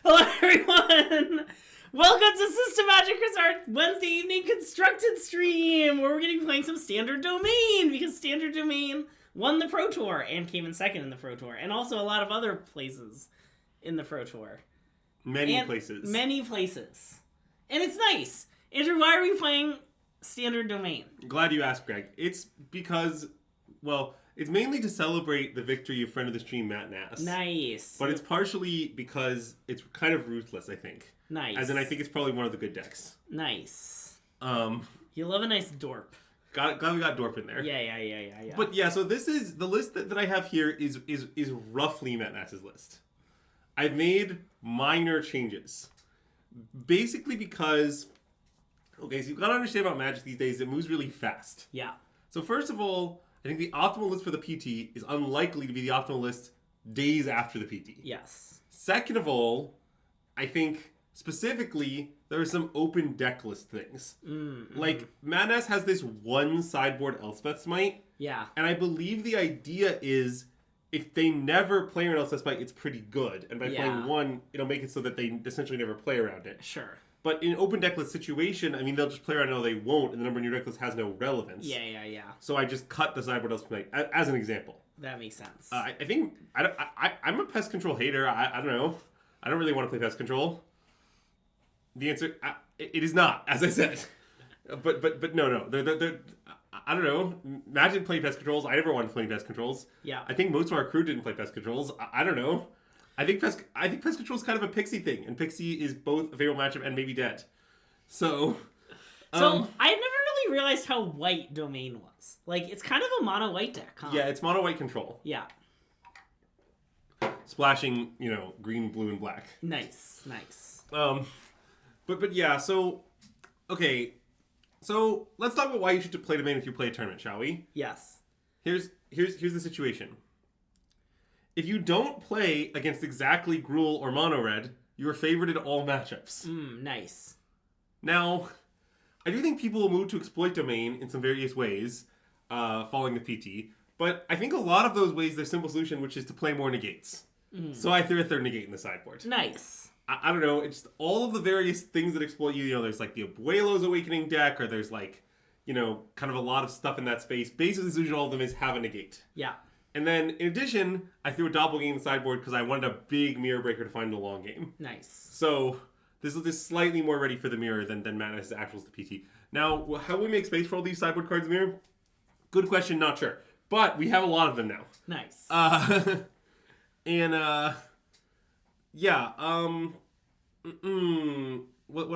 Hello, everyone! Welcome to SystemMagic, our Wednesday evening constructed stream, where we're going to be playing some Standard Domain, because Standard Domain won the Pro Tour and came in second in the Pro Tour, and also a lot of other places in the Pro Tour. Many places. Many places. And it's nice. Andrew, why are we playing Standard Domain? Glad you asked, Greg. It's because, well, it's mainly to celebrate the victory of friend of the stream, Matt Nass. Nice. But it's partially because it's kind of ruthless, I think. Nice. As in, I think it's probably one of the good decks. Nice. You love a nice Dorp. Glad we got Dorp in there. Yeah. But yeah, so this is, the list that I have here is roughly Matt Nass's list. I've made minor changes. Basically because, okay, so you've got to understand about Magic these days, it moves really fast. Yeah. So first of all, I think the optimal list for the PT is unlikely to be the optimal list days after the PT. Yes. Second of all, I think specifically there are some open deck list things. Like, Matt Nass has this one sideboard Elspeth Smite. Yeah. And I believe the idea is if they never play around Elspeth Smite, it's pretty good. And by playing one, it'll make it so that they essentially never play around it. Sure. But in open deck list situation, I mean, they'll just play around and they won't, and the number in your deck list has no relevance. Yeah. So I just cut the sideboard Elspeth Smite as an example. that makes sense. I think I'm a pest control hater. I don't know. I don't really want to play pest control. The answer, it is not, as I said. But no. They're, I don't know. Imagine playing pest controls. I never wanted to play pest controls. Yeah. I think most of our crew didn't play pest controls. I don't know. I think pest control is kind of a Pixie thing, and Pixie is both a favorable matchup and maybe dead. So I never really realized how white Domain was. Like, it's kind of a mono white deck, huh? Yeah, it's mono white control. Yeah. Splashing, green, blue, and black. Nice. But yeah, so okay. So let's talk about why you should play Domain if you play a tournament, shall we? Yes. Here's the situation. If you don't play against exactly Gruul or Mono Red, you are favored in all matchups. Nice. Now, I do think people will move to exploit Domain in some various ways, following the PT, but I think a lot of those ways there's a simple solution, which is to play more negates. So I threw a third negate in the sideboard. Nice. I don't know, it's all of the various things that exploit you. There's like the Abuelo's Awakening deck, or there's like, kind of a lot of stuff in that space. Basically, the solution to all of them is have a negate. Yeah. And then, in addition, I threw a doppelganger in the sideboard because I wanted a big mirror breaker to find in the long game. Nice. So, this is slightly more ready for the mirror than Matt Nass's actuals to PT. Now, how we make space for all these sideboard cards in the mirror? Good question, not sure. But we have a lot of them now. Nice. What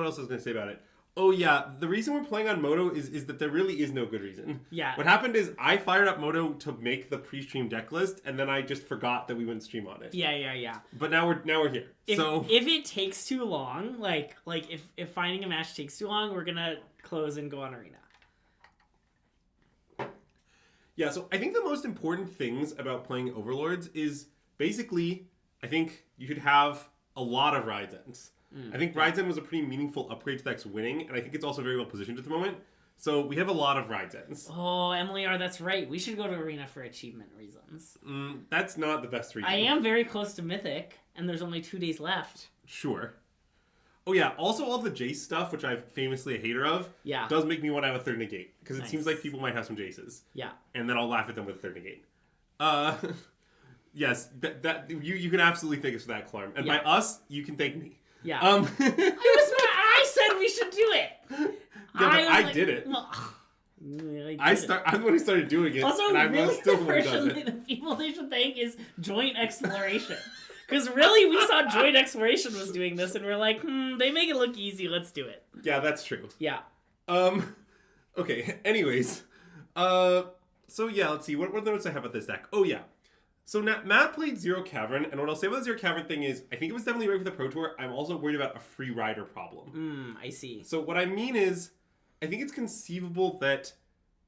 else was I going to say about it? Oh yeah, the reason we're playing on Moto is that there really is no good reason. Yeah. What happened is I fired up Moto to make the pre-stream deck list, and then I just forgot that we wouldn't stream on it. Yeah. But now we're here. If it takes too long, like if finding a match takes too long, we're gonna close and go on Arena. Yeah, so I think the most important things about playing Overlords is basically, I think you should have a lot of Rides Ends. I think Rides End was a pretty meaningful upgrade to decks winning, and I think it's also very well positioned at the moment. So we have a lot of Rides Ends. Oh, Emily R., that's right. We should go to Arena for achievement reasons. That's not the best reason. I am very close to Mythic, and there's only 2 days left. Sure. Oh yeah, also all the Jace stuff, which I'm famously a hater of, does make me want to have a third negate, because it seems like people might have some Jaces. Yeah. And then I'll laugh at them with a third negate. Yes, that you can absolutely thank us for that, Clarm. And by us, you can thank me. Yeah. I said we should do it. Yeah, I did it. Well, I'm the one who started doing it. Also, and I'm really, still the one who does it. The people they should thank is Joint Exploration. Because really, we saw Joint Exploration was doing this, and we're like, they make it look easy. Let's do it. Yeah, that's true. Yeah. Okay. Anyways, so yeah, let's see. What are the notes I have about this deck? Oh yeah. So Matt played Zero Cavern, and what I'll say about the Zero Cavern thing is, I think it was definitely right for the Pro Tour. I'm also worried about a free rider problem. I see. So what I mean is, I think it's conceivable that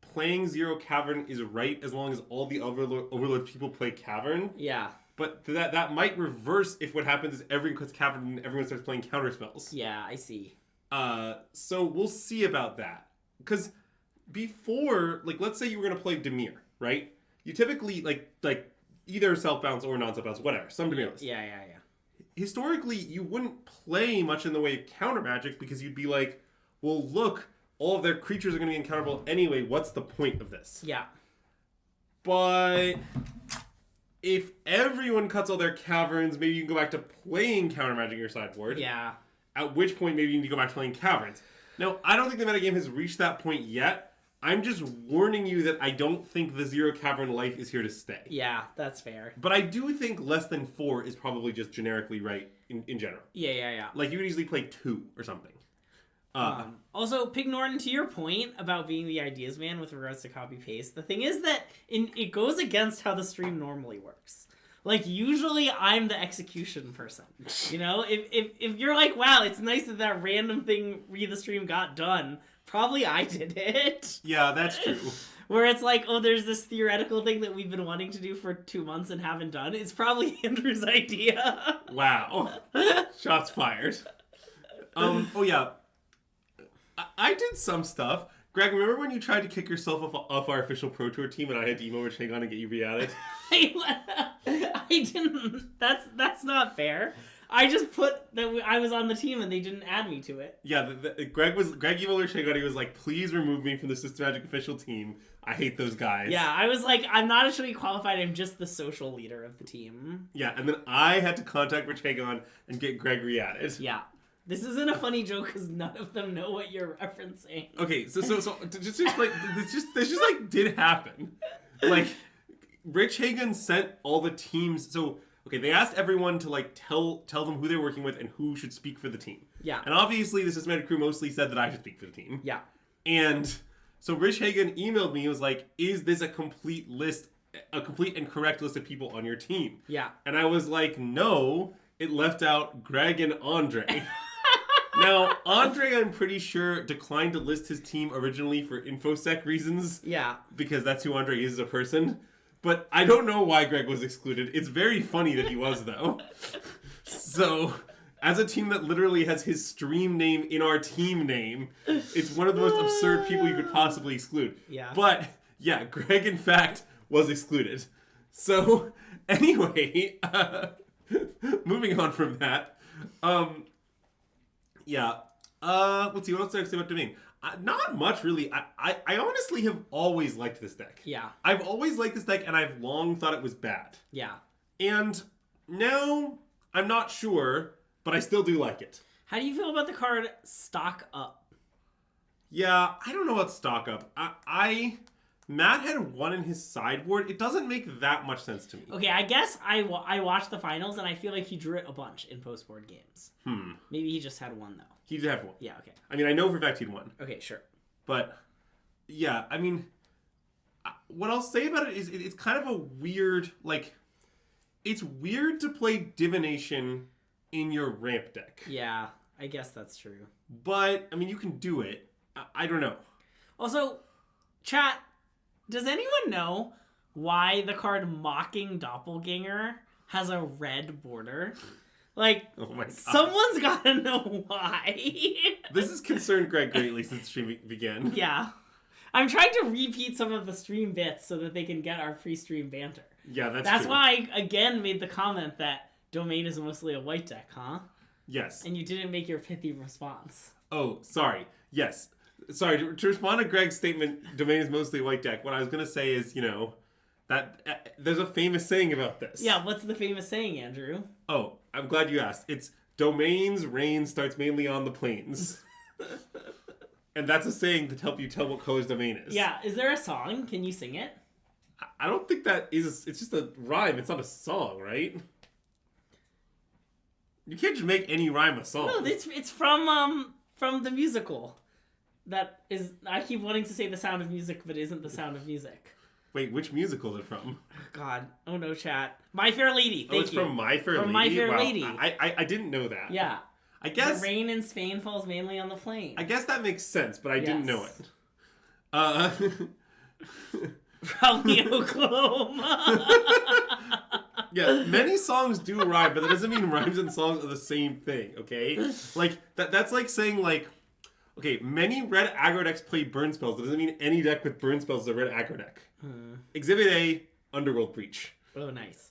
playing Zero Cavern is right as long as all the Overlord people play Cavern. Yeah. But that might reverse if what happens is everyone puts Cavern and everyone starts playing counterspells. Yeah, I see. So we'll see about that. Because before, like, let's say you were going to play Dimir, right? You typically, like either self-bounce or non-self-bounce, whatever, some Dimir list. Yeah. historically, you wouldn't play much in the way of counter magic because you'd be like, well, look, all of their creatures are going to be uncounterable anyway. What's the point of this? Yeah. But if everyone cuts all their caverns, maybe you can go back to playing counter magic in your sideboard. Yeah. At which point, maybe you need to go back to playing caverns. Now, I don't think the metagame has reached that point yet. I'm just warning you that I don't think the 0 cavern life is here to stay. Yeah, that's fair. But I do think less than 4 is probably just generically right in general. Yeah. Like, you would easily play 2 or something. Also, Pig Norton, to your point about being the ideas man with regards to copy-paste, the thing is that it goes against how the stream normally works. Like, usually I'm the execution person. You know? If you're like, wow, it's nice that random thing read the stream got done, probably I did it. Yeah, that's true. Where it's like, oh, there's this theoretical thing that we've been wanting to do for 2 months and haven't done. It's probably Andrew's idea. Wow. Shots fired. Oh, yeah. I did some stuff. Greg, remember when you tried to kick yourself off our official Pro Tour team and I had to email Rich Hagon and get you re-added? I didn't. That's not fair. I just put that I was on the team and they didn't add me to it. Yeah, Greg emailed Rich Hagon. He was like, please remove me from the SystemMagic official team. I hate those guys. Yeah, I was like, I'm not actually qualified. I'm just the social leader of the team. Yeah, and then I had to contact Rich Hagon and get Greg re-added. Yeah. This isn't a funny joke because none of them know what you're referencing. Okay, so just like this just like did happen. Like Rich Hagan sent all the teams. So okay, they asked everyone to like tell them who they're working with and who should speak for the team. Yeah. And obviously the Systematic crew mostly said that I should speak for the team. Yeah. And so Rich Hagan emailed me and was like, "Is this a complete and correct list of people on your team?" Yeah. And I was like, "No, it left out Greg and Andre." Now, Andre, I'm pretty sure, declined to list his team originally for InfoSec reasons. Yeah. Because that's who Andre is as a person. But I don't know why Greg was excluded. It's very funny that he was, though. So, as a team that literally has his stream name in our team name, it's one of the most absurd people you could possibly exclude. Yeah. But, yeah, Greg, in fact, was excluded. So, anyway, moving on from that, yeah. Let's see, what else did I say about Domain? Not much, really. I honestly have always liked this deck. Yeah. I've always liked this deck, and I've long thought it was bad. Yeah. And now, I'm not sure, but I still do like it. How do you feel about the card Stock Up? Yeah, I don't know about Stock Up. Matt had one in his sideboard. It doesn't make that much sense to me. Okay, I guess I watched the finals, and I feel like he drew it a bunch in post-board games. Maybe he just had one, though. He did have one. Yeah, okay. I mean, I know for a fact he'd won. Okay, sure. But, yeah, I mean, what I'll say about it is it's kind of a weird, like, it's weird to play Divination in your ramp deck. Yeah, I guess that's true. But, I mean, you can do it. I don't know. Also, chat, does anyone know why the card Mocking Doppelganger has a red border? Like, Oh my God. Someone's gotta know why. This has concerned Greg greatly since the stream began. Yeah. I'm trying to repeat some of the stream bits so that they can get our pre-stream banter. Yeah, That's true. why I, again, made the comment that Domain is mostly a white deck, huh? Yes. And you didn't make your pithy response. Oh, sorry. Yes. Sorry, to respond to Greg's statement, Domain is mostly a white deck, what I was going to say is, that there's a famous saying about this. Yeah, what's the famous saying, Andrew? Oh, I'm glad you asked. It's Domain's reign starts mainly on the plains. And that's a saying to help you tell what color's Domain is. Yeah, is there a song? Can you sing it? I don't think that is... It's just a rhyme. It's not a song, right? You can't just make any rhyme a song. No, it's from the musical. That is... I keep wanting to say The Sound of Music, but isn't The Sound of Music. Wait, which musical is it from? God. Oh, no, chat. My Fair Lady. Thank you. It's from My Fair Lady? From My Fair Wow. Lady. I didn't know that. Yeah. I guess... The rain in Spain falls mainly on the plain. I guess that makes sense, but I didn't know it. Probably Oklahoma. Yeah, many songs do rhyme, but that doesn't mean rhymes and songs are the same thing, okay? Like, that's like saying, like, okay, many red aggro decks play burn spells. That doesn't mean any deck with burn spells is a red aggro deck. Exhibit A, Underworld Breach. Oh, nice.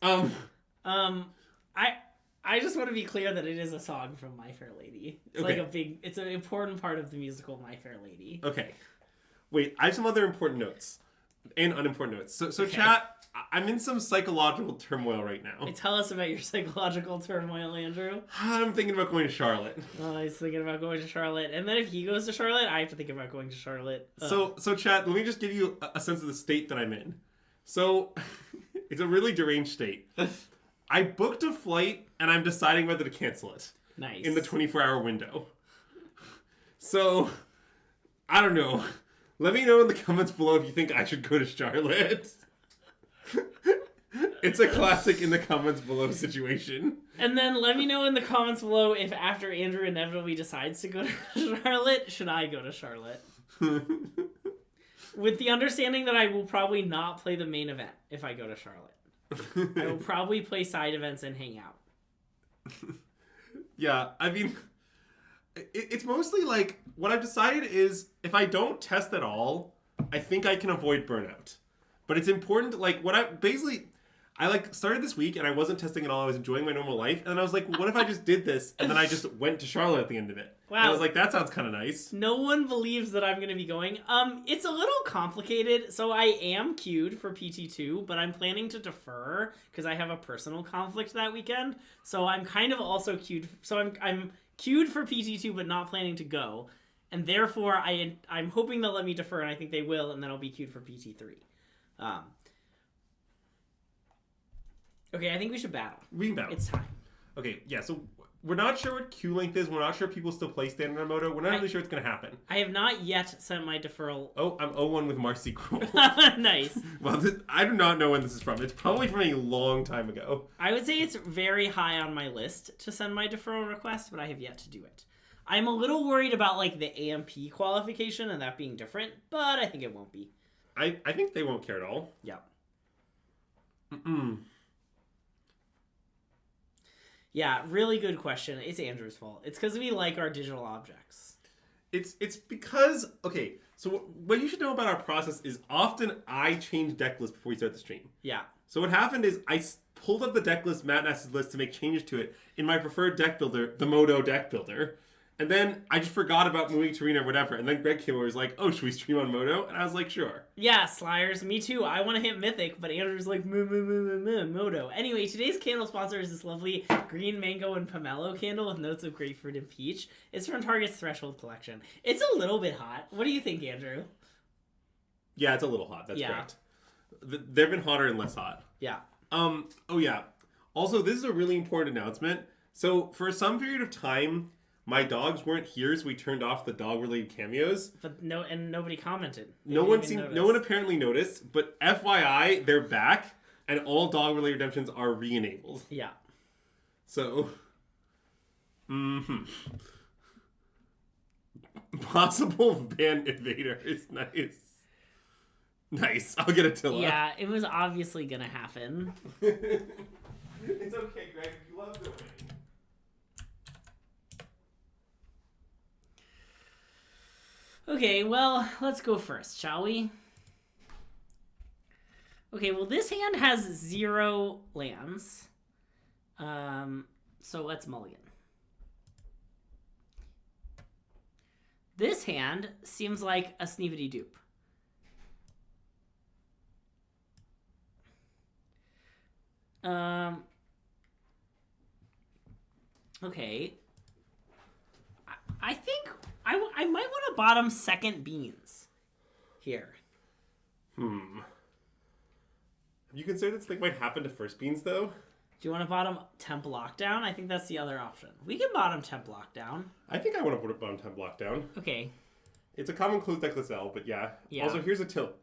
I just want to be clear that it is a song from My Fair Lady. It's it's an important part of the musical My Fair Lady. Okay. Wait, I have some other important notes. And unimportant notes. So Okay. chat, I'm in some psychological turmoil right now. Tell us about your psychological turmoil, Andrew. I'm thinking about going to Charlotte. Oh, he's thinking about going to Charlotte. And then if he goes to Charlotte, I have to think about going to Charlotte. So chat, let me just give you a sense of the state that I'm in. So, it's a really deranged state. I booked a flight, and I'm deciding whether to cancel it. Nice. In the 24-hour window. So, I don't know. Let me know in the comments below if you think I should go to Charlotte. It's a classic in the comments below situation. And then let me know in the comments below if after Andrew inevitably decides to go to Charlotte, should I go to Charlotte? With the understanding that I will probably not play the main event if I go to Charlotte. I will probably play side events and hang out. Yeah, I mean, it's mostly like, what I've decided is, if I don't test at all, I think I can avoid burnout. But it's important, like, I started this week and I wasn't testing at all. I was enjoying my normal life. And then I was like, what if I just did this? And then I just went to Charlotte at the end of it. Wow. And I was like, that sounds kind of nice. No one believes that I'm going to be going. It's a little complicated. So I am queued for PT2, but I'm planning to defer because I have a personal conflict that weekend. So I'm kind of also queued. So I'm queued for PT2, but not planning to go. And therefore, I'm hoping they'll let me defer, and I think they will, and then I'll be queued for PT3. Okay, I think we should battle. We can battle. It's time. Okay, yeah, so we're not sure what queue length is. We're not sure if people still play standard on Moto. We're not really sure what's going to happen. I have not yet sent my deferral. Oh, I'm 0-1 with Marcy Cruel. Nice. Well, I do not know when this is from. It's probably from a long time ago. I would say it's very high on my list to send my deferral request, but I have yet to do it. I'm a little worried about, like, the AMP qualification and that being different, but I think it won't be. I think they won't care at all. Yeah. Mm-mm. Yeah, really good question. It's Andrew's fault. It's because we like our digital objects. It's because, okay, so what you should know about our process is often I change deck lists before we start the stream. Yeah. So what happened is I pulled up the deck list, Matt Ness's list, to make changes to it in my preferred deck builder, the Moto deck builder. And then I just forgot about moving to Arena or whatever. And then Greg came over and was like, oh, should we stream on Moto? And I was like, sure. Yeah, Slyers, me too. I want to hit Mythic, but Andrew's like, Moto. Anyway, today's candle sponsor is this lovely green mango and pomelo candle with notes of grapefruit and peach. It's from Target's Threshold collection. It's a little bit hot. What do you think, Andrew? Yeah, it's a little hot. That's correct. They've been hotter and less hot. Yeah. Oh, yeah. Also, this is a really important announcement. So, for some period of time, my dogs weren't here, so we turned off the dog-related cameos. But nobody commented. No one apparently noticed, but FYI, they're back, and all dog-related redemptions are re-enabled. Yeah. So, possible ban invader is nice. Nice. I'll get Attila. Yeah, it was obviously gonna happen. It's okay, Greg. You love doing it. Okay, well, let's go first, shall we? Okay, well, this hand has 0 lands. So let's mulligan. This hand seems like a Sneevity dupe. Okay. I think I might want to bottom second beans here. Have you considered this thing might happen to first beans, though? Do you want to bottom temp lockdown? I think that's the other option. We can bottom temp lockdown. I think I want to put a bottom temp lockdown. Okay. It's a common closed deck L, but yeah. Also, here's a tilt.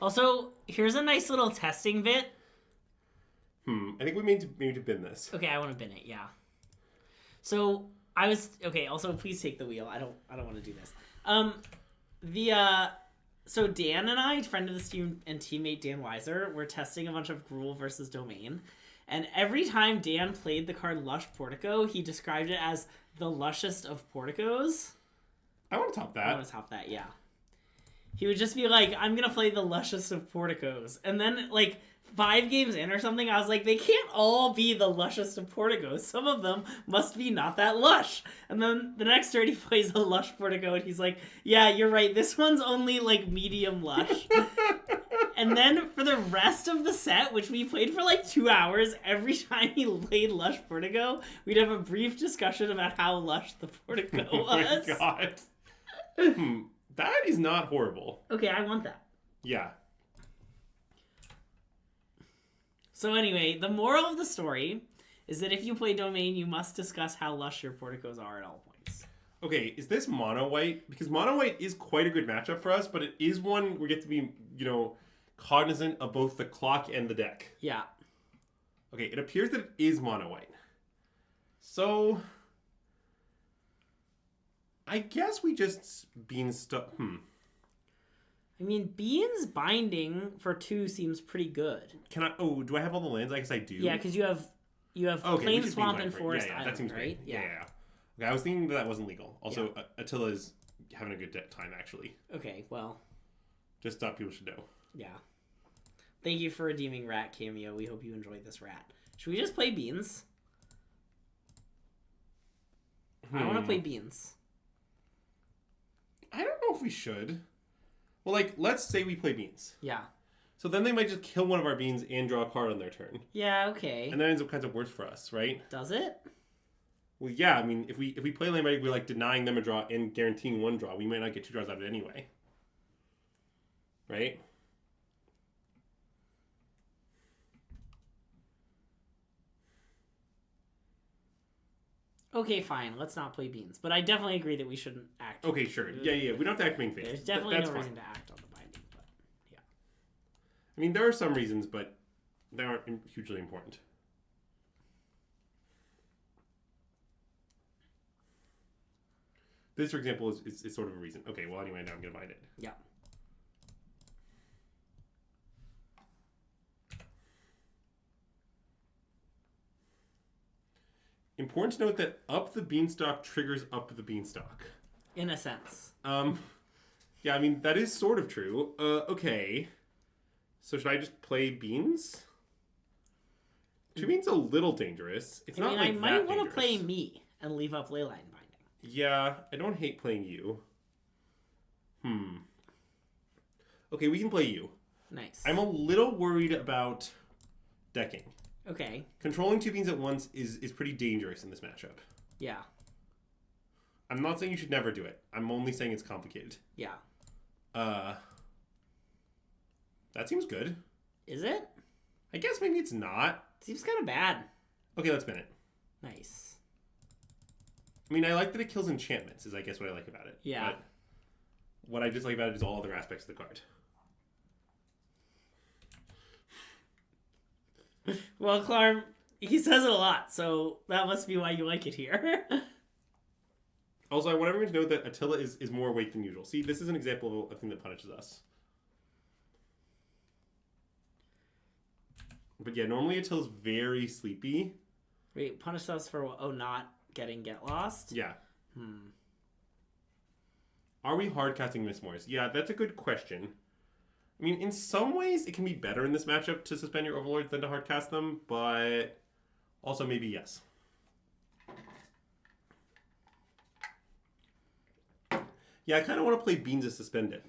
Also, here's a nice little testing bit. I think we need to bin this. Okay, I want to bin it, yeah. So, okay, also please take the wheel. I don't want to do this. So Dan and I, friend of the stream and teammate Dan Weiser, were testing a bunch of Gruul versus Domain. And every time Dan played the card Lush Portico, he described it as the lushest of porticos. I want to top that. I want to top that, yeah. He would just be like, I'm going to play the lushest of porticos. And then, like, 5 games in or something, I was like, they can't all be the lushest of Portico. Some of them must be not that lush. And then the next turn he plays a lush Portico and he's like, yeah, you're right. This one's only like medium lush. And then for the rest of the set, which we played for like 2 hours, every time he played lush Portico, we'd have a brief discussion about how lush the Portico was. Oh my god. That is not horrible. Okay, I want that. Yeah. So anyway, the moral of the story is that if you play Domain, you must discuss how lush your Porticos are at all points. Okay, is this mono white? Because mono white is quite a good matchup for us, but it is one we get to be, cognizant of both the clock and the deck. Yeah. Okay, it appears that it is mono white. So I guess we just beanstalk. I mean, Bean's binding for 2 seems pretty good. Can I? Oh, do I have all the lands? I guess I do. Yeah, because you have Plain Swamp and Forest yeah, Island, that seems right? great. Yeah. Okay, I was thinking that wasn't legal. Also, Attila's having a good time, actually. Okay, well. Just thought people should know. Yeah. Thank you for redeeming Rat cameo. We hope you enjoyed this Rat. Should we just play Beans? I want to play Beans. I don't know if we should. Well, let's say we play Beans. Yeah. So then they might just kill one of our Beans and draw a card on their turn. Yeah, okay. And that ends up kind of worse for us, right? Does it? Well, yeah, I mean, if we play land magic, we're denying them a draw and guaranteeing 1 draw. We might not get 2 draws out of it anyway. Right? Okay, fine. Let's not play Beans. But I definitely agree that we shouldn't act. Okay, sure. Yeah. We don't have to act main phase. There's definitely no fine. reason to act on the binding, but yeah. I mean, there are some reasons, but they aren't hugely important. This, for example, is sort of a reason. Okay, well, anyway, now I'm going to bind it. Yeah. Important to note that Up the Beanstalk triggers Up the Beanstalk. In a sense. Yeah, I mean, that is sort of true. Okay. So should I just play Beans? 2 Beans a little dangerous. It's not I that might want to dangerous. play me and leave up Leyline binding. Yeah, I don't hate playing you. Okay, we can play you. Nice. I'm a little worried about decking. Okay. Controlling 2 Beans at once is pretty dangerous in this matchup. Yeah. I'm not saying you should never do it. I'm only saying it's complicated. Yeah. That seems good. Is it? I guess maybe it's not. Seems kind of bad. Okay, let's spin it. Nice. I mean, I like that it kills enchantments, is I guess what I like about it. Yeah. But what I dislike about it is all other aspects of the card. Well, Clark, he says it a lot, so that must be why you like it here. Also, I want everyone to know that Attila is more awake than usual. See, this is an example of a thing that punishes us. But yeah, normally Attila's very sleepy. Wait, punish us for not getting Get Lost? Yeah. Are we hard casting Mistmores? Yeah, that's a good question. I mean, in some ways, it can be better in this matchup to suspend your Overlords than to hard cast them, but also maybe yes. Yeah, I kind of want to play Beans as suspended.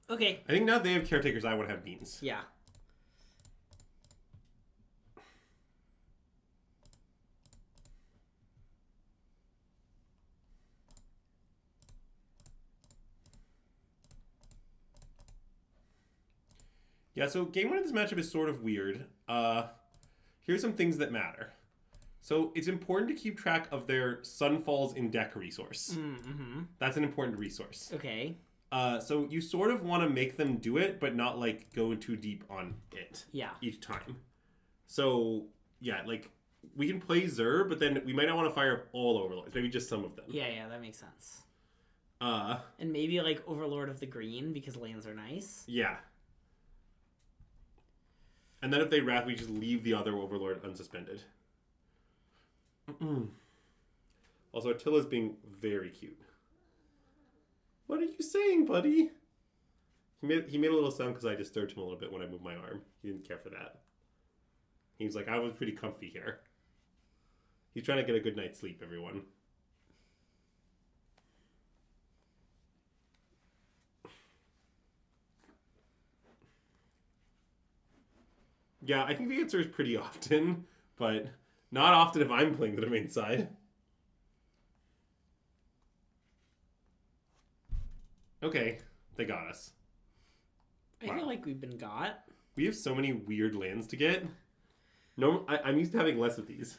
Okay. I think now they have Caretakers, I want to have Beans. Yeah. Yeah, so game 1 of this matchup is sort of weird. Here's some things that matter. So it's important to keep track of their Sunfalls in deck resource. Mm-hmm. That's an important resource. Okay. So you sort of want to make them do it, but not go too deep on it. Yeah. Each time. So yeah, we can play Zur, but then we might not want to fire up all Overlords. Maybe just some of them. Yeah, that makes sense. And maybe Overlord of the Green because lands are nice. Yeah. And then if they wrath, we just leave the other Overlord unsuspended. Also, Attila's being very cute. What are you saying, buddy? He made a little sound because I disturbed him a little bit when I moved my arm. He didn't care for that. He's like, I was pretty comfy here. He's trying to get a good night's sleep, everyone. Yeah, I think the answer is pretty often, but not often if I'm playing the domain side. Okay, they got us. I feel like we've been got. We have so many weird lands to get. No, I'm used to having less of these.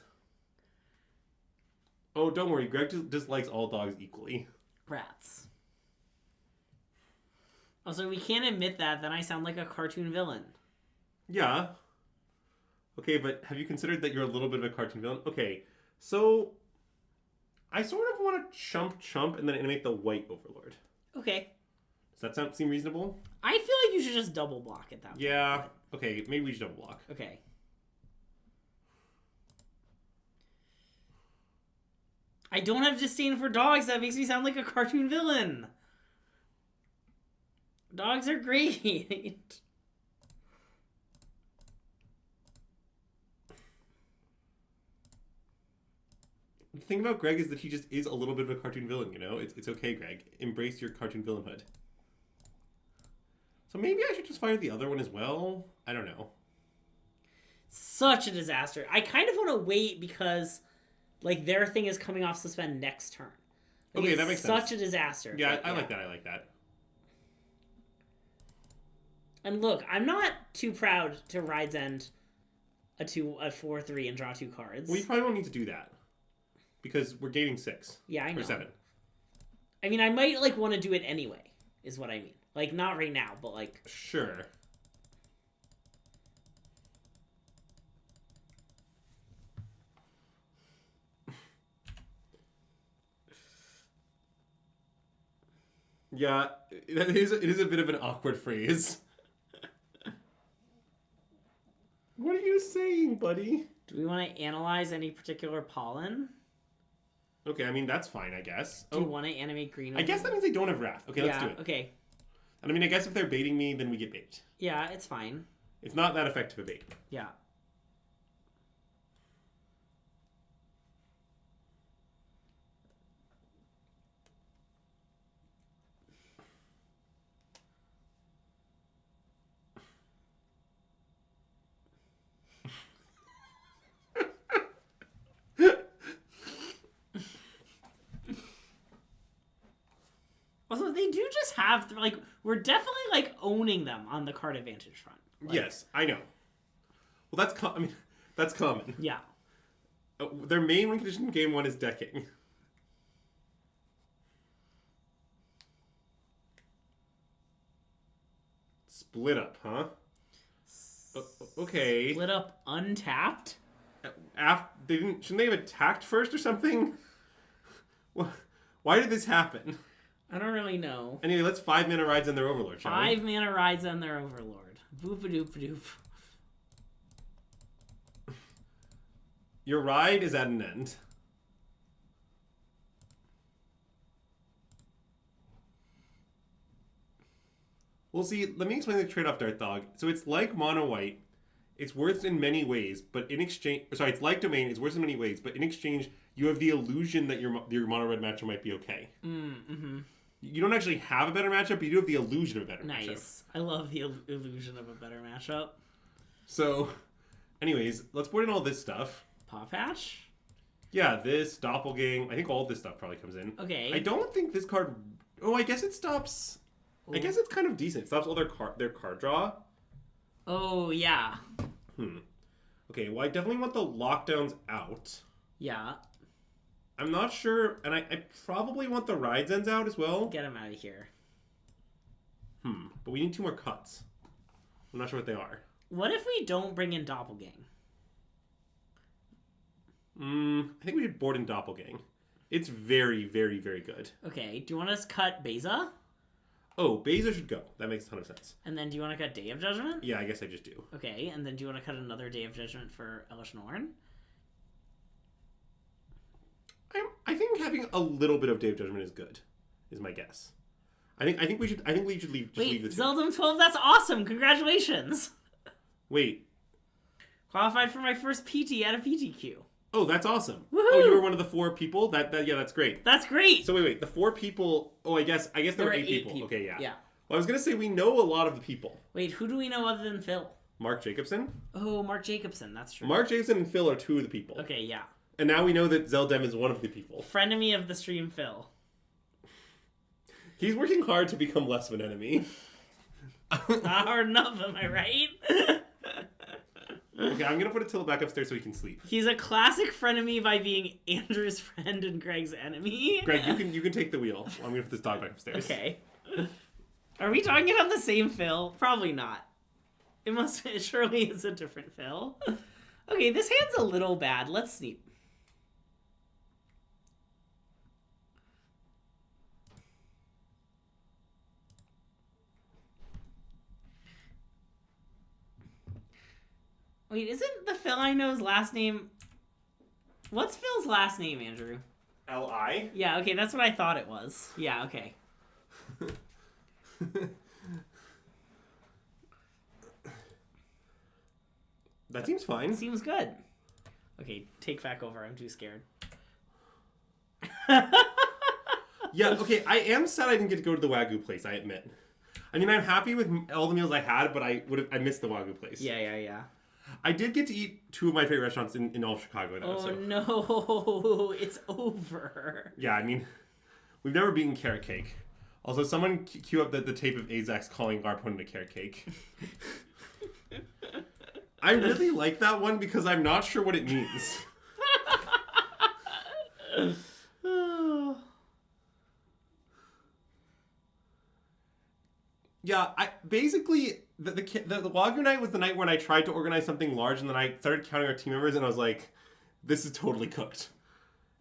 Oh, don't worry. Greg just dislikes all dogs equally. Rats. Also, we can't admit that. Then I sound like a cartoon villain. Yeah. Okay, but have you considered that you're a little bit of a cartoon villain? Okay, so I sort of want to chump and then animate the white overlord. Okay. Does that seem reasonable? I feel like you should just double block at that point. Yeah. Okay, maybe we should double block. Okay. I don't have disdain for dogs. That makes me sound like a cartoon villain. Dogs are great. The thing about Greg is that he just is a little bit of a cartoon villain, you know? It's okay, Greg. Embrace your cartoon villainhood. So maybe I should just fire the other one as well? I don't know. Such a disaster. I kind of want to wait because, like, their thing is coming off suspend next turn. Like, okay, that makes sense. Such a disaster. Yeah, I like that. I like that. And look, I'm not too proud to Ride's End a 4/3 and draw 2 cards. Well, you probably won't need to do that. Because we're gaining 6. Yeah, I know. Or 7. I mean, I might, like, want to do it anyway, is what I mean. Like, not right now, but, like... Sure. Yeah, it is a bit of an awkward phrase. What are you saying, buddy? Do we want to analyze any particular pollen? Okay, I mean, that's fine, I guess. Do you want to animate green? I guess that means they don't have Wrath. Okay, let's do it. Okay. And I mean, I guess if they're baiting me, then we get bait. Yeah, it's fine. It's not that effective a bait. Yeah. Also, they do just have, like, we're definitely, like, owning them on the card advantage front. Like, yes, I know. Well, that's common. Yeah. Their main win condition in game 1 is decking. Split up, huh? Okay. Split up untapped? Shouldn't they have attacked first or something? Why did this happen? I don't really know. Anyway, let's 5 mana rides on their overlord, shall we? 5 mana rides on their overlord. Boop-a-doop-a-doop. Your ride is at an end. Well, see, let me explain the trade-off, Dart Dog. So it's like mono white. It's worse in many ways, but in exchange... Sorry, it's like domain. It's worse in many ways, but in exchange, you have the illusion that your mono red matchup might be okay. Mm-hmm. You don't actually have a better matchup, but you do have the illusion of a better matchup. Nice. I love the illusion of a better matchup. So, anyways, let's put in all this stuff. Paw Patch? Yeah, this, Doppelgang. I think all this stuff probably comes in. Okay. I don't think this card... Oh, I guess it stops... Ooh. I guess it's kind of decent. It stops all their card draw. Oh, yeah. Okay, well, I definitely want the lockdowns out. Yeah. I'm not sure, and I probably want the Rides Ends out as well. Get them out of here. But we need 2 more cuts. I'm not sure what they are. What if we don't bring in Doppelgang? I think we should board in Doppelgang. It's very, very, very good. Okay, do you want us to cut Beza? Oh, Beza should go. That makes a ton of sense. And then do you want to cut Day of Judgment? Yeah, I guess I just do. Okay, and then do you want to cut another Day of Judgment for Elish Norn? I think having a little bit of Day of Judgment is good. Is my guess. I think we should leave. Just leave the 2. Zeldom 12. That's awesome. Congratulations. Wait. Qualified for my first PT at a PTQ. Oh, that's awesome. Woohoo! Oh, you were one of the 4 people? Yeah, that's great. That's great. So wait, the 4 people... Oh, I guess there were 8 people. Okay, yeah. Well, I was going to say we know a lot of the people. Wait, who do we know other than Phil? Mark Jacobson. Oh, Mark Jacobson. That's true. Mark Jacobson and Phil are 2 of the people. Okay, yeah. And now we know that Zeldem is one of the people. Frenemy of the stream, Phil. He's working hard to become less of an enemy. Not hard enough, am I right? Okay, I'm going to put Attila back upstairs so he can sleep. He's a classic frenemy by being Andrew's friend and Greg's enemy. Greg, you can take the wheel. I'm going to put this dog back upstairs. Okay. Are we talking about the same Phil? Probably not. It surely is a different Phil. Okay, this hand's a little bad. Let's sleep. Wait, isn't the Phil I know's last name... What's Phil's last name, Andrew? L.I.? Yeah, okay, that's what I thought it was. Yeah, okay. That seems fine. Seems good. Okay, take back over. I'm too scared. Yeah, okay, I am sad I didn't get to go to the Wagyu place, I admit. I mean, I'm happy with all the meals I had, but I missed the Wagyu place. Yeah. I did get to eat 2 of my favorite restaurants in all of Chicago, though. Oh, so. no. It's over. Yeah, I mean, we've never beaten carrot cake. Also, someone cue up the tape of Azax calling our opponent a carrot cake. I really like that one because I'm not sure what it means. Yeah, basically the Wagyu night was the night when I tried to organize something large, and then I started counting our team members, and I was like, "This is totally cooked."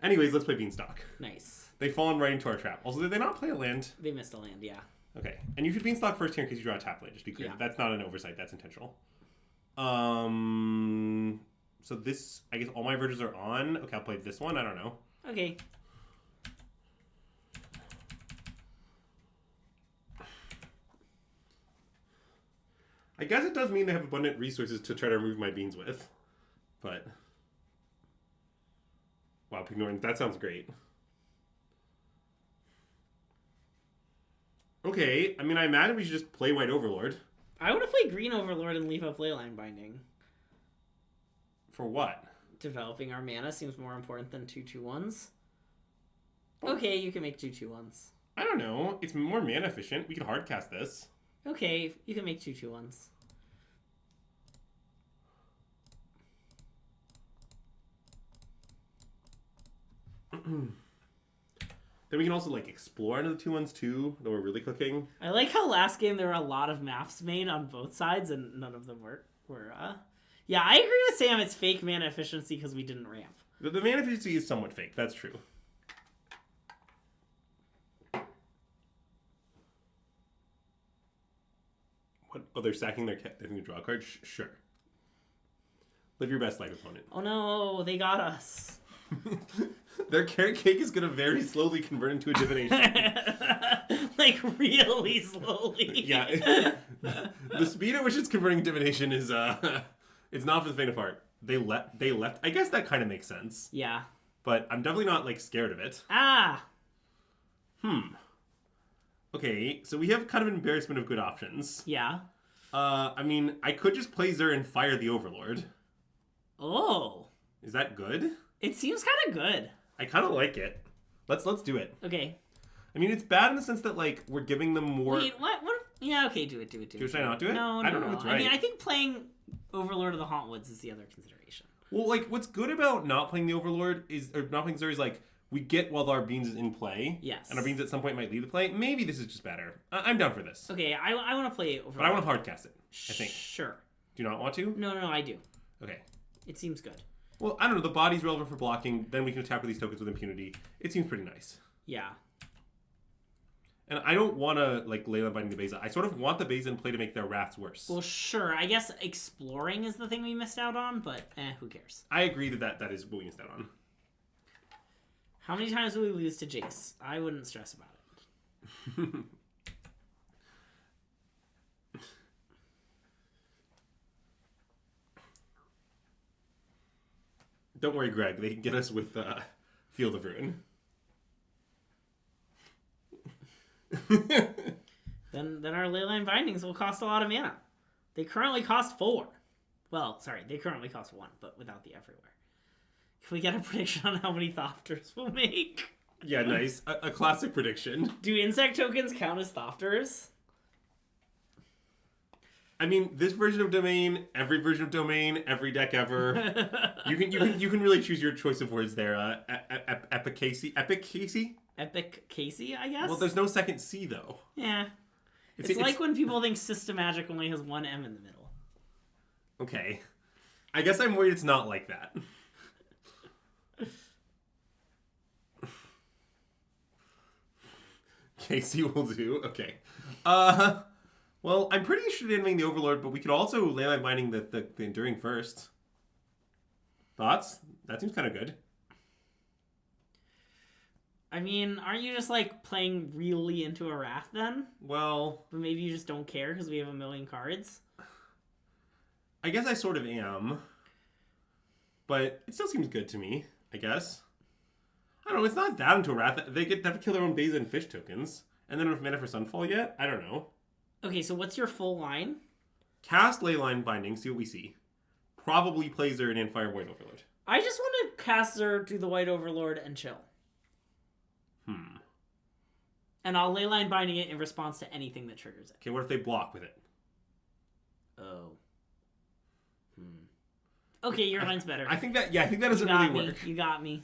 Anyways, let's play Beanstalk. Nice. They've fallen right into our trap. Also, did they not play a land? They missed a land, yeah. Okay, and you should Beanstalk first here in case you draw a tap land. Just be clear. Yeah. That's not an oversight. That's intentional. So this, I guess all my verges are on. Okay, I'll play this one. I don't know. Okay. I guess it does mean they have abundant resources to try to remove my beans with. But... Wow, ignoring that sounds great. Okay, I mean, I imagine we should just play White Overlord. I want to play Green Overlord and leave up Leyline Binding. For what? Developing our mana seems more important than 2/2/1s. Okay, you can make 2/2/1s. I don't know. It's more mana efficient. We could hardcast this. Okay, you can make 2/2/1s. Then we can also like explore into the 2/1s too, though we're really cooking. I like how last game there were a lot of maps made on both sides and none of them were Yeah, I agree with Sam, it's fake mana efficiency because we didn't ramp. The mana efficiency is somewhat fake, that's true. What? Oh, they're sacking their draw card? Sure. Live your best life, opponent. Oh no, they got us. Their carrot cake is going to very slowly convert into a divination. Like, really slowly. Yeah. The speed at which it's converting divination is, it's not for the faint of heart. They left. I guess that kind of makes sense. Yeah. But I'm definitely not, like, scared of it. Ah! Okay, so we have kind of an embarrassment of good options. Yeah. I mean, I could just play Zur and fire the Overlord. Oh. Is that good? It seems kind of good. I kind of like it. Let's do it. Okay. I mean, it's bad in the sense that, like, we're giving them more... Wait, what? Yeah, okay, do it. Should I not do it? No, I don't know what's right. I mean, I think playing Overlord of the Hauntwoods is the other consideration. Well, like, what's good about not playing the Overlord or not playing Zur is, like, we get while our beans is in play. Yes. And our beans at some point might leave the play. Maybe this is just better. I'm down for this. Okay, I want to play Overlord. But I want to hardcast it, I think. Sure. Do you not want to? No, I do. Okay. It seems good. Well, I don't know. The body's relevant for blocking. Then we can attack with these tokens with impunity. It seems pretty nice. Yeah. And I don't want to, like, Leyline Binding the Beza. I sort of want the Beza in play to make their rats worse. Well, sure. I guess exploring is the thing we missed out on, but who cares? I agree that is what we missed out on. How many times will we lose to Jace? I wouldn't stress about it. Don't worry, Greg. They can get us with Field of Ruin. Then our Leyline Bindings will cost a lot of mana. They currently cost 4. Well, sorry, they currently cost 1, but without the everywhere. Can we get a prediction on how many Thofters we'll make? Yeah, nice. A classic prediction. Do insect tokens count as Thofters? I mean, this version of Domain, every version of Domain, every deck ever. you can really choose your choice of words there. Epic Casey? Epic Casey, I guess? Well, there's no second C, though. Yeah. It's like when people think SystemMagic only has one M in the middle. Okay. I guess I'm worried it's not like that. Casey will do. Okay. Well, I'm pretty interested in ending the Overlord, but we could also Leyline Binding the Enduring first. Thoughts? That seems kind of good. I mean, aren't you just, like, playing really into a Wrath, then? Well... But maybe you just don't care because we have a million cards? I guess I sort of am. But it still seems good to me, I guess. I don't know, it's not that into a Wrath. They have to kill their own Beza and Fish tokens. And then have mana for Sunfall yet? I don't know. Okay, so what's your full line? Cast Leyline Binding, see what we see. Probably plays Zerd and Fire White Overlord. I just want to cast Zerd, do the White Overlord, and chill. And I'll Leyline Binding it in response to anything that triggers it. Okay, what if they block with it? Oh. Okay, your line's better. I think that doesn't really work. You got me.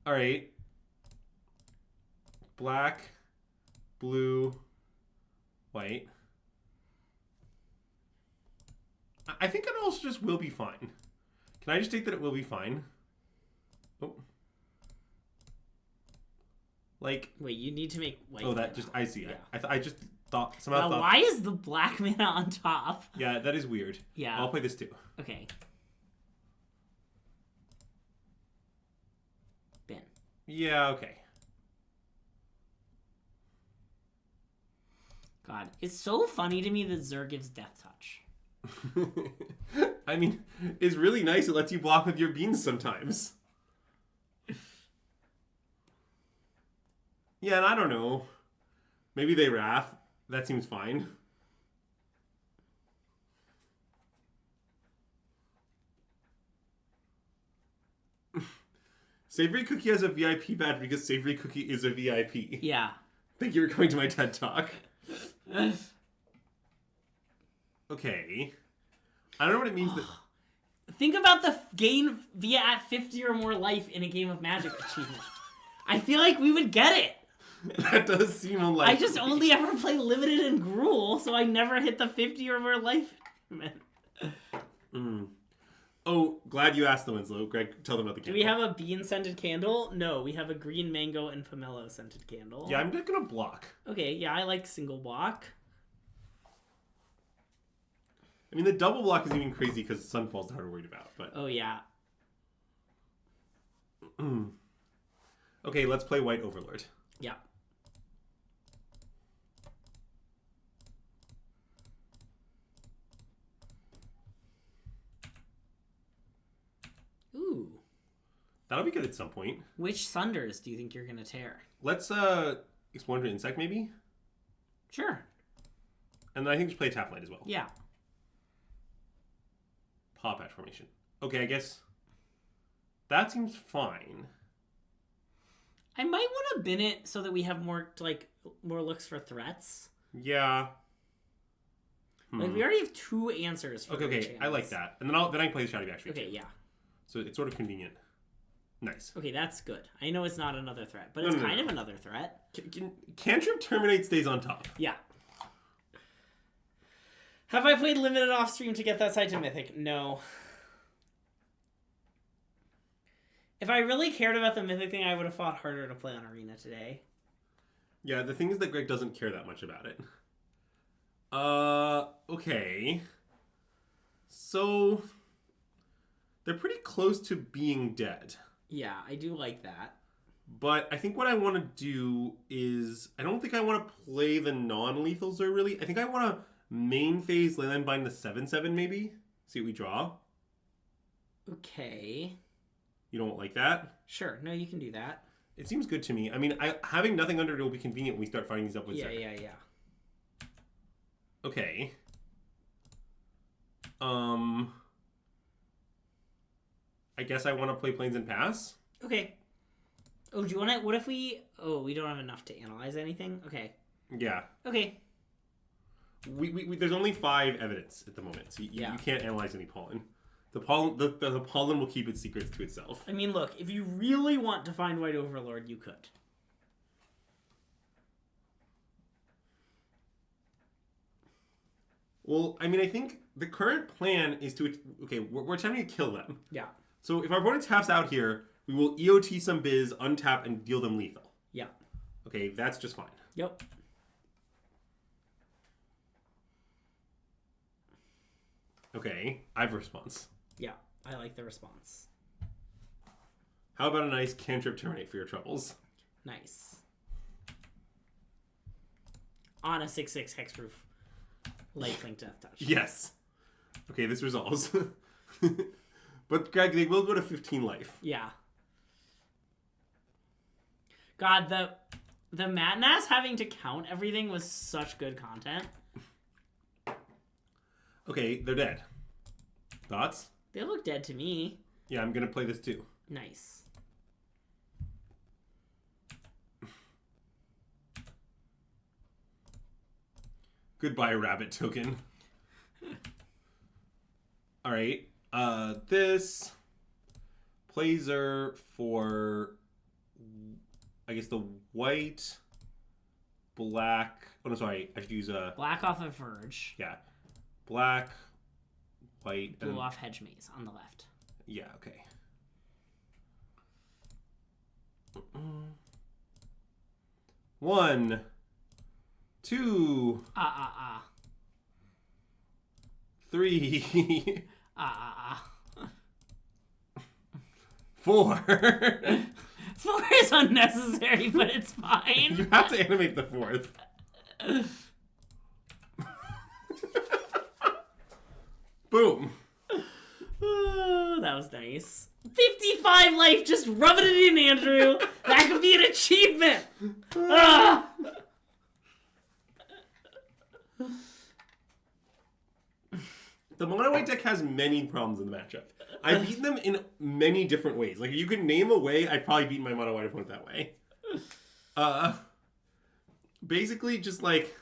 All right. Black, blue, white. I think it also just will be fine. Can I just state that it will be fine? Oh. Like... Wait, you need to make white. Oh, that just... I see. Yeah. I just thought... Somehow thought... Why is the black mana on top? Yeah, that is weird. Yeah. I'll play this too. Okay. Bin. Yeah, okay. God, it's so funny to me that Zerg gives Death Touch. I mean, it's really nice. It lets you block with your beans sometimes. Yeah, and I don't know. Maybe they Wrath. That seems fine. Savory Cookie has a VIP badge because Savory Cookie is a VIP. Yeah. Thank you for coming to my TED Talk. Okay. I don't know what it means that... Think about the gain via at 50 or more life in a game of Magic achievement. I feel like we would get it. That does seem unlikely. I just only ever play Limited and Gruul, so I never hit the 50 or more life achievement. Oh, glad you asked the Winslow. Greg, tell them about the Do candle. we have a bean-scented candle? No, we have a green mango and pomelo-scented candle. Yeah, I'm just gonna block. Okay, yeah, I like single block. I mean, the double block is even crazy because Sunfall's the hard worried about. But Oh, yeah. okay, let's play White Overlord. Yeah. Ooh. That'll be good at some point. Which Sunders do you think you're going to tear? Let's explore into Insect, maybe? Sure. And then I think just play Tap Light as well. Yeah. Paw Patch Formation. Okay, I guess that seems fine. I might want to bin it so that we have more looks for threats. Yeah. Like, we already have 2 answers for Okay, I like that. And then I can play the Shadow Backstreet. Okay, yeah. So it's sort of convenient. Nice. Okay, that's good. I know it's not another threat, but it's kind of another threat. Cantrip Terminate stays on top. Yeah. Have I played Limited off stream to get that side to Mythic? No. If I really cared about the Mythic thing, I would have fought harder to play on Arena today. Yeah, the thing is that Greg doesn't care that much about it. Okay. So, they're pretty close to being dead. Yeah, I do like that. But I think what I want to do is... I don't think I want to play the non-lethal Zur, really. I think I want to main phase Leyland Bind the 7/7, maybe. See what we draw. Okay. You don't like that? Sure. No, you can do that. It seems good to me. I mean, having nothing under it will be convenient when we start fighting these up with Zur. Yeah. Okay. I guess I want to play Plains and Pass. Okay. Oh, do you want to... What if we... Oh, we don't have enough to analyze anything? Okay. Yeah. Okay. We there's only 5 evidence at the moment, so you can't analyze any pollen. The pollen will keep its secrets to itself. I mean, look, if you really want to find White Overlord, you could. Well, I mean, I think the current plan is to... Okay, we're attempting to kill them. Yeah. So if our opponent taps out here, we will EOT some biz, untap, and deal them lethal. Yeah. Okay, that's just fine. Yep. Okay, I have a response. Yeah, I like the response. How about a nice cantrip terminate for your troubles? Nice. On a 6/6 hexproof lifelink death touch. Yes. Okay, this resolves. But Greg, they will go to 15 life. Yeah. God, the Matnass having to count everything was such good content. Okay, they're dead. Thoughts? They look dead to me. Yeah, I'm gonna play this too. Nice. Goodbye, rabbit token. Alright. This plays her for, I guess, the white, black. Oh, no, sorry. I should use a... Black off of Verge. Yeah. Black, white, Blue off Hedge Maze on the left. Yeah, okay. One, two, three, four. 4 is unnecessary, but it's fine. You have to animate the 4th. Boom. Oh, that was nice. 55 life, just rubbing it in, Andrew. That could be an achievement. Ah. The mono white deck has many problems in the matchup. I've beaten them in many different ways. Like, if you could name a way, I'd probably beat my mono white opponent that way. Basically, just like,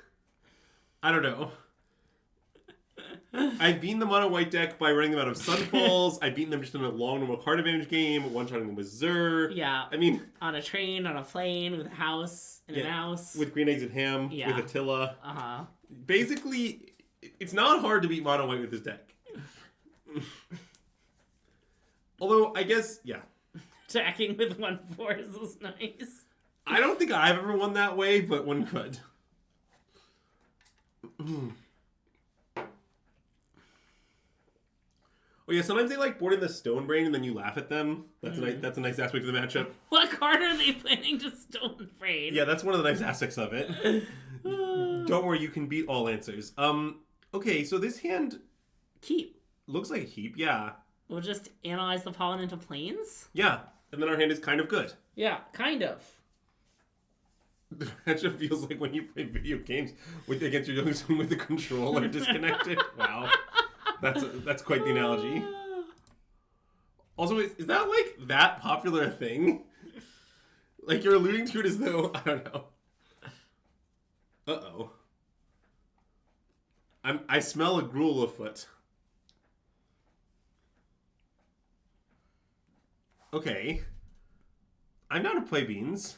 I don't know. I've beaten the mono white deck by running them out of Sunfalls. I've beaten them just in a long normal card advantage game, one-shotting them with Zur. Yeah. I mean... On a train, on a plane, with a house, in an house. With Green Eggs and Ham, with Attila. Uh-huh. Basically, it's not hard to beat mono white with this deck. Although, I guess, yeah. Attacking with 1/4 is nice. I don't think I've ever won that way, but one could. Oh yeah, sometimes they like board in the Stone Brain and then you laugh at them. That's a nice aspect of the matchup. What card are they planning to Stone Brain? Yeah, that's one of the nice aspects of it. Don't worry, you can beat all answers. Okay, so this hand Keep. looks like a heap, yeah. We'll just analyze the pollen into planes? Yeah, and then our hand is kind of good. Yeah, kind of. The matchup feels like when you play video games against your young son with the controller disconnected. Wow. That's quite the analogy. Also, is that like that popular a thing? Like you're alluding to it as though, I don't know. Uh-oh. I smell a gruel afoot. Okay. I'm down to play beans.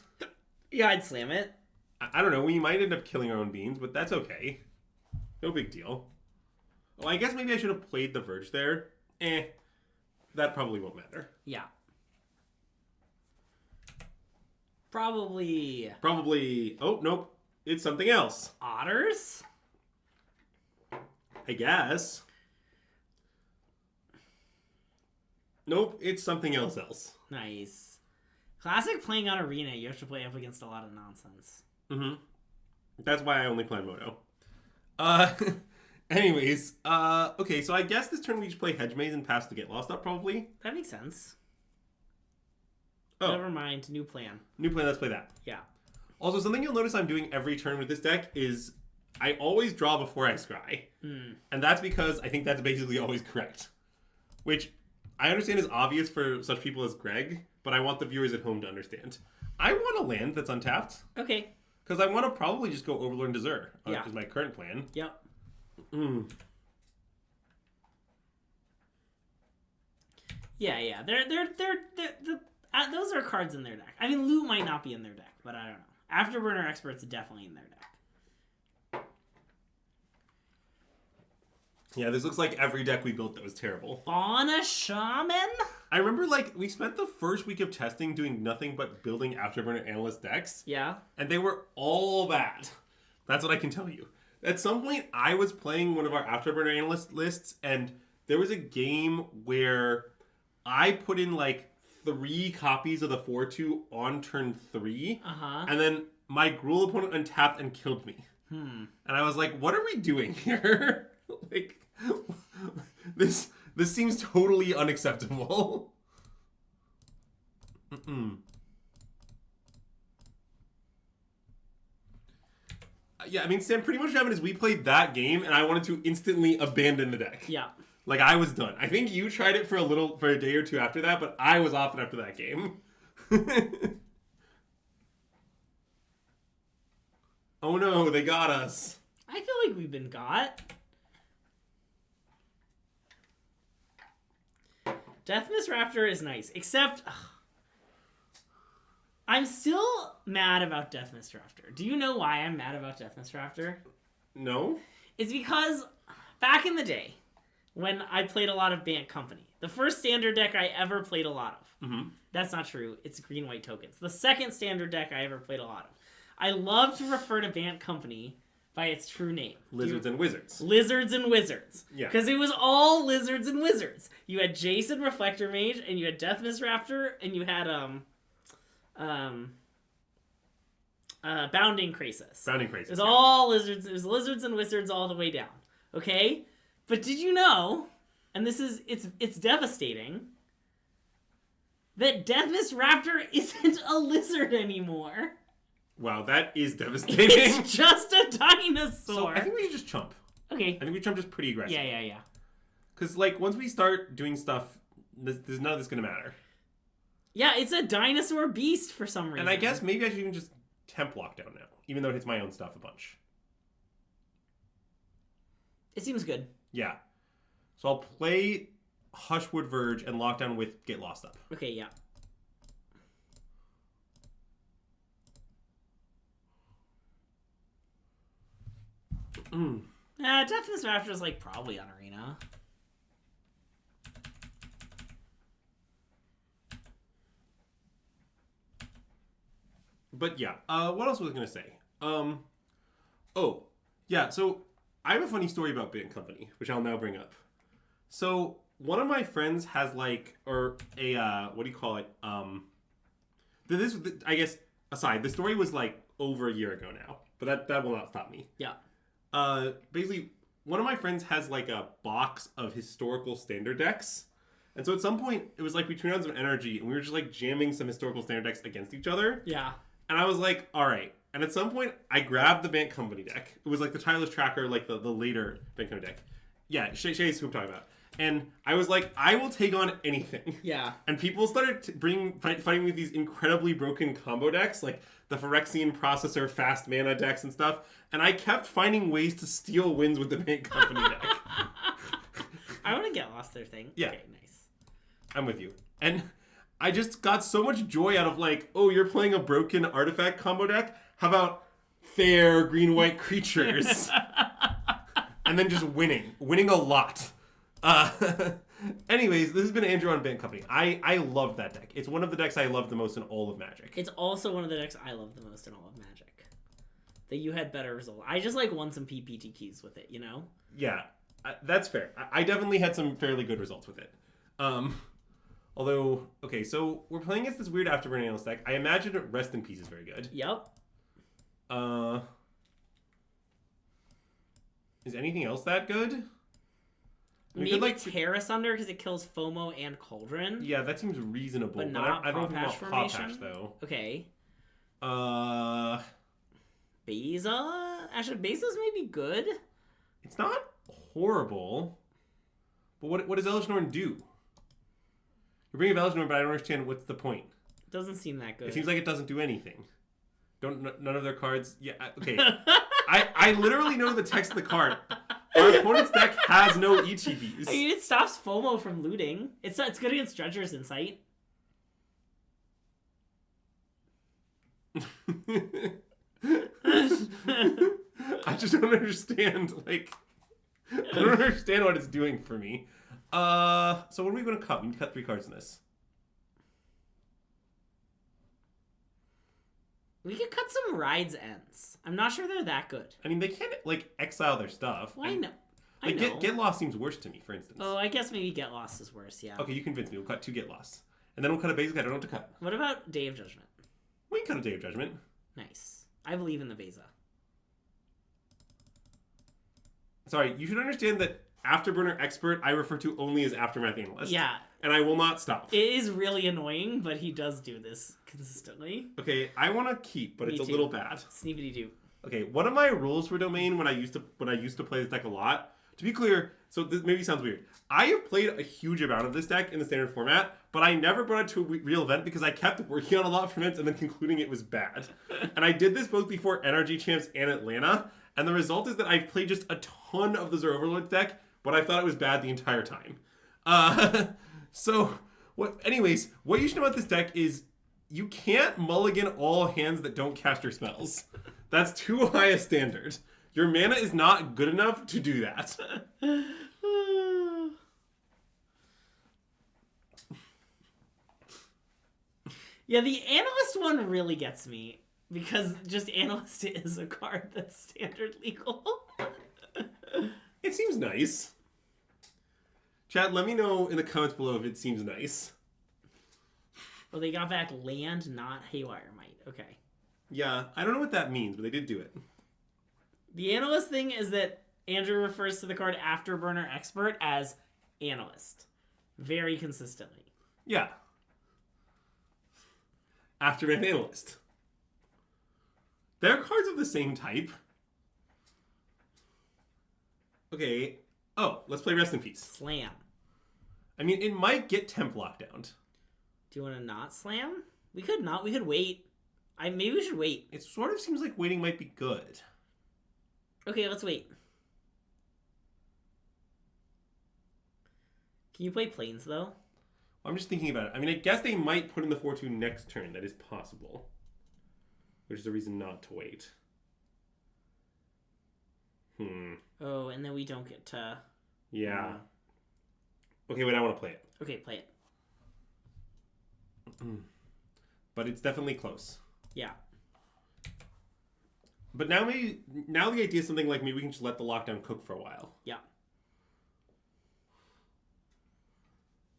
Yeah, I'd slam it. I don't know, we might end up killing our own beans, but that's okay. No big deal. Oh, I guess maybe I should have played the Verge there. That probably won't matter. Yeah. Probably... Oh, nope. It's something else. Otters? I guess. Nope, it's something else. Nice. Classic playing on Arena, you have to play up against a lot of nonsense. Mm-hmm. That's why I only play Moto. Anyways, okay, so I guess this turn we just play Hedge Maze and pass to get lost up, probably. That makes sense. Oh. Never mind, new plan. New plan, let's play that. Yeah. Also, something you'll notice I'm doing every turn with this deck is I always draw before I scry. And that's because I think that's basically always correct. Which I understand is obvious for such people as Greg, but I want the viewers at home to understand. I want a land that's untapped. Okay. Because I want to probably just go Overlord and Desert. Yeah. Is my current plan. Yep. Yeah. Those are cards in their deck. I mean, Loot might not be in their deck, but I don't know. Afterburner Expert's definitely in their deck. Yeah, this looks like every deck we built that was terrible. Fauna Shaman? I remember, like, we spent the first week of testing doing nothing but building Afterburner Analyst decks. Yeah. And they were all bad. That's what I can tell you. At some point, I was playing one of our Afterburner Analyst lists, and there was a game where I put in, like, 3 copies of the 4-2 on turn 3. And then my Gruul opponent untapped and killed me. And I was like, what are we doing here? Like, this seems totally unacceptable. Yeah, I mean, Sam, pretty much what happened is we played that game, and I wanted to instantly abandon the deck. Yeah. Like, I was done. I think you tried it for a day or two after that, but I was off it after that game. Oh no, they got us. I feel like we've been got. Deathmiss Raptor is nice, except I'm still mad about Deathmiss Raptor. Do you know why I'm mad about Deathmiss Raptor? No? It's because back in the day, when I played a lot of Bant Company, the first standard deck I ever played a lot of. That's not true. It's green-white tokens. The second standard deck I ever played a lot of. I love to refer to Bant Company by its true name. Lizards and Wizards. Lizards and Wizards. Yeah. Because it was all Lizards and Wizards. You had Jason Reflector Mage, and you had Deathmiss Raptor, and you had Bounding Krasis. Bounding Krasis. It was all Lizards. It was Lizards and Wizards all the way down. Okay? But did you know, and this is, it's devastating, that Deathmiss Raptor isn't a lizard anymore. Wow, that is devastating. It's just a dinosaur. So I think we should just chump. Okay. I think we chump just pretty aggressive. Yeah. Because, like, once we start doing stuff, there's none of this going to matter. Yeah, it's a dinosaur beast for some reason. And I guess maybe I should even just temp lockdown now, even though it hits my own stuff a bunch. It seems good. Yeah. So I'll play Hushwood Verge and lockdown with Get Lost Up. Okay, yeah. Deathmiss Raptor is like probably on Arena. But yeah, what else was I going to say? Oh, yeah, so I have a funny story about Bant Company, which I'll now bring up. So one of my friends has like, or a, what do you call it? This, I guess, aside, the story was like over a year ago now, but that will not stop me. Yeah. Basically, one of my friends has like a box of historical standard decks. And so at some point, it was like we turned on some energy and we were just like jamming some historical standard decks against each other. Yeah. And I was like, all right. And at some point, I grabbed the Bant Company deck. It was like the Tireless Tracker, like the later Bant Company deck. Yeah, Shay's who I'm talking about. And I was like, I will take on anything. Yeah. And people started fighting with these incredibly broken combo decks, like the Phyrexian Processor fast mana decks and stuff. And I kept finding ways to steal wins with the Bant Company deck. I want to get lost their thing. Yeah. Okay, nice. I'm with you. And I just got so much joy out of like, oh, you're playing a broken artifact combo deck? How about fair green-white creatures? And then just winning a lot. Anyways, this has been Andrew on Bant Company. I loved that deck. It's one of the decks I love the most in all of Magic. It's also one of the decks I love the most in all of Magic. That you had better results. I just like won some PPT keys with it, you know? Yeah, that's fair. I definitely had some fairly good results with it. Although, okay, so we're playing against this weird Afterburn Analyst deck. I imagine Rest in Peace is very good. Yep. Is anything else that good? Maybe Terrace Under because it kills FOMO and Cauldron. Yeah, that seems reasonable. But not I don't Pop know Hash about Pop formation? Hash, though. Okay. Beza? Actually, Beza's maybe good. It's not horrible. But what does Elish Norn do? You're bringing up Elish Norn, but I don't understand what's the point. Doesn't seem that good. It seems like it doesn't do anything. None of their cards... Yeah, okay. I literally know the text of the card. Our opponent's deck has no ETBs. I mean, it stops FOMO from looting. It's good against Dredger's Insight. I just don't understand, I don't understand what it's doing for me. So what are we going to cut? We need to cut 3 cards in this. We could cut some Rides Ends. I'm not sure they're that good. I mean, they can't, exile their stuff. Well, I know. Get Lost seems worse to me, for instance. Oh, I guess maybe Get Lost is worse, yeah. Okay, you convinced me. We'll cut 2 Get Lost. And then we'll cut a basic I don't know what to cut. What about Day of Judgment? We can cut a Day of Judgment. Nice. I believe in the Beza. Sorry, you should understand that Afterburner Expert I refer to only as Aftermath Analyst. Yeah. And I will not stop. It is really annoying, but he does do this consistently. Okay, I want to keep, but it's a little bad. Sneevity do. Okay, one of my rules for Domain when I used to play this deck a lot, to be clear, so this maybe sounds weird. I have played a huge amount of this deck in the standard format, but I never brought it to a real event because I kept working on a lot for events and then concluding it was bad. And I did this both before NRG Champs and Atlanta, and the result is that I've played just a ton of the Zero Overlords deck, but I thought it was bad the entire time. So, anyways, what you should know about this deck is you can't mulligan all hands that don't cast your spells. That's too high a standard. Your mana is not good enough to do that. Yeah, the Analyst one really gets me. Because just Analyst is a card that's standard legal. It seems nice. Chat, let me know in the comments below if it seems nice. Well, they got back land, not Haywire Might. Okay. Yeah, I don't know what that means, but they did do it. The Analyst thing is that Andrew refers to the card Afterburner Expert as Analyst. Very consistently. Yeah. Aftermath Analyst. They're cards of the same type. Okay. Oh, let's play Rest in Peace. Slam. I mean, it might get Temp Lockdown. Do you want to not slam? We could not. We could wait. Maybe we should wait. It sort of seems like waiting might be good. Okay, let's wait. Can you play Plains, though? Well, I'm just thinking about it. I mean, I guess they might put in the 4-2 next turn. That is possible. Which is a reason not to wait. Oh, and then we don't get to... Yeah. Okay, wait, I want to play it. Okay, play it. But it's definitely close. Yeah. But now the idea is something like maybe we can just let the lockdown cook for a while. Yeah.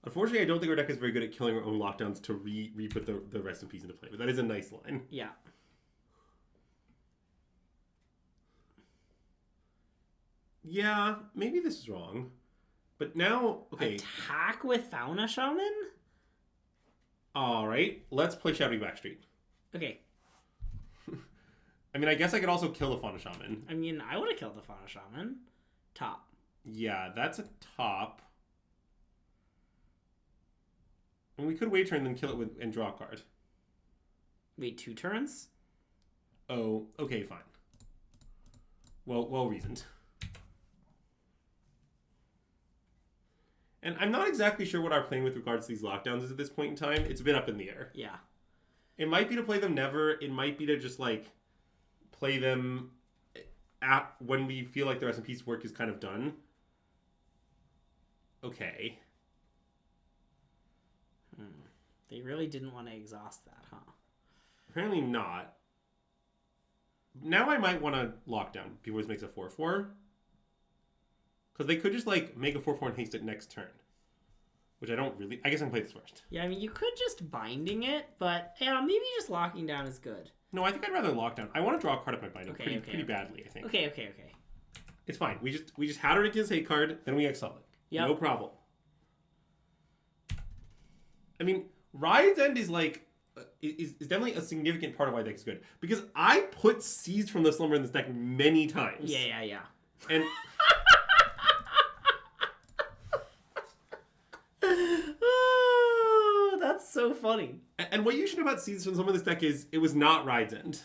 Unfortunately, I don't think our deck is very good at killing our own lockdowns to re-put the Rest in Peace into play. But that is a nice line. Yeah. Yeah, maybe this is wrong. But now, okay. Attack with Fauna Shaman? Alright, let's play Shouting Backstreet. Okay. I mean, I guess I could also kill the Fauna Shaman. I mean, I would have killed the Fauna Shaman. Top. Yeah, that's a top. And we could wait turn and then kill it and draw a card. Wait, 2 turns? Oh, okay, fine. Well reasoned. And I'm not exactly sure what our plan with regards to these lockdowns is at this point in time. It's a bit up in the air. Yeah. It might be to play them never. It might be to just, play them when we feel like the Rest in Peace work is kind of done. Okay. They really didn't want to exhaust that, huh? Apparently not. Now I might want to lock down. People always makes a 4-4. Because they could just, make a 4-4 and haste it next turn. which I don't really... I guess I can play this first. Yeah, I mean, you could just binding it, but yeah, maybe just locking down is good. No, I think I'd rather lock down. I want to draw a card up my binding pretty badly, I think. Okay. It's fine. We just had a ridiculous hate card, then we exile it. Yep. No problem. I mean, Riot's End is like... Is definitely a significant part of why deck is good. Because I put Seized from the Slumber in this deck many times. Yeah. And... Oh, that's so funny. And what you should know about Seized from some of this deck is it was not Riot's End.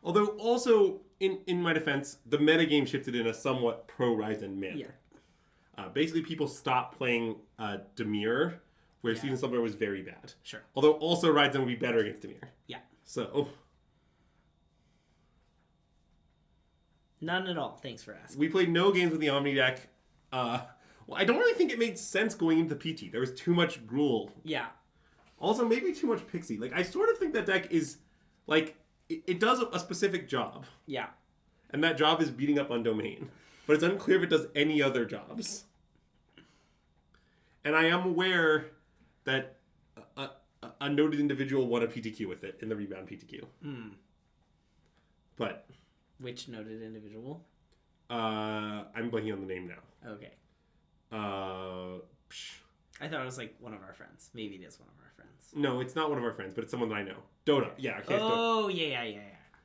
Although also, in my defense, the metagame shifted in a somewhat pro-Riot's End manner. Yeah. Basically, people stopped playing Dimir, where Seized Slumber was very bad. Sure. Although also Riot's End would be better against Dimir. Yeah. So... None at all. Thanks for asking. We played no games with the Omni deck. Well, I don't really think it made sense going into PT. There was too much Gruul. Yeah. Also, maybe too much Pixie. Like, I sort of think that deck is, like, it does a specific job. Yeah. And that job is beating up on Domain. But it's unclear if it does any other jobs. And I am aware that a noted individual won a PTQ with it in the Rebound PTQ. But... Which noted individual? I'm blanking on the name now. Okay. I thought it was like one of our friends. Maybe it is one of our friends. No, it's not one of our friends, but it's someone that I know. Dota. Yeah. Okay, oh, Dota. Yeah.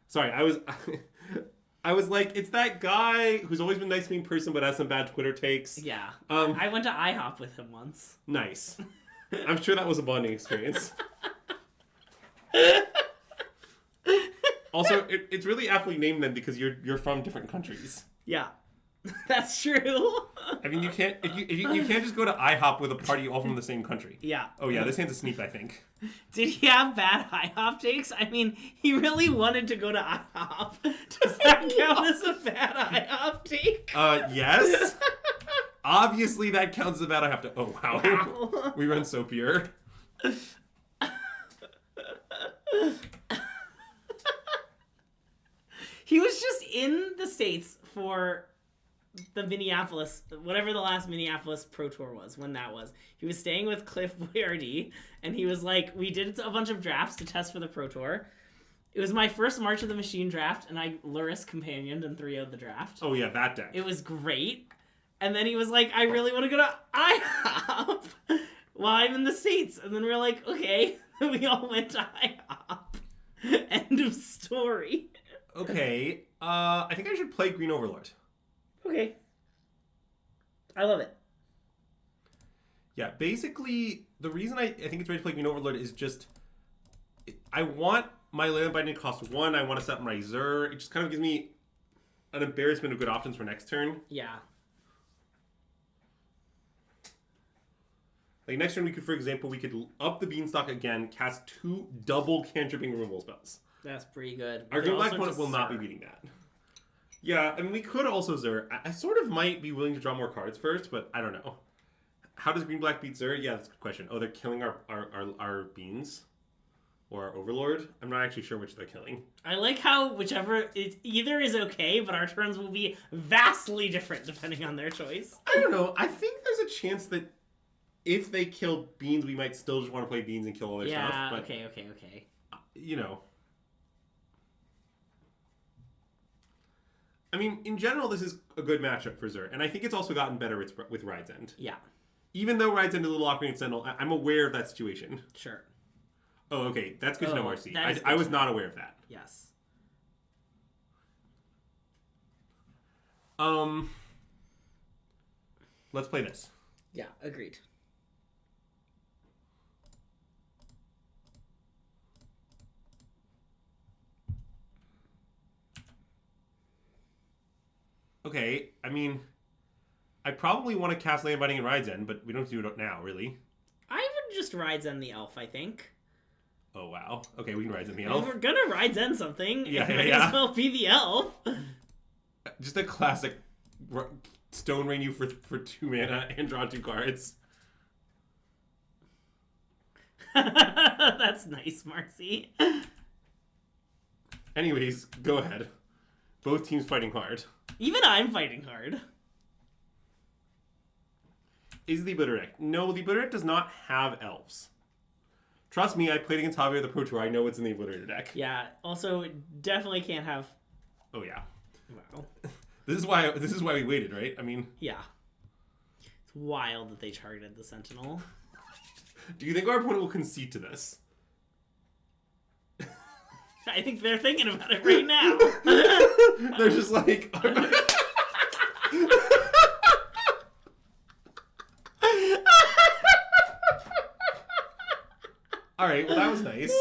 Sorry, I was like, it's that guy who's always been nice to me in person, but has some bad Twitter takes. Yeah. I went to IHOP with him once. Nice. I'm sure that was a bonding experience. Also, it's really aptly named then because you're from different countries. Yeah, that's true. I mean, you can't you can't just go to IHOP with a party all from the same country. Yeah. Oh yeah, this hand's a sneak, I think. Did he have bad IHOP takes? I mean, he really wanted to go to IHOP. Does that count as a bad IHOP take? Yes. Obviously, that counts as a bad IHOP take. Oh wow. We run so pure. He was just in the States for the Minneapolis, whatever the last Minneapolis Pro Tour was, when that was. He was staying with Cliff Boyardee, and he was like, we did a bunch of drafts to test for the Pro Tour. It was my first March of the Machine draft, and I Luris companioned and 3-0'd the draft. Oh yeah, that deck. It was great. And then he was like, I really want to go to IHOP while I'm in the States. And then we were like, okay. We all went to IHOP. End of story. Okay, I think I should play Green Overlord. Okay. I love it. Yeah, basically, the reason I think it's ready to play Green Overlord is just... I want my land binding to cost 1, I want to set my Zur. It just kind of gives me an embarrassment of good options for next turn. Yeah. Like, next turn, we could, for example, we could up the Beanstalk again, cast 2 double cantripping removal spells. That's pretty good. Our green black opponent will not be beating that. Yeah, I mean, we could also Zur. I sort of might be willing to draw more cards first, but I don't know. How does green black beat Zur? Yeah, that's a good question. Oh, they're killing our beans? Or our Overlord? I'm not actually sure which they're killing. I like how whichever, it either is okay, but our turns will be vastly different depending on their choice. I don't know. I think there's a chance that if they kill beans, we might still just want to play beans and kill all their stuff. Yeah, But, okay. You know. I mean, in general, this is a good matchup for Zur, and I think it's also gotten better with Ride's End. Yeah. Even though Ride's End is a little awkward and Sentinel, I'm aware of that situation. Sure. Oh, okay. That's good to know, Marcy. I was not aware of that. Yes. Let's play this. Yeah, agreed. Okay, I mean, I probably want to cast Land Binding and Ride's End, but we don't have to do it now, really. I would just Ride's End the Elf, I think. Oh, wow. Okay, we can Ride's End the I Elf. mean, we're gonna Ride's End something. Yeah. Might as well be the Elf. Just a classic Stone Rain you for 2 mana and draw 2 cards. That's nice, Marcy. Anyways, go ahead. Both teams fighting hard. Even I'm fighting hard. is the Obliterate deck. No, the Obliterate does not have elves. Trust me, I played against Javier at the Pro Tour. I know what's in the Obliterator deck. Yeah. Also, definitely can't have. Oh yeah. Wow. This is why we waited, right? I mean. Yeah. It's wild that they targeted the Sentinel. Do you think our opponent will concede to this? I think they're thinking about it right now. They're just like. All right, well that was nice.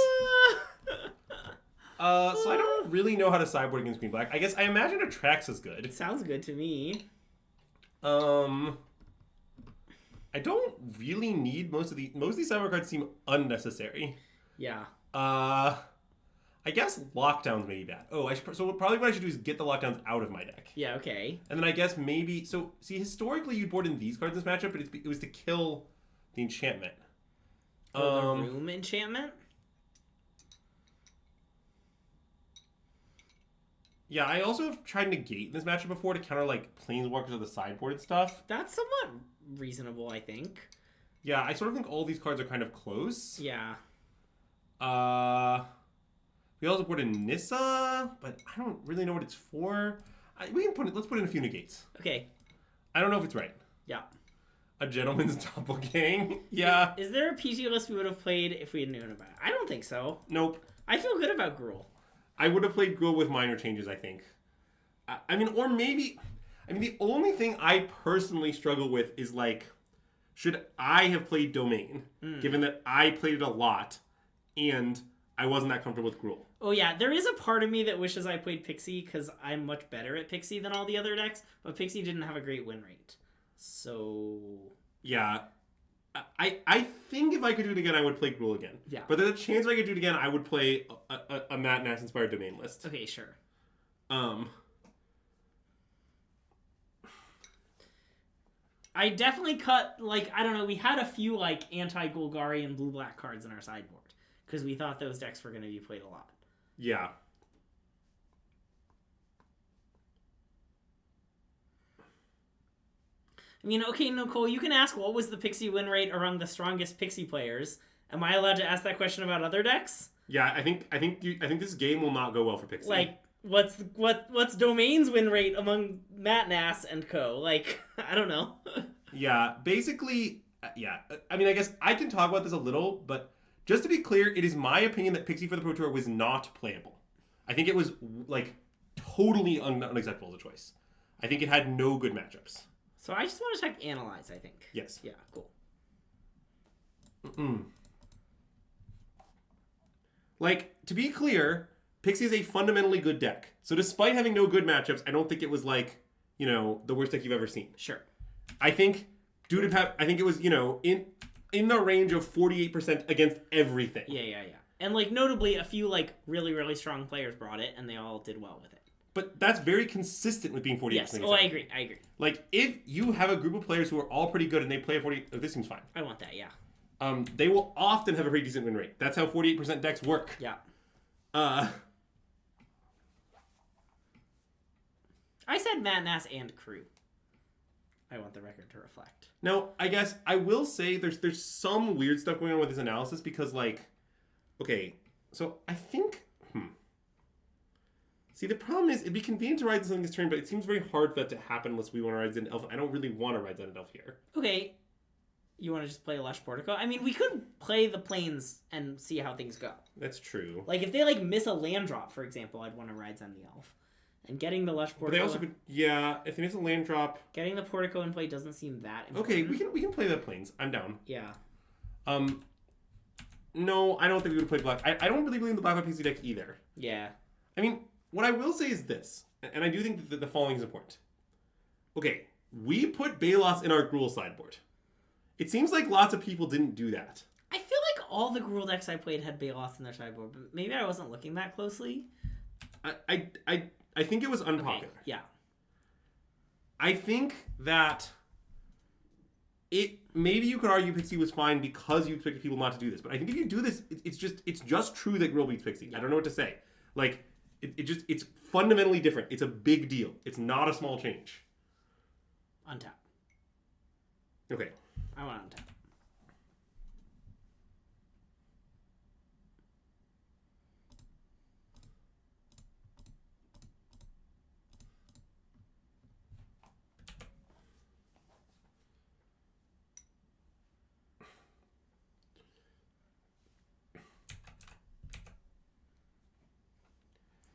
So I don't really know how to sideboard against green black. I guess I imagine Attrax is good. Sounds good to me. I don't really need most of these sideboard cards seem unnecessary. Yeah. I guess lockdowns may be bad. Oh, so probably what I should do is get the lockdowns out of my deck. Yeah. Okay. And then I guess maybe see historically you'd board in these cards in this matchup, but it was to kill the enchantment. The room enchantment. Yeah, I also have tried negate in this matchup before to counter like planeswalkers or the sideboard and stuff. That's somewhat reasonable, I think. Yeah, I sort of think all these cards are kind of close. Yeah. We also put in Nissa, but I don't really know what it's for. Let's put in a few negates. Okay. I don't know if it's right. Yeah. A gentleman's doppelgang. Yeah. Is there a PG list we would have played if we had known about it? I don't think so. Nope. I feel good about Gruul. I would have played Gruul with minor changes, I think. The only thing I personally struggle with is like, should I have played Domain, given that I played it a lot, and I wasn't that comfortable with Gruul. Oh yeah, there is a part of me that wishes I played Pixie because I'm much better at Pixie than all the other decks, but Pixie didn't have a great win rate. So... Yeah. I think if I could do it again, I would play Gruul again. Yeah. But there's a chance if I could do it again, I would play a Matt Nass inspired Domain list. Okay, sure. I definitely cut, like, I don't know, we had a few, like, anti-Golgari and blue-black cards in our sideboard. Because we thought those decks were going to be played a lot. Yeah. I mean, okay, Nicole, you can ask what was the Pixie win rate among the strongest Pixie players. Am I allowed to ask that question about other decks? Yeah, I think this game will not go well for Pixie. Like, what's Domain's win rate among Matt Nass and co? Like, I don't know. Yeah, basically, yeah. I mean, I guess I can talk about this a little, but just to be clear, it is my opinion that Pixie for the Pro Tour was not playable. I think it was, like, totally unacceptable as a choice. I think it had no good matchups. So I just want to check Analyze, I think. Yes. Yeah, cool. Like, to be clear, Pixie is a fundamentally good deck. So despite having no good matchups, I don't think it was like, the worst deck you've ever seen. Sure. I think it was, in the range of 48% against everything. Yeah. And, like, notably, a few, like, really, really strong players brought it, and they all did well with it. But that's very consistent with being 48%. Yes, I agree. Like, if you have a group of players who are all pretty good and they play a 40... Oh, this seems fine. I want that, yeah. They will often have a pretty decent win rate. That's how 48% decks work. Yeah. I said Matt Nass and crew. I want the record to reflect. Now, I guess I will say there's some weird stuff going on with this analysis because, like... Okay, so I think... See, the problem is, it'd be convenient to ride this on this turn, but it seems very hard for that to happen unless we want to ride Zen Elf. I don't really want to ride Zen Elf here. Okay. You want to just play Lush Portico? I mean, we could play the planes and see how things go. That's true. Like, if they, like, miss a land drop, for example, I'd want to ride Zen the Elf. And getting the Lush Portico... But they also could... Yeah, if they miss a land drop... Getting the Portico in play doesn't seem that important. Okay, we can play the planes. I'm down. Yeah. No, I don't think we would play black. I don't really believe in the black PC deck either. Yeah. I mean... What I will say is this, and I do think that the following is important. Okay, we put Balos in our Gruul sideboard. It seems like lots of people didn't do that. I feel like all the Gruul decks I played had Balos in their sideboard, but maybe I wasn't looking that closely. I think it was unpopular. Okay, yeah. I think that maybe you could argue Pixie was fine because you expected people not to do this, but I think if you do this, it's just true that Gruul beats Pixie. Yeah. I don't know what to say. Like... It's fundamentally different. It's a big deal. It's not a small change. Untap. Okay. I want to untap.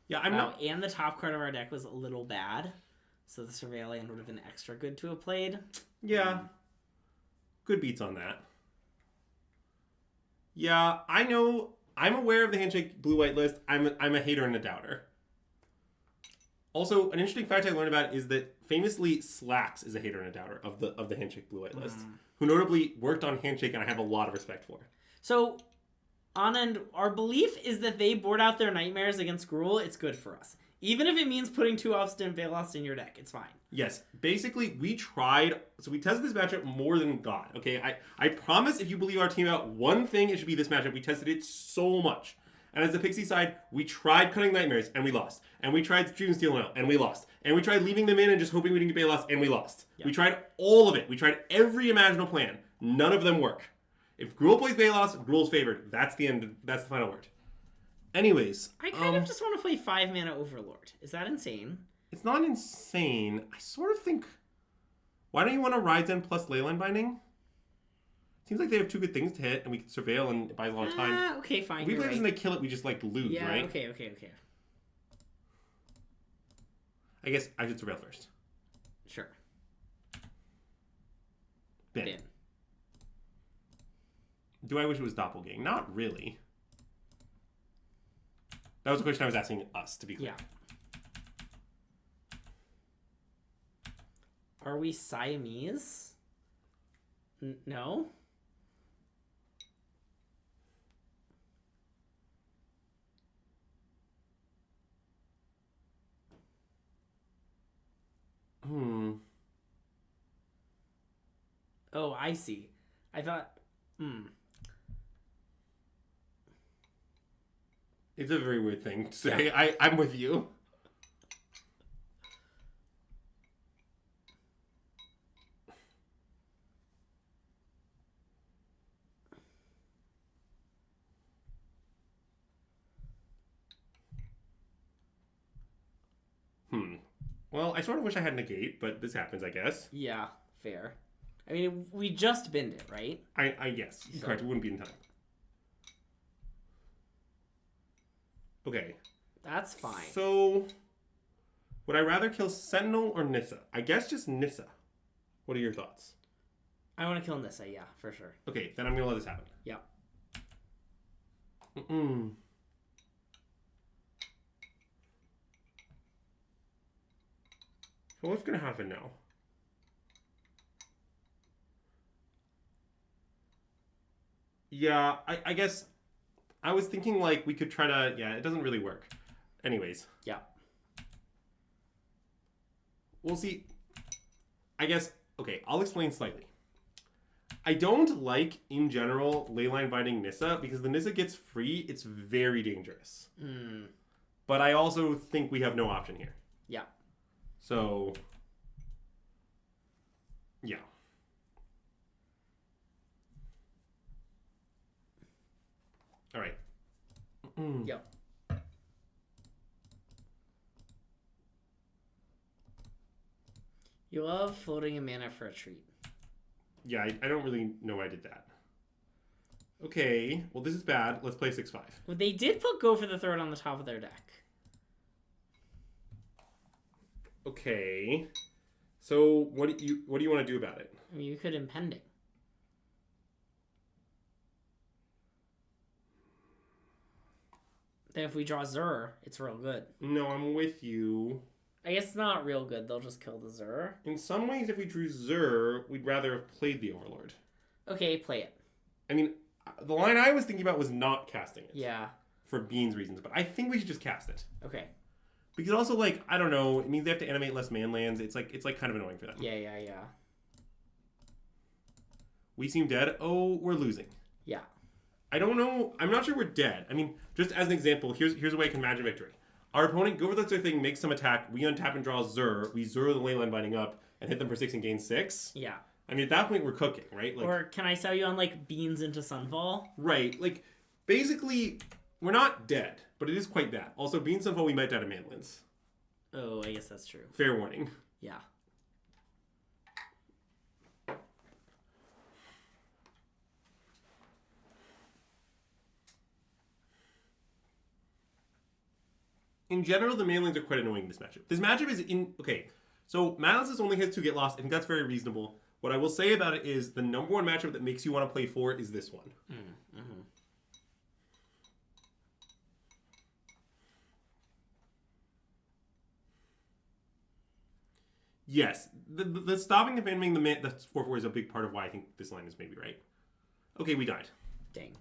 Yeah, I'm not. And the top card of our deck was a little bad, so the Surveil land would have been extra good to have played. Yeah, good beats on that. Yeah, I know. I'm aware of the handshake blue-white list. I'm a hater and a doubter. Also, an interesting fact I learned about is that famously Slacks is a hater and a doubter of the handshake blue-white list, who notably worked on handshake, and I have a lot of respect for. So, Anand, our belief is that they board out their nightmares against Gruul. It's good for us, even if it means putting 2 Obstinate Velost in your deck. It's fine. Yes, basically we tried. So we tested this matchup more than God. Okay, I promise if you believe our team out one thing, it should be this matchup. We tested it so much. And as the Pixie side, we tried cutting nightmares, and we lost. And we tried Dream Stealing out, and we lost. And we tried leaving them in and just hoping we didn't get Balos, and we lost. Yep. We tried all of it. We tried every imaginable plan. None of them work. If Gruul plays Balos, Gruul's favored. That's the end. That's the final word. Anyways. I kind of just want to play 5-mana Overlord. Is that insane? It's not insane. I sort of think... Why don't you want to Ryzen plus Leyline Binding? Seems like they have 2 good things to hit, and we can surveil and it buys a lot of time. Okay, fine. If we play this and they kill it, we just, like, lose, yeah, right? Okay. I guess I should surveil first. Sure. Bin. Do I wish it was Doppelgang? Not really. That was a question I was asking us, to be clear. Yeah. Are we Siamese? No? Oh, I see. I thought... It's a very weird thing to say. Yeah. I'm with you. Well, I sort of wish I had negate, but this happens, I guess. Yeah, fair. I mean, we just binned it, right? I yes, so. Correct. It wouldn't be in time. Okay. That's fine. So, would I rather kill Sentinel or Nissa? I guess just Nissa. What are your thoughts? I want to kill Nissa, yeah, for sure. Okay, then I'm going to let this happen. Yeah. So what's going to happen now? Yeah, I guess I was thinking like we could try to... Yeah, it doesn't really work. Anyways. Yeah. We'll see. I guess... Okay, I'll explain slightly. I don't like, in general, Leyline Binding Nissa because the Nissa gets free. It's very dangerous. But I also think we have no option here. Yeah. So, yeah. All right. Yep. You love floating a mana for a treat. Yeah, I don't really know why I did that. Okay, well this is bad. Let's play 6-5. Well, they did put Go for the Third on the top of their deck. Okay, so what do you want to do about it? I mean, you could Impending. Then if we draw Zur, it's real good. No, I'm with you. I guess it's not real good. They'll just kill the Zur. In some ways, if we drew Zur, we'd rather have played the Overlord. Okay, play it. I mean, the line I was thinking about was not casting it. Yeah. For Bean's reasons, but I think we should just cast it. Okay. Because also, like, I don't know, it means they have to animate less man lands. It's like kind of annoying for them. Yeah. We seem dead. Oh, we're losing. Yeah. I don't know. I'm not sure we're dead. I mean, just as an example, here's a way I can imagine victory. Our opponent, go for that sort of thing, makes some attack. We untap and draw Zur. We Zur the Leyline Binding up and hit them for 6 and gain 6. Yeah. I mean, at that point, we're cooking, right? Like, or can I sell you on, like, beans into Sunfall? right. Like, basically, we're not dead, but it is quite bad. Also, being Sunfall, we might die to Manlands. Oh, I guess that's true. Fair warning. Yeah. In general, the Manlands are quite annoying in this matchup. This matchup is in... Okay, so Manlands only has to get lost. I think that's very reasonable. What I will say about it is the number one matchup that makes you want to play for is this one. Mm-hmm. Yes, the stopping and fanning the 4/4 is a big part of why I think this line is maybe right. Okay, we died. Dang.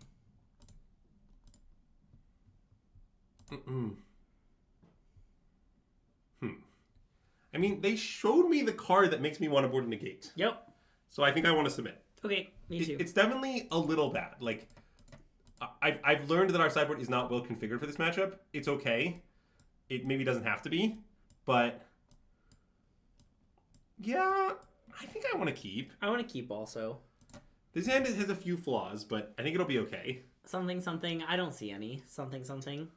I mean, they showed me the card that makes me want to board a negate. Yep. So I think I want to submit. Okay, me too. It's definitely a little bad. Like, I've learned that our sideboard is not well configured for this matchup. It's okay. It maybe doesn't have to be, but yeah, I think I want to keep. I want to keep also. This hand has a few flaws, but I think it'll be okay. Something. I don't see any. Something.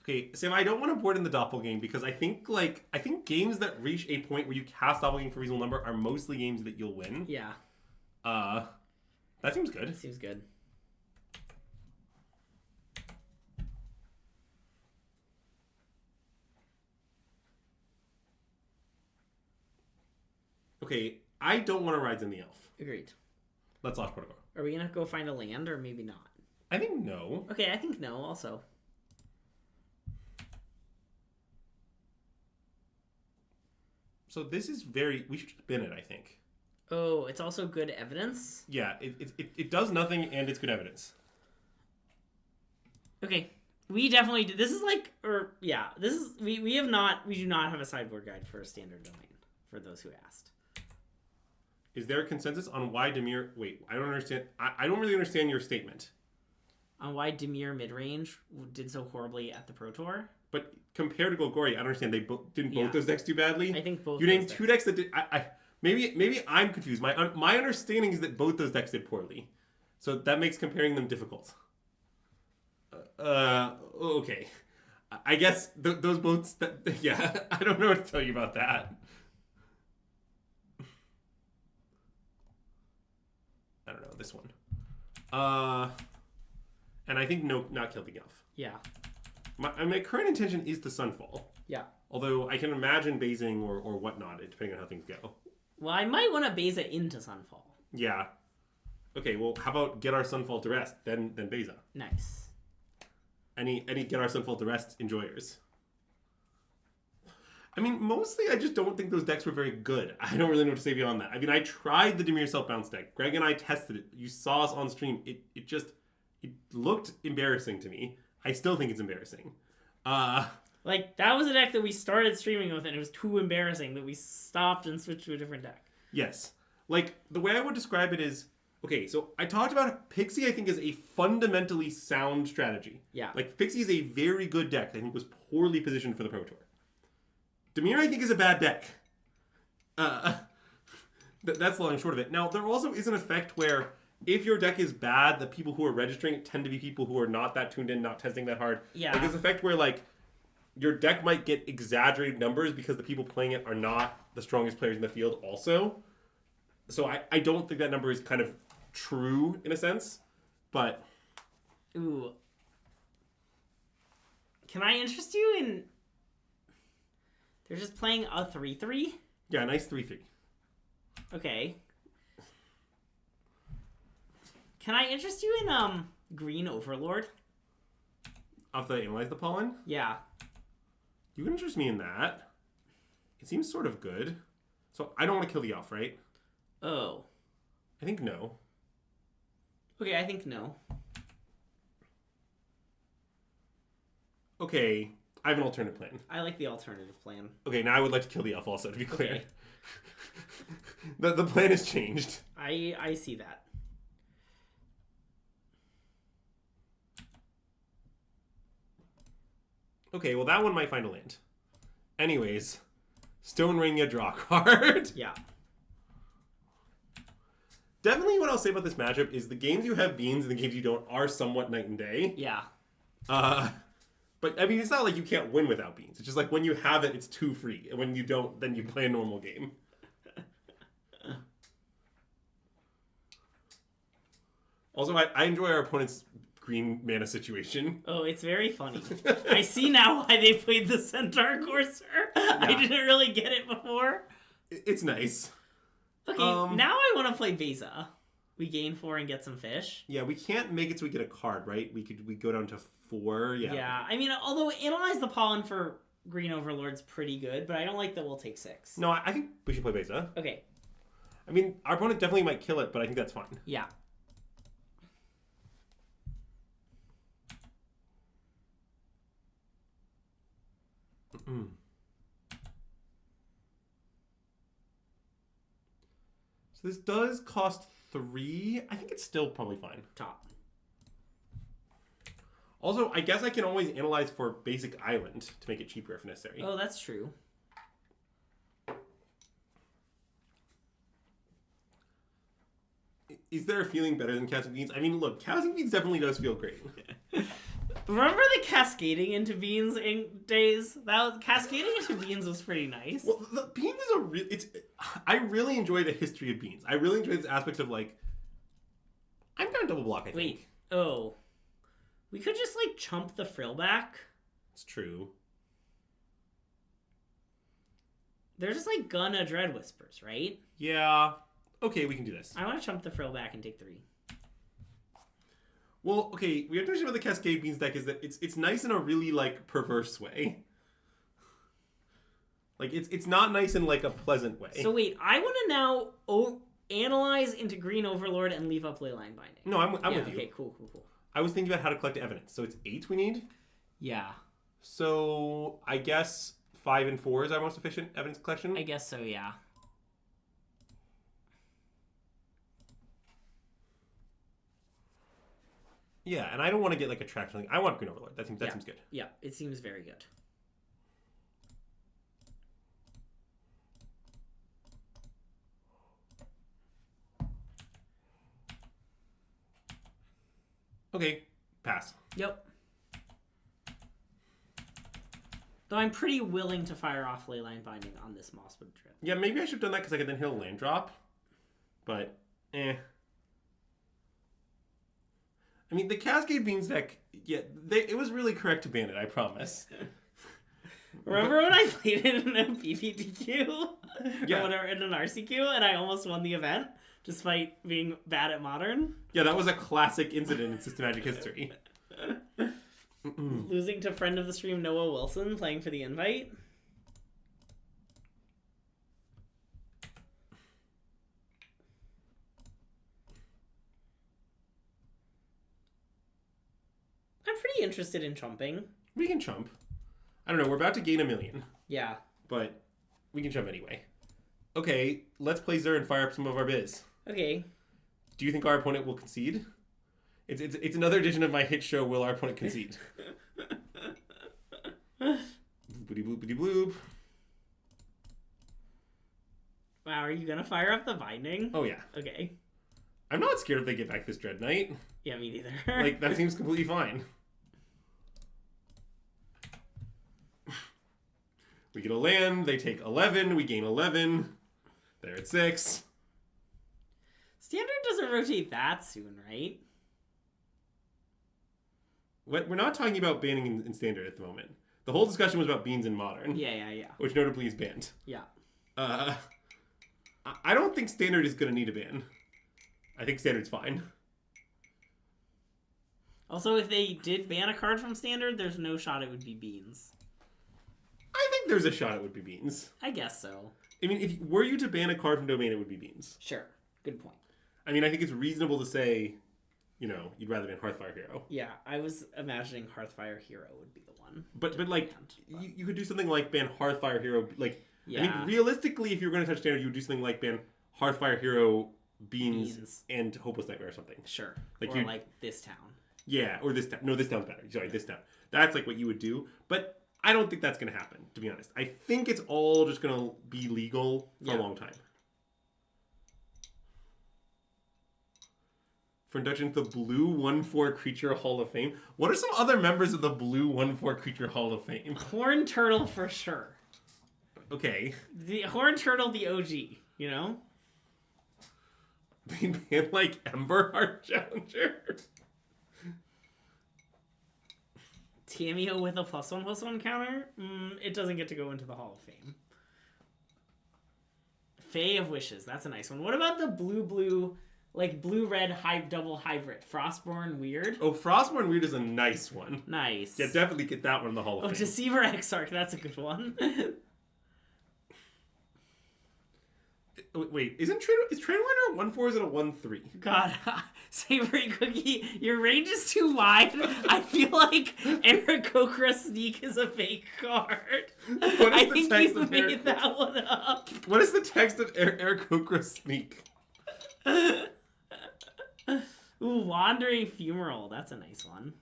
Okay, Sam, I don't want to board in the doppelgang because I think games that reach a point where you cast doppelgang for a reasonable number are mostly games that you'll win. Yeah. That seems good. Seems good. Okay, I don't want to ride in the elf. Agreed. Let's lost protocol. Are we gonna go find a land or maybe not? I think no. Okay, I think no also. So this is we should spin it, I think. Oh, it's also good evidence? Yeah, it does nothing and it's good evidence. Okay. We definitely do. This is like, we do not have a sideboard guide for a standard domain, for those who asked. Is there a consensus on why Dimir... Wait, I don't understand. I don't really understand your statement. On why Dimir midrange did so horribly at the Pro Tour? But compared to Golgori, I don't understand. They didn't both those decks do badly? I think both. You named two decks that did... Maybe I'm confused. My understanding is that both those decks did poorly. So that makes comparing them difficult. Okay. I guess those both... Yeah, I don't know what to tell you about that. I don't know, this one. And I think not kill the elf. Yeah. My current intention is to Sunfall. Yeah. Although I can imagine basing or whatnot, depending on how things go. Well, I might want to base it into Sunfall. Yeah. Okay, well, how about get our Sunfall to rest, then Beza? Nice. Any get our Sunfall to rest enjoyers? I mean, mostly I just don't think those decks were very good. I don't really know what to say beyond that. I mean, I tried the Dimir Self-Bounce deck. Greg and I tested it. You saw us on stream. It looked embarrassing to me. I still think it's embarrassing. Like, that was a deck that we started streaming with, and it was too embarrassing that we stopped and switched to a different deck. Yes. Like, the way I would describe it is... Okay, so I talked about Pixie, I think, is a fundamentally sound strategy. Yeah. Like, Pixie is a very good deck that I think was poorly positioned for the Pro Tour. Dimir, I think, is a bad deck. That's the long and short of it. Now, there also is an effect where if your deck is bad, the people who are registering it tend to be people who are not that tuned in, not testing that hard. Yeah. Like, there's an effect where, like, your deck might get exaggerated numbers because the people playing it are not the strongest players in the field also. So I don't think that number is kind of true in a sense, but... Ooh. Can I interest you in... They're just playing a 3/3? Yeah, a nice 3/3. Okay. Can I interest you in Green Overlord? Off the Analyze the Pollen? Yeah. You can interest me in that. It seems sort of good. So I don't want to kill the elf, right? Oh. I think no. Okay, I think no. Okay, I have an alternative plan. I like the alternative plan. Okay, now I would like to kill the elf also, to be clear. Okay. The plan has changed. I see that. Okay, well that one might find a land. Anyways, Stone Ring, you draw a card. Yeah. definitely what I'll say about this matchup is the games you have beans and the games you don't are somewhat night and day. Yeah. But I mean, it's not like you can't win without beans. It's just like when you have it, it's too free. And when you don't, then you play a normal game. Also, I enjoy our opponent's green mana situation. Oh, it's very funny. I see now why they played the Centaur Courser. Yeah. I didn't really get it before. It's nice. Okay, now I want to play Beza. We gain 4 and get some fish. Yeah, we can't make it so we get a card, right? We go down to 4. Yeah. Yeah, I mean, although Analyze the Pollen for Green Overlord's pretty good, but I don't like that we'll take 6. No, I think we should play Beza. Okay. I mean, our opponent definitely might kill it, but I think that's fine. Yeah. So this does cost 3. I think it's still probably fine. Top. Also, I guess I can always analyze for basic island to make it cheaper if necessary. Oh, that's true. Is there a feeling better than Cows and Beans? I mean, look, Cows and Beans definitely does feel great. Remember the cascading into beans in days? Cascading into beans was pretty nice. Well, the beans is I really enjoy the history of beans. I really enjoy this aspect of like, I'm gonna double block. I think. Wait, oh, we could just like chump the frill back. It's true. They're just like gonna Dread Whispers, right? Yeah. Okay, we can do this. I want to chump the frill back and take 3. Well, okay, we have to understand about the Cascade Beans deck is that it's nice in a really, like, perverse way. Like, it's not nice in, like, a pleasant way. So wait, I want to now analyze into Green Overlord and leave up Leyline Binding. No, I'm with you. Okay, cool. I was thinking about how to collect evidence. So it's 8 we need? Yeah. So I guess 5 and 4 is our most efficient evidence collection? I guess so, yeah. Yeah, and I don't want to get like a track something. I want Green Overlord. That seems good. Yeah, it seems very good. Okay, pass. Yep. Though I'm pretty willing to fire off Leyline Binding on this Mosswood trip. Yeah, maybe I should have done that because I could then hit a land drop. But, I mean, the Cascade Beans deck, yeah, it was really correct to ban it, I promise. Remember when I played it in a PPTQ? Yeah. Or whatever, in an RCQ, and I almost won the event, despite being bad at Modern? Yeah, that was a classic incident in SystemMagic history. Losing to friend of the stream Noah Wilson, playing for the invite. I'm pretty interested in chumping. We can chump. I don't know, we're about to gain 1 million. Yeah. But we can chump anyway. Okay, let's play Zur and fire up some of our biz. Okay. Do you think our opponent will concede? It's another edition of my hit show, Will Our Opponent Concede? Bloopity bloopity bloop. Wow, are you gonna fire up the Binding? Oh, yeah. Okay. I'm not scared if they get back this Dread Knight. Yeah, me neither. Like, that seems completely fine. We get a land, they take 11, we gain 11. They're at 6. Standard doesn't rotate that soon, right? We're not talking about banning in Standard at the moment. The whole discussion was about Beans in Modern. Yeah. Which notably is banned. Yeah. I don't think Standard is going to need a ban. I think Standard's fine. Also, if they did ban a card from Standard, there's no shot it would be Beans. I think there's a shot it would be Beans. I guess so. I mean, were you to ban a card from Domain, it would be Beans. Sure. Good point. I mean, I think it's reasonable to say, you know, you'd rather ban Hearthfire Hero. Yeah, I was imagining Hearthfire Hero would be the one. But like, you could do something like ban Hearthfire Hero. Like, yeah. I mean, realistically, if you were going to touch Standard, you would do something like ban Hearthfire Hero, Beans. And Hopeless Nightmare or something. Sure. Like or like this town. Yeah, or this town. No, this town's better. Sorry, this town. That's like what you would do. But I don't think that's going to happen, to be honest. I think it's all just going to be legal for a long time. for induction to the Blue 1/4 Creature Hall of Fame. What are some other members of the Blue 1/4 Creature Hall of Fame? Horned Turtle for sure. Okay. The Horned Turtle, the OG, you know? They ban like Emberheart Challenger. Tameo with a +1/+1 counter? It doesn't get to go into the Hall of Fame. Fae of Wishes, that's a nice one. What about the blue, like blue-red double hybrid? Frostborn Weird? Oh, Frostborn Weird is a nice one. Nice. Yeah, definitely get that one in the Hall of Fame. Oh, Deceiver Exarch, that's a good one. Wait, is Trainwinder a 1/4 or is it a 1/3? God, Savory Cookie, your range is too wide. I feel like Aarakocra Sneak is a fake card. I think you made that one up. What is the text of Aarakocra Sneak? Ooh, Wandering Fumarole, that's a nice one.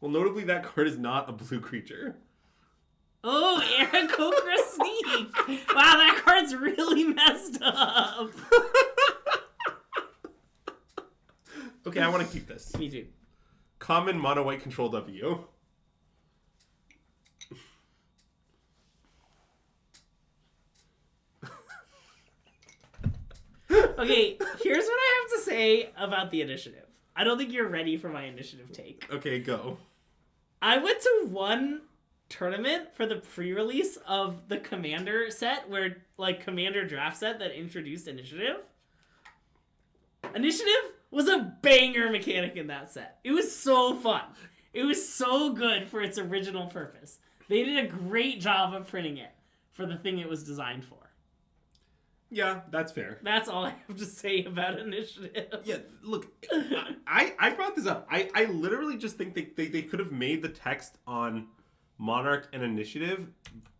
Well, notably, that card is not a blue creature. Oh, Aarakocra Sneak! Wow, that card's really messed up. Okay, I want to keep this. Me too. Common mono white control W. Okay, here's what I have to say about the initiative. I don't think you're ready for my initiative take. Okay, go. I went to one tournament for the pre-release of the Commander set, where like Commander draft set that introduced Initiative. Initiative was a banger mechanic in that set. It was so fun. It was so good for its original purpose. They did a great job of printing it for the thing it was designed for. Yeah, that's fair. That's all I have to say about Initiative. Yeah, look, I brought this up. I literally just think they could have made the text on Monarch and Initiative.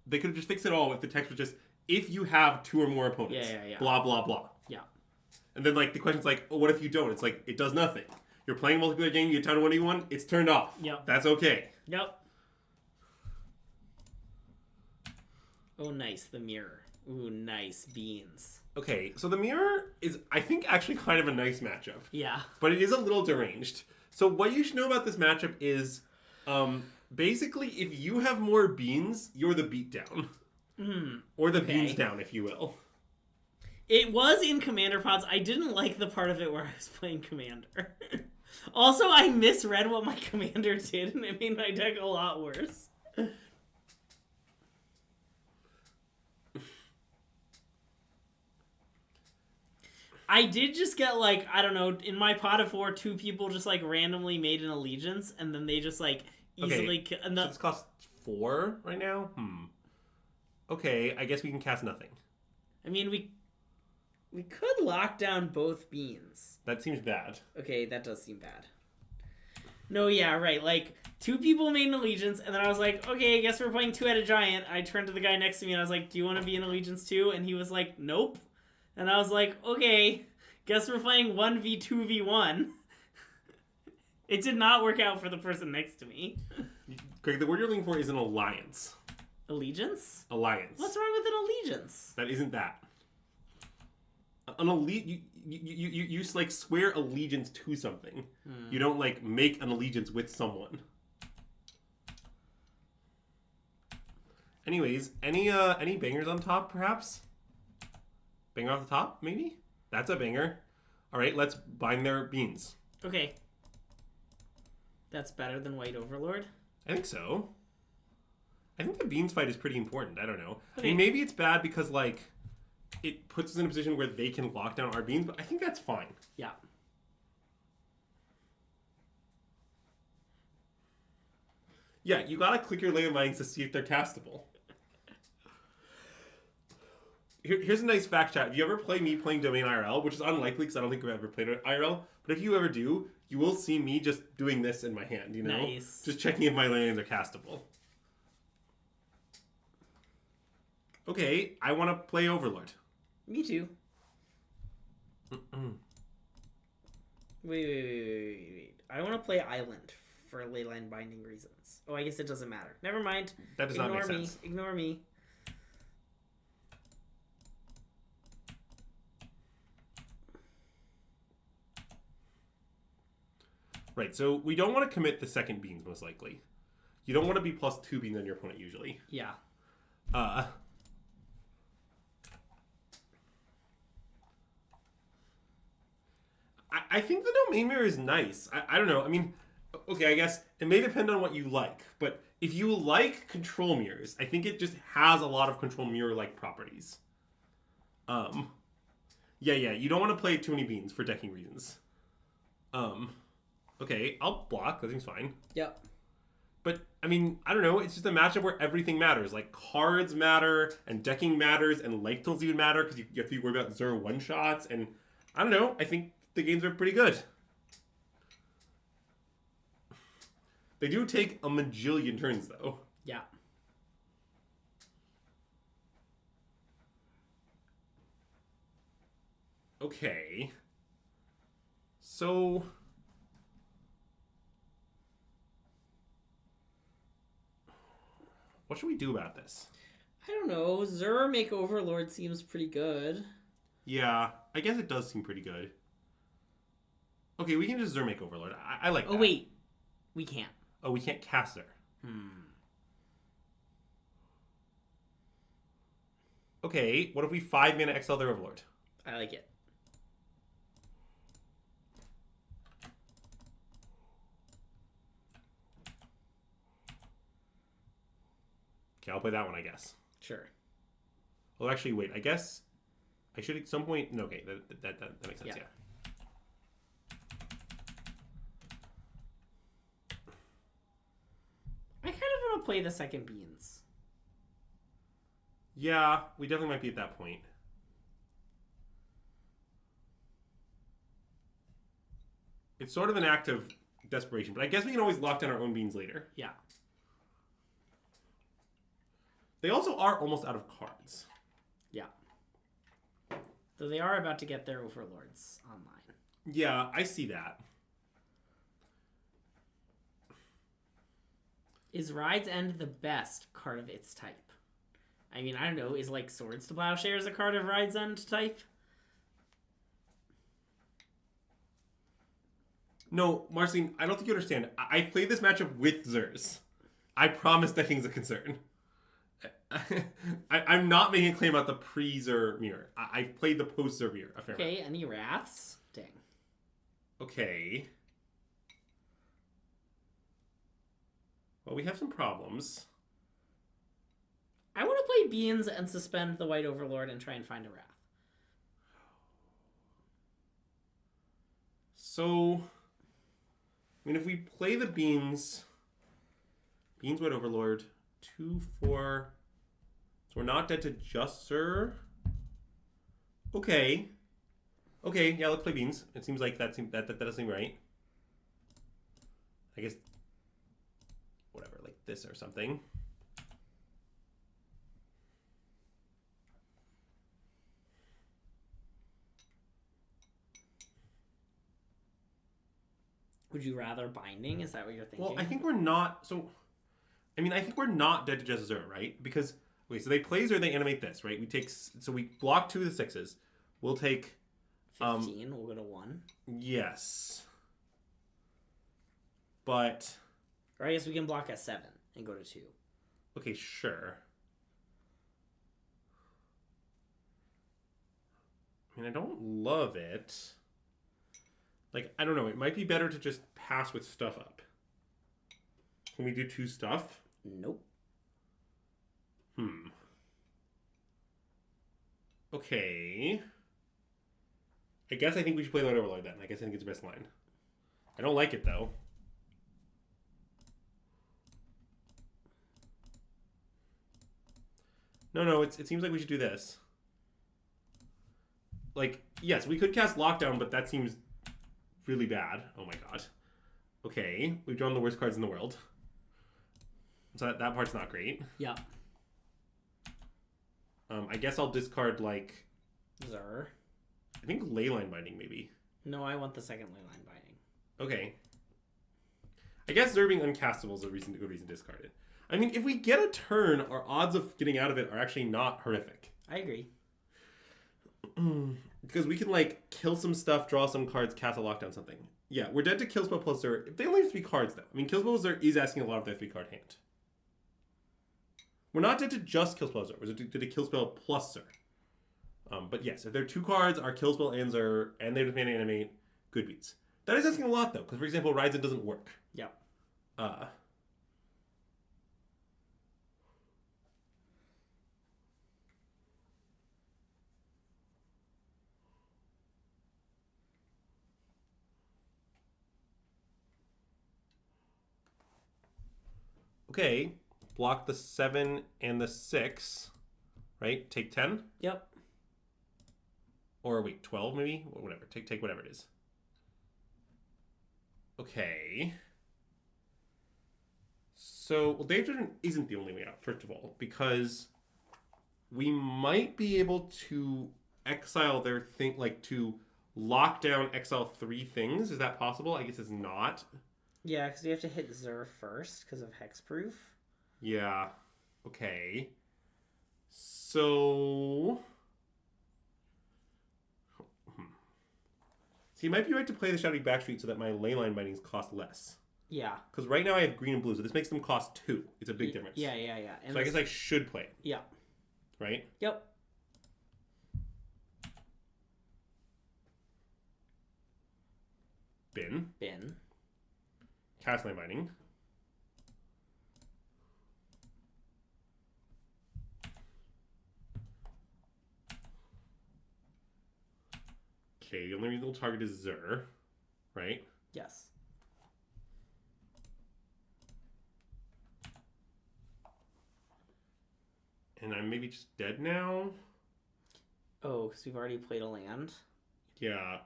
They could have just fixed it all if the text was just, if you have 2 or more opponents, Yeah. blah, blah, blah. Yeah. And then, like, the question's like, oh, what if you don't? It's like, it does nothing. You're playing a multiplayer game, you get down to 1v1, it's turned off. Yep. That's okay. Yep. Oh, nice. The mirror. Ooh, nice. Beans. Okay, so the mirror is, I think, actually kind of a nice matchup. Yeah. But it is a little deranged. So what you should know about this matchup is, basically, if you have more beans, you're the beatdown. Or the beans down, if you will. It was in Commander Pods. I didn't like the part of it where I was playing Commander. Also, I misread what my Commander did, and it made my deck a lot worse. I did just get, like, I don't know, in my pot of 4, 2 people just, like, randomly made an allegiance, and then they just, like, easily... Okay, so this costs 4 right now? Okay, I guess we can cast nothing. I mean, we could lock down both beans. That seems bad. Okay, that does seem bad. No, yeah, right. Like, 2 people made an allegiance, and then I was like, okay, I guess we're playing 2-headed giant. I turned to the guy next to me, and I was like, do you want to be an allegiance too? And he was like, nope. And I was like, okay, guess we're playing 1v2v1. It did not work out for the person next to me. Greg, the word you're looking for is an alliance. Allegiance? Alliance. What's wrong with an allegiance? That isn't that. An you like swear allegiance to something. You don't like make an allegiance with someone. Anyways, any bangers on top perhaps? Banger off the top, maybe? That's a banger. Alright, let's bind their beans. Okay. That's better than White Overlord? I think so. I think the beans fight is pretty important. I don't know. Okay. I mean, maybe it's bad because, like, it puts us in a position where they can lock down our beans, but I think that's fine. Yeah. Yeah, you gotta click your landmines to see if they're castable. Here's a nice fact chat. If you ever play me playing Domain IRL, which is unlikely because I don't think I've ever played it IRL, but if you ever do, you will see me just doing this in my hand, you know? Nice. Just checking if my lands are castable. Okay, I want to play Overlord. Me too. Wait. I want to play Island for leyline binding reasons. Oh, I guess it doesn't matter. Never mind. That does not make sense. Ignore me. Right, so we don't want to commit the second beans, most likely. You don't want to be plus 2 beans on your opponent, usually. Yeah. I think the domain mirror is nice. I don't know. I mean, okay, I guess it may depend on what you like. But if you like control mirrors, I think it just has a lot of control mirror-like properties. Yeah, you don't want to play too many beans for decking reasons. Okay, I'll block. That seems fine. Yep. But, I mean, I don't know. It's just a matchup where everything matters. Like, cards matter, and decking matters, and life totals even matter, because you have to worry about 0 one-shots, and I don't know. I think the games are pretty good. They do take a majillion turns, though. Yeah. Okay. So... what should we do about this? I don't know. Zur make Overlord seems pretty good. Yeah, I guess it does seem pretty good. Okay, we can just Zur make Overlord. I like that. Oh, wait. We can't. Oh, we can't cast Zur. Okay, what if we 5 mana exile their Overlord? I like it. Okay, I'll play that one, I guess. Sure. Well, actually, wait. I guess I should at some point... No, okay, that makes sense, yeah. I kind of want to play the second beans. Yeah, we definitely might be at that point. It's sort of an act of desperation, but I guess we can always lock down our own beans later. Yeah. They also are almost out of cards. Yeah. Though they are about to get their Overlords online. Yeah, I see that. Is Ride's End the best card of its type? I mean, I don't know. Is like Swords to Plowshares a card of Ride's End type? No, Marceline, I don't think you understand. I played this matchup with Zers. I promise decking's a concern. I'm not making a claim about the pre-Zer mirror. I played the post-Zer mirror a fair amount. Okay, any Wraths? Dang. Okay. Well, we have some problems. I want to play Beans and suspend the White Overlord and try and find a Wrath. So, I mean, if we play the Beans, White Overlord, 2, 4... So we're not dead to just Zer. Okay. Okay, yeah, let's play Beans. It seems like that does seem right. I guess whatever, like this or something. Would you rather Binding? Is that what you're thinking? Well, I think we're not. So, I mean, I think we're not dead to just Zer, right? Because wait, so they play Zer, they animate this, right? We take, so we block 2 of the 6s. We'll take 15. We'll go to 1. Yes. But Or I guess we can block a 7 and go to 2. okay, sure. I mean, I don't love it. Like, I don't know. It might be better to just pass with stuff up. Can we do 2 stuff? Nope. Okay. I guess I think we should play Light Overlord then. I guess I think it's the best line. I don't like it, though. No, it seems like we should do this. Like, yes, we could cast Lockdown, but that seems really bad. Oh my god. Okay, we've drawn the worst cards in the world. So that part's not great. Yeah. I guess I'll discard, like... Zer. I think Leyline Binding, maybe. No, I want the second Leyline Binding. Okay. I guess Zer being uncastable is a good reason to discard it. I mean, if we get a turn, our odds of getting out of it are actually not horrific. I agree. Because we can, like, kill some stuff, draw some cards, cast a lockdown something. Yeah, we're dead to Killspell plus Zur. If they only have 3 cards, though. I mean, Killspell plus Zur is asking a lot of their 3-card hand. We're not dead to just Killspell Zur. We're dead to Killspell plus Zur. But yes, if they're 2 cards, our Killspell and Zur, and they demand animate, good beats. That is asking a lot, though, because, for example, Ryzen doesn't work. Yeah. Okay, block the 7 and the 6, right? Take 10? Yep. Or wait, 12 maybe? Whatever. Take whatever it is. Okay. So, well, Dave Judgment isn't the only way out, first of all, because we might be able to exile their thing, like to lock down, exile 3 things. Is that possible? I guess it's not. Yeah, because we have to hit Zur first because of hexproof. Yeah. Okay. So... So you might be right to play the Shadowy Backstreet so that my leyline bindings cost less. Yeah. Because right now I have green and blue, so this makes them cost 2. It's a big difference. Yeah. And so I guess I should play it. Yeah. Right? Yep. Bin. Cast line binding. Okay, the only reasonable target is Zur, right? Yes. And I'm maybe just dead now? Oh, because we've already played a land. Yeah,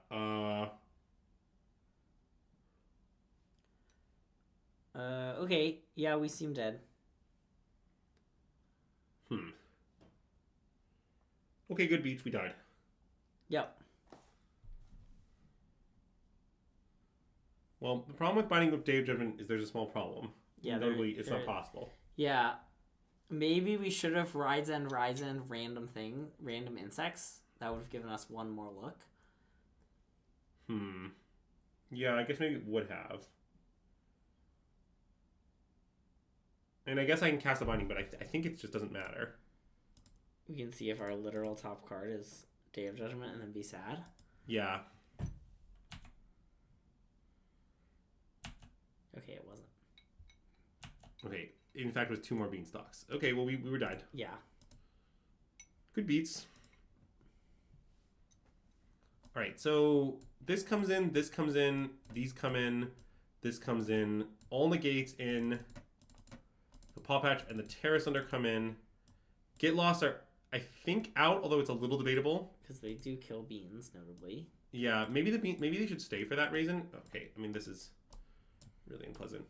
Okay. Yeah, we seem dead. Okay, good beats, we died. Yep. Well, the problem with binding with Dave Judgment is there's a small problem. Yeah, notably, it's not possible. Yeah. Maybe we should have Ryzen random insects. That would have given us one more look. Yeah, I guess maybe it would have. And I guess I can cast a binding, but I think it just doesn't matter. We can see if our literal top card is Day of Judgment and then be sad. Yeah. Okay, it wasn't. Okay, in fact, it was 2 more beanstalks. Okay, well, we were died. Yeah. Good beats. All right, so this comes in, these come in, this comes in, all negates in, the Paw Patch and the Terrace Under come in. Get Lost are, I think, out, although it's a little debatable. Because they do kill beans, notably. Yeah, maybe maybe they should stay for that reason. Okay, I mean, this is really unpleasant.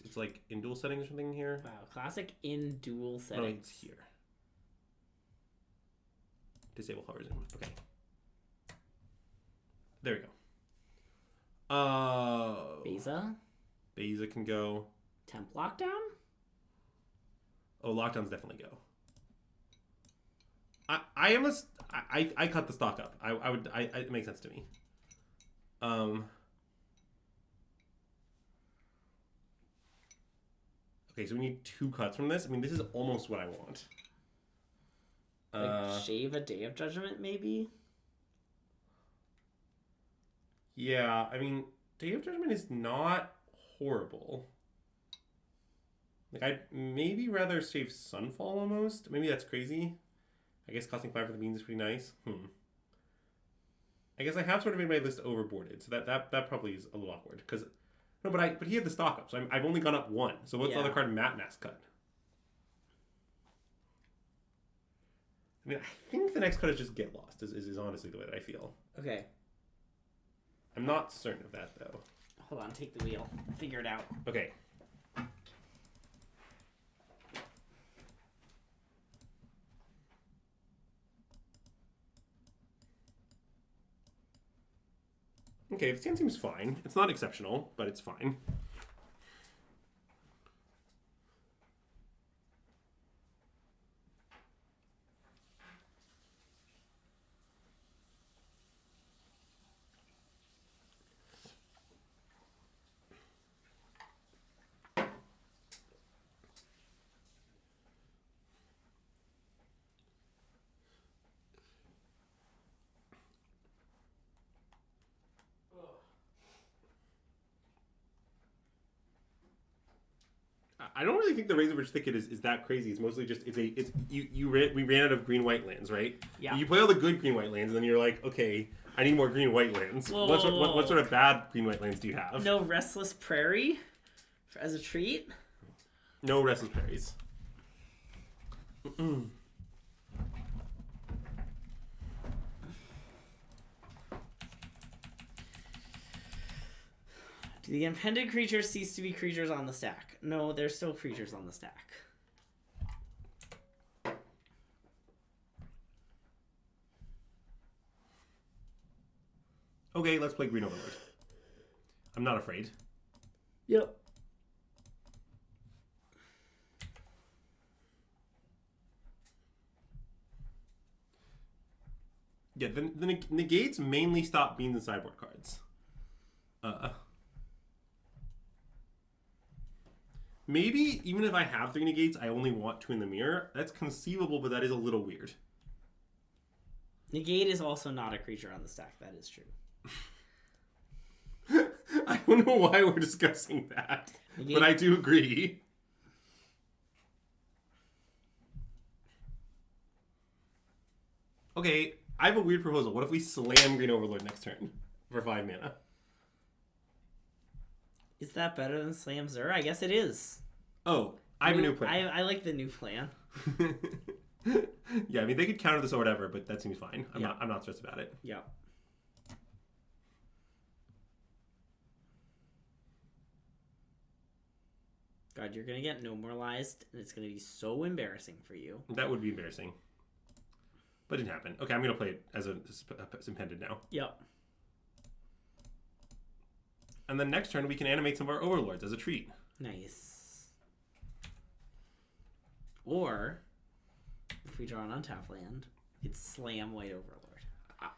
It's like in dual settings or something here. Wow, classic in dual settings. No, it's here. Disable hover zoom. Okay. There we go. Beza can go. Temp lockdown? Oh, lockdowns definitely go. I cut the stock up. It makes sense to me. Okay, so we need 2 cuts from this. I mean, this is almost what I want. Like shave a Day of Judgment, maybe? Yeah, I mean, Day of Judgment is not horrible. Like, I'd maybe rather save Sunfall almost. Maybe that's crazy. I guess costing 5 for the beans is pretty nice. I guess I have sort of made my list overboarded, so that probably is a little awkward. Because no, but he had the stock up, so I've only gone up 1. So what's the other card Matt Mask cut? I mean, I think the next cut is just Get Lost, is honestly the way that I feel. Okay. I'm not certain of that, though. Hold on, take the wheel. Figure it out. Okay. Okay, the stand seems fine. It's not exceptional, but it's fine. I don't really think the Razorfish Thicket is that crazy. It's mostly just we ran out of green-white lands, right? Yeah. You play all the good green-white lands, and then you're like, okay, I need more green-white lands. Whoa, What whoa. sort of bad green-white lands do you have? No Restless Prairie as a treat? No Restless Prairies. Do the impended creatures cease to be creatures on the stack? No, they're still creatures on the stack. Okay, let's play Green Overlord. I'm not afraid. Yep. Yeah, the negates mainly stop beans and sideboard cards. Maybe even if I have 3 negates, I only want 2 in the mirror. That's conceivable, but that is a little weird. Negate is also not a creature on the stack. That is true. I don't know why we're discussing that, Negate. but I do agree. Okay, I have a weird proposal. What if we slam Green Overlord next turn for 5 mana? Is that better than Slam Zur? I guess it is. Oh, I have a new plan. I like the new plan. Yeah, I mean they could counter this or whatever, but that seems fine. I'm Yeah. not stressed about it. Yeah. God, you're gonna get no moralized, and it's gonna be so embarrassing for you. That would be embarrassing. But it didn't happen. Okay, I'm going to play it as impended now. Yep. And then next turn, we can animate some of our overlords as a treat. Nice. Or, if we draw an untapped land, it's slam White Overlord.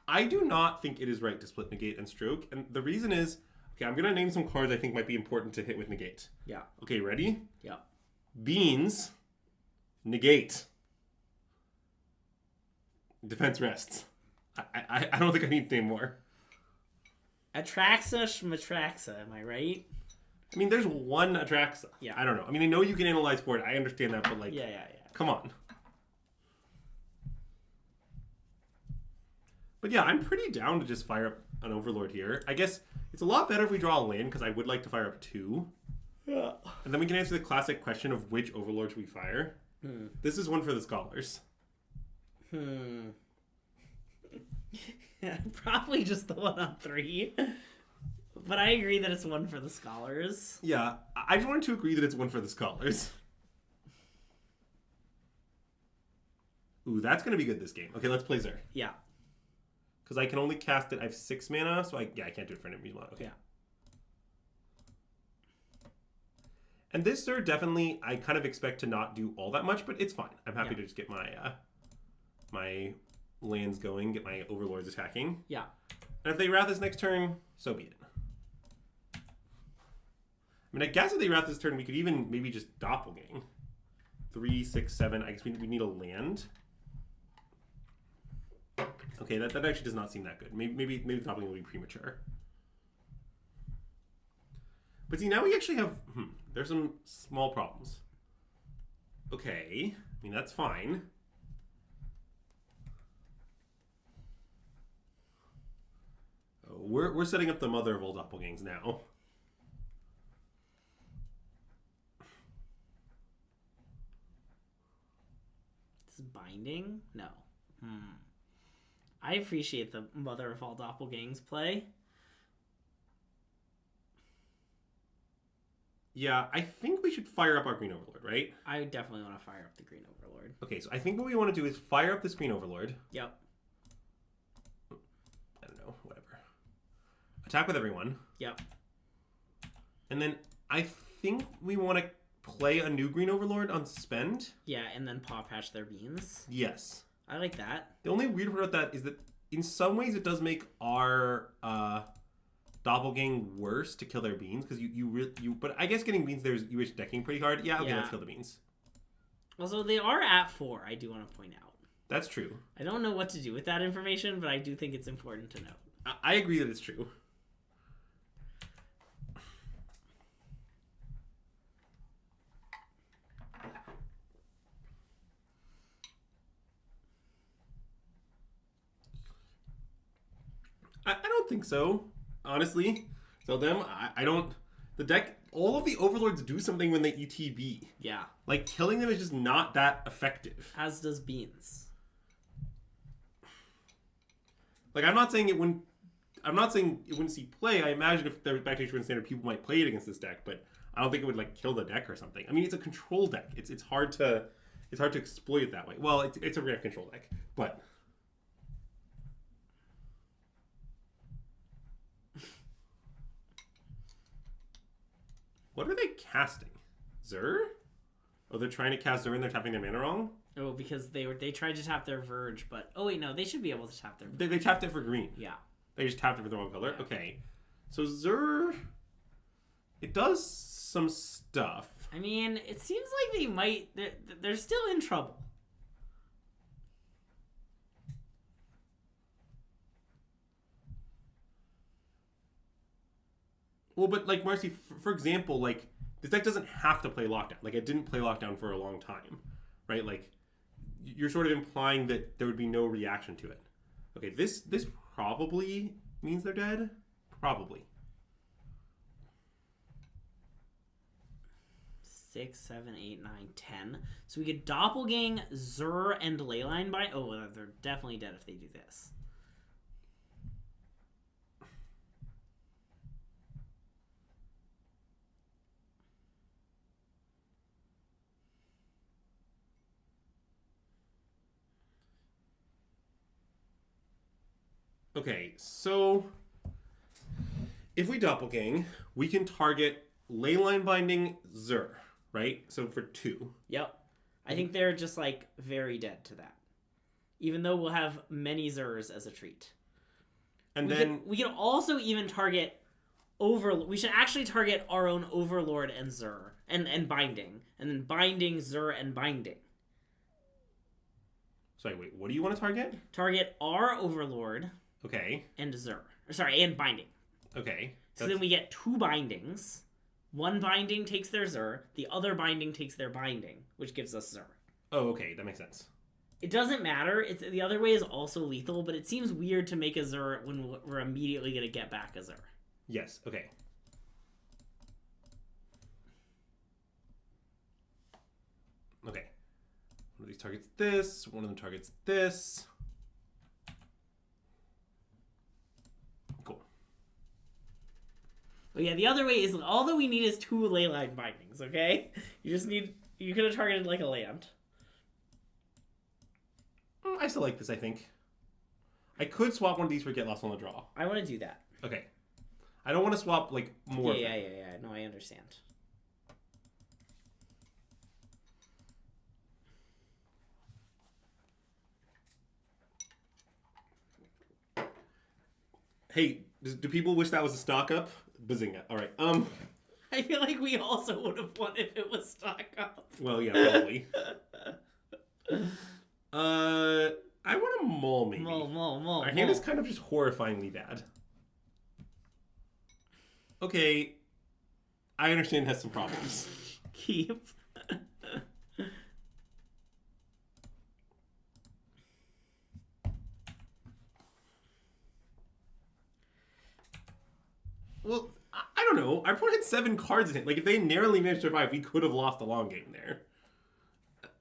I do not think it is right to split negate and stroke. And the reason is, okay, I'm going to name some cards I think might be important to hit with negate. Yeah. Okay, ready? Yeah. Beans, negate. Defense rests. I don't think I need to name more. Atraxa Shmatraxa, am I right? I mean, there's one Atraxa. Yeah. I don't know. I mean, I know you can analyze for it. I understand that, but like, Yeah. come on. But yeah, I'm pretty down to just fire up an Overlord here. I guess it's a lot better if we draw a land, because I would like to fire up 2. Yeah. And then we can answer the classic question of which Overlord should we fire. This is one for the scholars. Probably just the one on 3. But I agree that it's one for the scholars. Yeah, I just wanted to agree that it's one for the scholars. Ooh, that's going to be good this game. Okay, let's play Zur. Yeah. Because I can only cast it. I have 6 mana, so I can't do it for any reason. Okay. Yeah. And this Zur definitely, I kind of expect to not do all that much, but it's fine. I'm happy to just get my my lands going, get my overlords attacking. Yeah. And if they wrath this next turn, so be it. I mean, I guess if they wrath this turn, we could even maybe just doppelgang. 3, 6, 7. I guess we need a land. Okay, that actually does not seem that good. Maybe the doppelgang will be premature. But see, now we actually have... there's some small problems. Okay. I mean, that's fine. Oh, we're setting up the mother of all doppelgangs now. This is binding? No. I appreciate the mother of all doppelgangs play. Yeah, I think we should fire up our Green Overlord, right? I definitely want to fire up the Green Overlord. Okay, so I think what we want to do is fire up this Green Overlord. Yep. I don't know, whatever. Attack with everyone. Yep. And then I think we want to play a new Green Overlord on spend. Yeah, and then paw patch their beans. Yes. I like that. The only weird part about that is that in some ways it does make our doppelgang worse to kill their beans, because you but I guess getting beans there is you wish decking pretty hard. Yeah, okay, let's kill the beans. Also, they are at 4, I do want to point out. That's true. I don't know what to do with that information, but I do think it's important to note. I agree that it's true. don't think so, honestly. So I don't. The deck, all of the overlords do something when they ETB. Yeah. Like, killing them is just not that effective. As does Beans. Like, I'm not saying it wouldn't see play. I imagine if there was back to standard, people might play it against this deck, but I don't think it would like kill the deck or something. I mean, it's a control deck. It's hard to exploit it that way. Well, it's a ramp control deck, but what are they casting? Zur? Oh, they're trying to cast Zur and they're tapping their mana wrong? Oh, because they tried to tap their Verge, but oh wait, no, they should be able to tap their Verge. They tapped it for green. Yeah. They just tapped it for the wrong color? Yeah. Okay. So Zur, it does some stuff. I mean, it seems like they might... They're still in trouble. Well, but like Marcy, for example, like this deck doesn't have to play Lockdown. Like it didn't play Lockdown for a long time, right? Like you're sort of implying that there would be no reaction to it. Okay, this probably means they're dead. Probably. 6, 7, 8, 9, 10. So we get Doppelgang, Zur, and Leyline by... Oh, they're definitely dead if they do this. Okay, so if we Doppelgang, we can target Leyline Binding Zur, right? So for 2. Yep. I think they're just, like, very dead to that. Even though we'll have many Zurs as a treat. And we can also even target we should actually target our own Overlord and Zur. And Binding. And then Binding, Zur, and Binding. Sorry, wait, what do you want to target? Target our Overlord... Okay. And Zur. Sorry, and Binding. Okay. So then we get 2 bindings. One binding takes their Zur. The other binding takes their Binding, which gives us Zur. Oh, okay. That makes sense. It doesn't matter. The other way is also lethal, but it seems weird to make a Zur when we're immediately going to get back a Zur. Yes. Okay. Okay. One of these targets this. One of them targets this. But yeah, the other way is all that we need is 2 Leyline bindings, okay? You could have targeted like a land. I still like this, I think. I could swap one of these for Get Lost on the Draw. I want to do that. Okay. I don't want to swap, like, more. Yeah. No, I understand. Hey, do people wish that was a stock up? Bazinga. All right. I feel like we also would have won if it was stock up. Well, yeah, probably. I want to mull, maybe. Mull. Our hand is kind of just horrifyingly bad. Okay. I understand it has some problems. Keep. Well, I don't know. Our opponent had 7 cards in it. Like, if they narrowly managed to survive, we could have lost a long game there.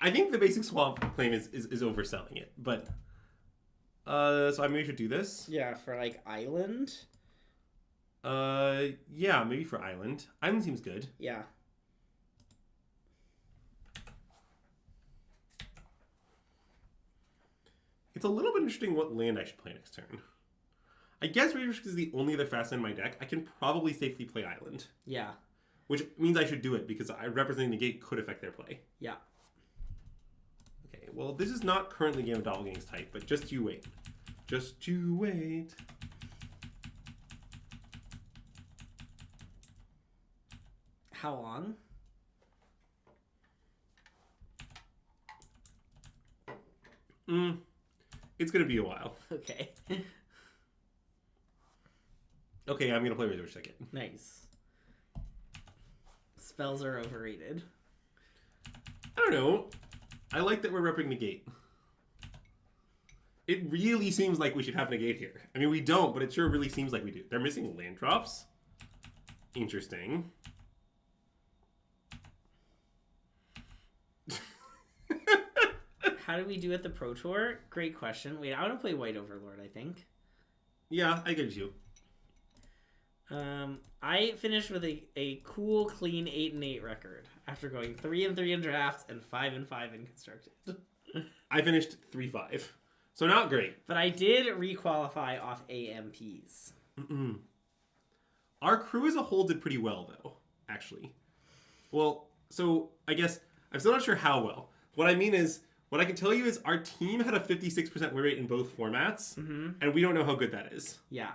I think the basic swamp claim is overselling it, but... so I maybe should do this? Yeah, for, like, Island? Yeah, maybe for Island. Island seems good. Yeah. It's a little bit interesting what land I should play next turn. I guess Rage is the only other fast land in my deck. I can probably safely play Island. Yeah. Which means I should do it, because representing the gate could affect their play. Yeah. Okay, well, this is not currently Game of Doppelgang's type, but just you wait. Just you wait. How long? It's gonna be a while. Okay. Okay, I'm gonna play Razor second. Nice. Spells are overrated. I don't know. I like that we're repping the gate. It really seems like we should have negate here. I mean, we don't, but it sure really seems like we do. They're missing land drops. Interesting. How do we do at the Pro Tour? Great question. Wait, I want to play White Overlord, I think. Yeah, I get you. I finished with a cool, clean 8-8 record after going 3-3 in drafts and 5-5 in constructed. I finished 3-5. So not great. But I did requalify off AMPs. Mm-mm. Our crew as a whole did pretty well, though, actually. Well, so I guess I'm still not sure how well. What I mean is, what I can tell you is our team had a 56% win rate in both formats, and we don't know how good that is. Yeah.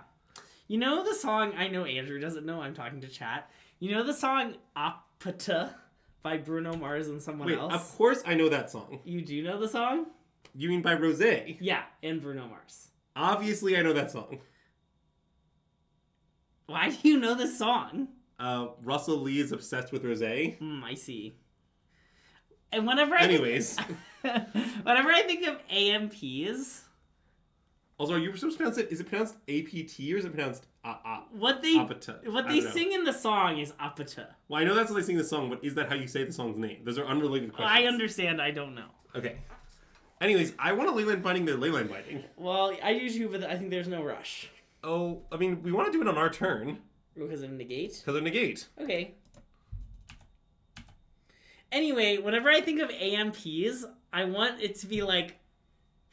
You know the song, I know Andrew doesn't know, I'm talking to chat. You know the song Apata by Bruno Mars and someone else? Of course I know that song. You do know the song? You mean by Rosé? Yeah, and Bruno Mars. Obviously I know that song. Why do you know this song? Russell Lee is obsessed with Rosé. I see. And whenever Anyways. whenever I think of AMPs... Also, are you supposed to pronounce it? Is it pronounced APT or is it pronounced What they Apata? sing in the song is Apata. Well, I know that's what they sing in the song, but is that how you say the song's name? Those are unrelated questions. I understand. I don't know. Okay. Anyways, I want a leyline binding their leyline binding. Well, I do too, but I think there's no rush. Oh, I mean, we want to do it on our turn. Because of negate? Because of negate. Okay. Anyway, whenever I think of AMPs, I want it to be like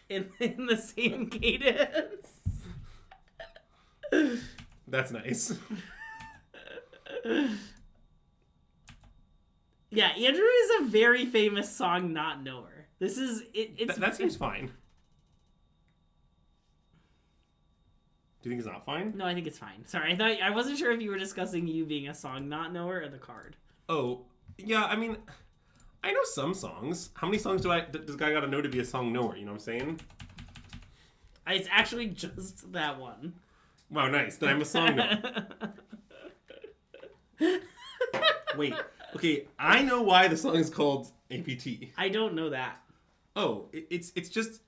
in the same cadence. That's nice. Yeah, Andrew is a very famous song not knower. This is that seems fine. Do you think it's not fine? No, I think it's fine. Sorry, I wasn't sure if you were discussing you being a song not knower or the card. Oh, yeah, I mean, I know some songs. How many songs does guy gotta know to be a song knower? You know what I'm saying? It's actually just that one. Wow, nice. Then I'm a song knower. Wait, okay, I know why the song is called APT. I don't know that. Oh, it's just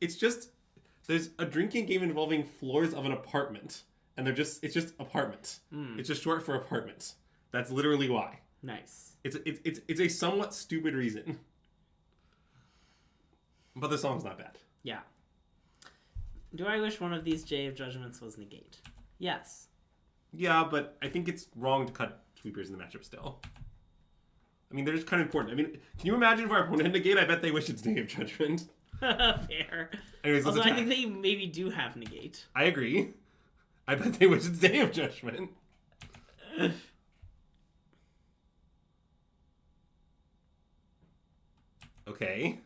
there's a drinking game involving floors of an apartment, and it's just apartment. It's just short for apartment. That's literally why. Nice. It's a somewhat stupid reason, but the song's not bad. Yeah. Do I wish one of these J of Judgments was negate? Yes. Yeah, but I think it's wrong to cut sweepers in the matchup still. I mean, they're just kind of important. I mean, can you imagine if our opponent had negate? I bet they wish it's Day of Judgment. Fair. Anyways, although I think they maybe do have negate. I agree. I bet they wish it's Day of Judgment. Okay.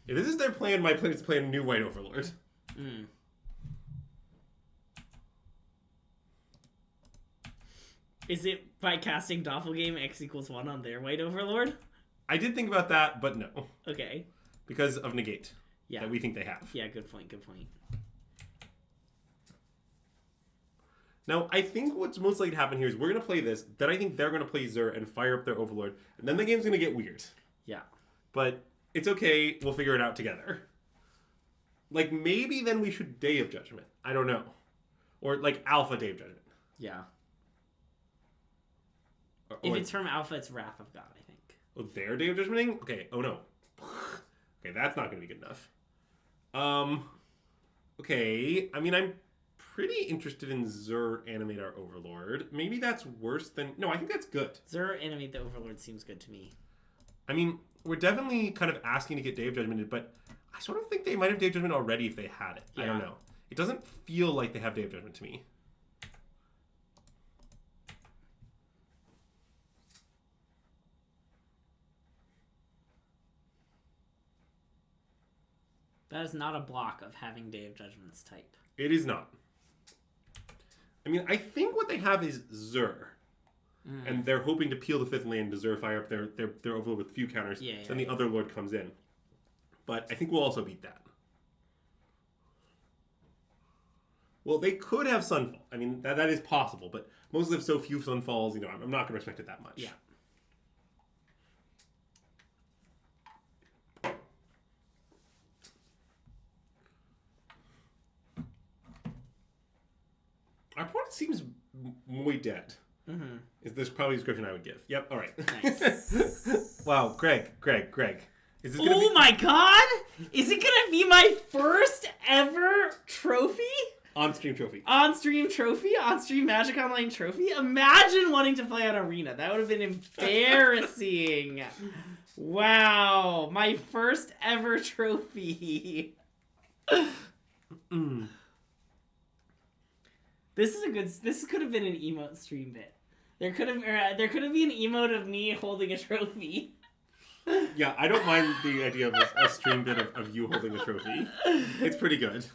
If this is their plan, my plan is to play a new White Overlord. Is it by casting Doppelgame X = 1 on their White Overlord? I did think about that, but no. Okay. Because of negate. Yeah. That we think they have. Yeah, good point, good point. Now, I think what's most likely to happen here is we're going to play this, then I think they're going to play Zur and fire up their Overlord, and then the game's going to get weird. Yeah. But it's okay, we'll figure it out together. Like, maybe then we should Day of Judgment. I don't know. Or, like, Alpha Day of Judgment. Yeah. If it's from Alpha, it's Wrath of God, I think. Oh, their Day of Judgmenting? Okay, oh no. Okay, that's not going to be good enough. Okay, I mean, I'm pretty interested in Zur Animate our Overlord. Maybe that's worse than... No, I think that's good. Zur Animate the Overlord seems good to me. I mean, we're definitely kind of asking to get Day of Judgmented, but I sort of think they might have Day of Judgment already if they had it. Yeah. I don't know. It doesn't feel like they have Day of Judgment to me. That is not a block of having Day of Judgment's type. It is not. I mean, I think what they have is Zur. And they're hoping to peel the 5th land to Zur, fire up their Overlord with a few counters. Then the other Lord comes in. But I think we'll also beat that. Well, they could have Sunfall. I mean, that is possible, but most have so few Sunfalls, you know, I'm not going to respect it that much. Yeah. Sport seems muy dead. Mm-hmm. Is this probably the description I would give? Yep. All right. Nice. Wow, Greg. Is this gonna Oh my god! Is it gonna be my first ever trophy? on-stream trophy? On-stream trophy? On-stream Magic Online trophy? Imagine wanting to play on Arena. That would have been embarrassing. Wow. My first ever trophy. This could have been an emote stream bit. There could have been an emote of me holding a trophy. Yeah, I don't mind the idea of a stream bit of you holding a trophy. It's pretty good.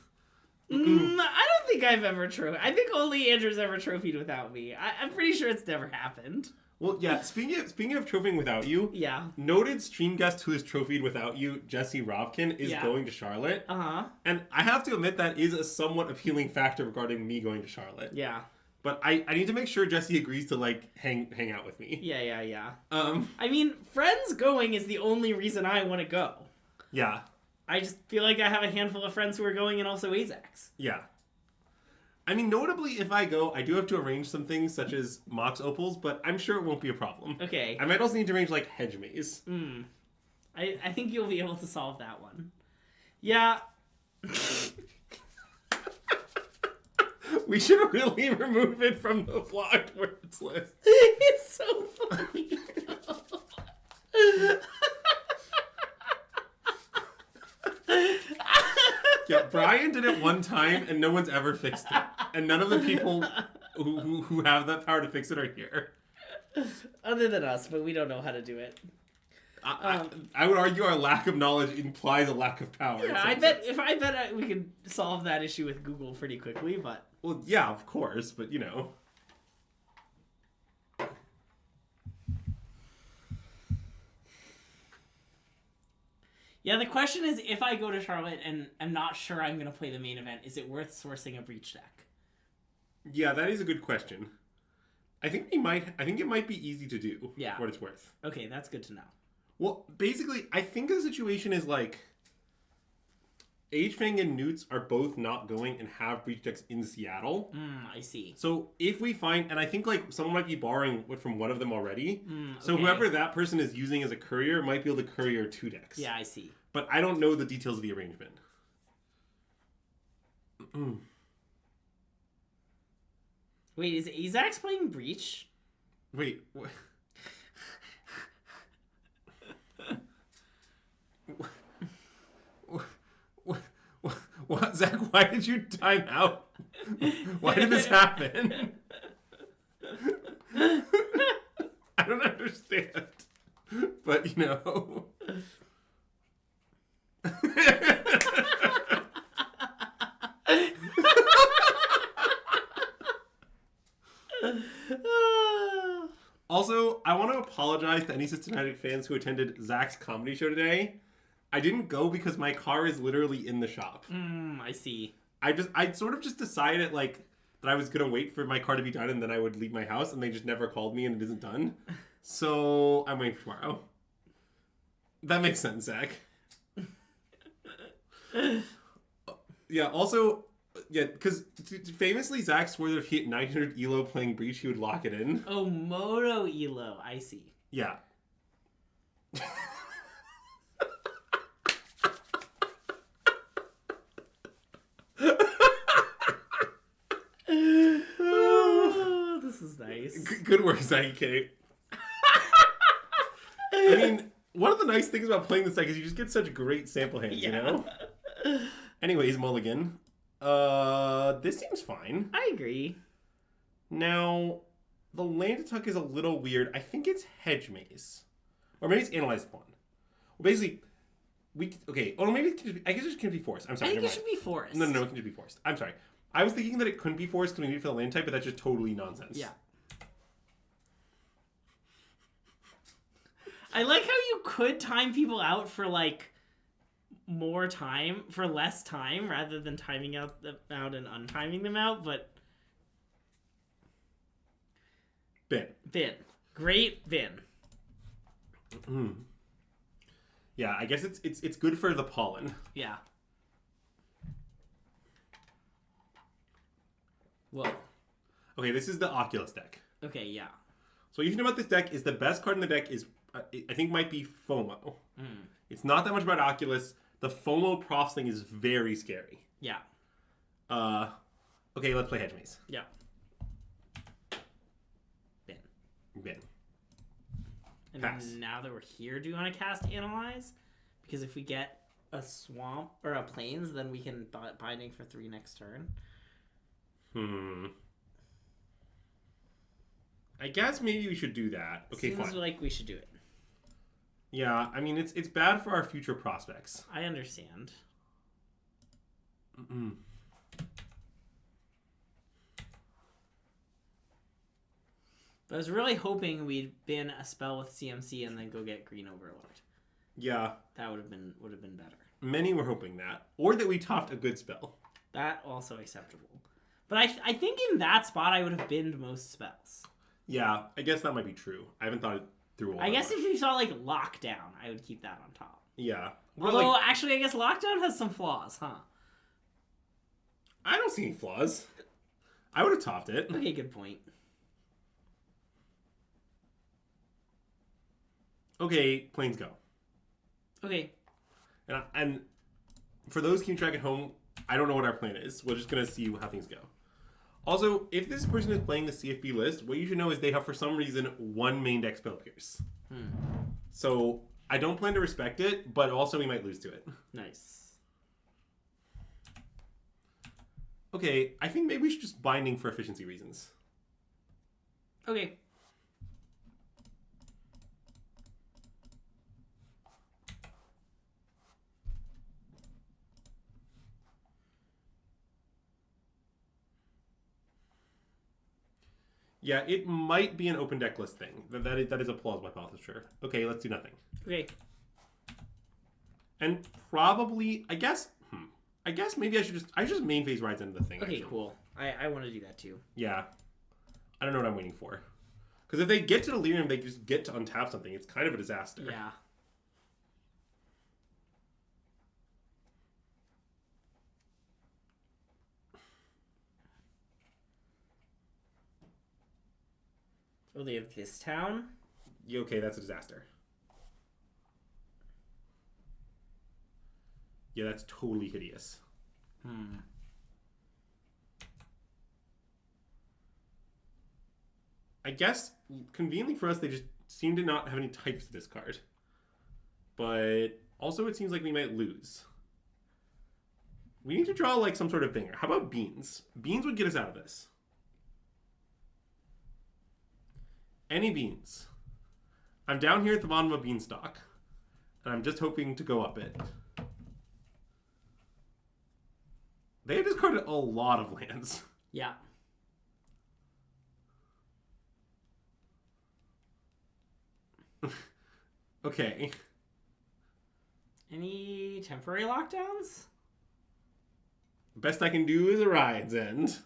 I don't think I've ever trophied. I think only Andrew's ever trophied without me. I'm pretty sure it's never happened. Well, yeah, speaking of trophying without you, Yeah. noted stream guest who has trophied without you, Jesse Robkin, is going to Charlotte. Uh-huh. And I have to admit that is a somewhat appealing factor regarding me going to Charlotte. Yeah. But I need to make sure Jesse agrees to, like, hang out with me. Yeah. I mean, friends going is the only reason I want to go. Yeah. I just feel like I have a handful of friends who are going and also Azax. Yeah. I mean, notably, if I go, I do have to arrange some things such as Mox Opals, but I'm sure it won't be a problem. Okay. I might also need to arrange, like, Hedge Maze. I think you'll be able to solve that one. Yeah. We should really remove it from the blocked words list. It's so funny. Yeah, Brian did it one time, and no one's ever fixed it. And none of the people who have that power to fix it are here. Other than us, but we don't know how to do it. I would argue our lack of knowledge implies a lack of power. Yeah, I bet we could solve that issue with Google pretty quickly, but... Well, yeah, of course, but you know. Yeah, the question is, if I go to Charlotte and I'm not sure I'm going to play the main event, is it worth sourcing a Breach deck? Yeah, that is a good question. I think it might be easy to do. Yeah. What it's worth. Okay, that's good to know. Well, basically, I think the situation is like H-Fang and Newts are both not going and have Breach decks in Seattle. I see. So if we find, and I think like someone might be borrowing from one of them already. So okay. whoever that person is using as a courier might be able to courier 2 decks. Yeah, I see. But I don't know the details of the arrangement. Wait, is Azax playing Breach? Wait, what? What, Zach? Why did you time out? Why did this happen? I don't understand. But, you know. Also, I want to apologize to any SystemMagic fans who attended Zach's comedy show today. I didn't go because my car is literally in the shop. I see. I sort of just decided like that I was gonna wait for my car to be done and then I would leave my house, and they just never called me and it isn't done. So I'm waiting for tomorrow. That makes sense, Zach. Yeah. Also, yeah, because famously Zach swore that if he hit 900 elo playing Breach, he would lock it in. Oh, Moto elo. I see. Yeah. Oh, this is nice. Good work, Zach Kate. I mean, one of the nice things about playing this deck is you just get such great sample hands, you know? Anyways, Mulligan. This seems fine. I agree. Now, the land attack is a little weird. I think it's Hedge Maze. Or maybe it's Analyze Pawn. Well, basically, okay. Oh, maybe it can just be, I guess it can be Forest. I'm sorry. I think it should be Forest. No, it can just be Forest. I'm sorry. I was thinking that it couldn't be Forest because we need for the land type, but that's just totally nonsense. Yeah. I like how you could time people out for, like, more time, for less time, rather than timing out and untiming them out, but... Vin. Great Vin. Yeah, I guess it's good for the pollen. Yeah. Whoa. Okay, this is the Oculus deck. Okay, yeah. So what you should know about this deck is the best card in the deck is, I think, might be FOMO. It's not that much about Oculus. The FOMO Profs thing is very scary. Yeah. Okay, let's play Hedge Maze. Yeah. Ben. And Pass. now that we're here, do you want to cast Analyze? Because if we get a swamp or a plains, then we can binding for 3 next turn. I guess maybe we should do that. Okay, Seems fine. like we should do it. Yeah, I mean, it's bad for our future prospects. I understand. But I was really hoping we'd bin a spell with CMC and then go get Green Overlord. Yeah. That would have been better. Many were hoping that. Or that we topped a good spell. That also acceptable. But I think in that spot I would have binned most spells. Yeah, I guess that might be true. I haven't thought it through all I guess much. if you saw like Lockdown, I would keep that on top. Yeah. Although, actually, I guess Lockdown has some flaws, huh? I don't see any flaws. I would have topped it. Okay, good point. Okay, planes go. Okay. And for those keeping track at home, I don't know what our plan is. We're just going to see how things go. Also, if this person is playing the CFB list, what you should know is they have, for some reason, 1 main deck Spell Pierce. So, I don't plan to respect it, but also we might lose to it. Nice. Okay, I think maybe we should just binding for efficiency reasons. Okay. Yeah, it might be an open deck list thing. That is a plausible hypothesis, sure. Okay, let's do nothing. Okay. And probably, I guess maybe I should just main phase rides into the thing. Okay, actually. cool. I want to do that too. Yeah. I don't know what I'm waiting for. Because if they get to Delirium, they just get to untap something. It's kind of a disaster. Yeah. Oh, they have this town? Yeah, okay, that's a disaster. Yeah, that's totally hideous. I guess, conveniently for us, they just seem to not have any types to discard. But also it seems like we might lose. We need to draw like some sort of banger. How about Beans? Beans would get us out of this. Any Beans. I'm down here at the bottom of a beanstalk. And I'm just hoping to go up it. They have discarded a lot of lands. Yeah. Okay. Any temporary lockdowns? Best I can do is a Ride's End.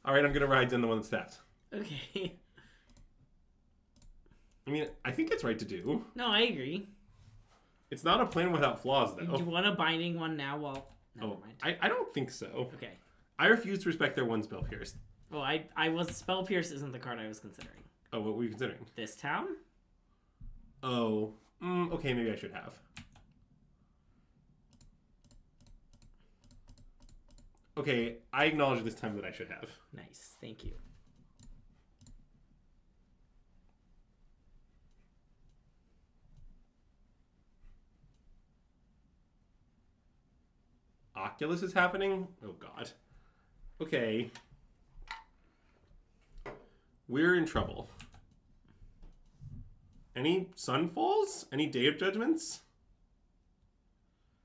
Alright, I'm gonna Ride's End the one that's tapped. Okay. I mean, I think it's right to do. No, I agree. It's not a plan without flaws, though. Do you want a binding one now? Well, never mind. I don't think so. Okay. I refuse to respect their 1 Spell Pierce. Oh, I was Spell Pierce isn't the card I was considering. Oh, what were you considering? This town? Oh. Okay, maybe I should have. Okay, I acknowledge this time that I should have. Nice, thank you. Oculus is happening? Oh, God. Okay. We're in trouble. Any Sunfalls? Any Day of Judgments?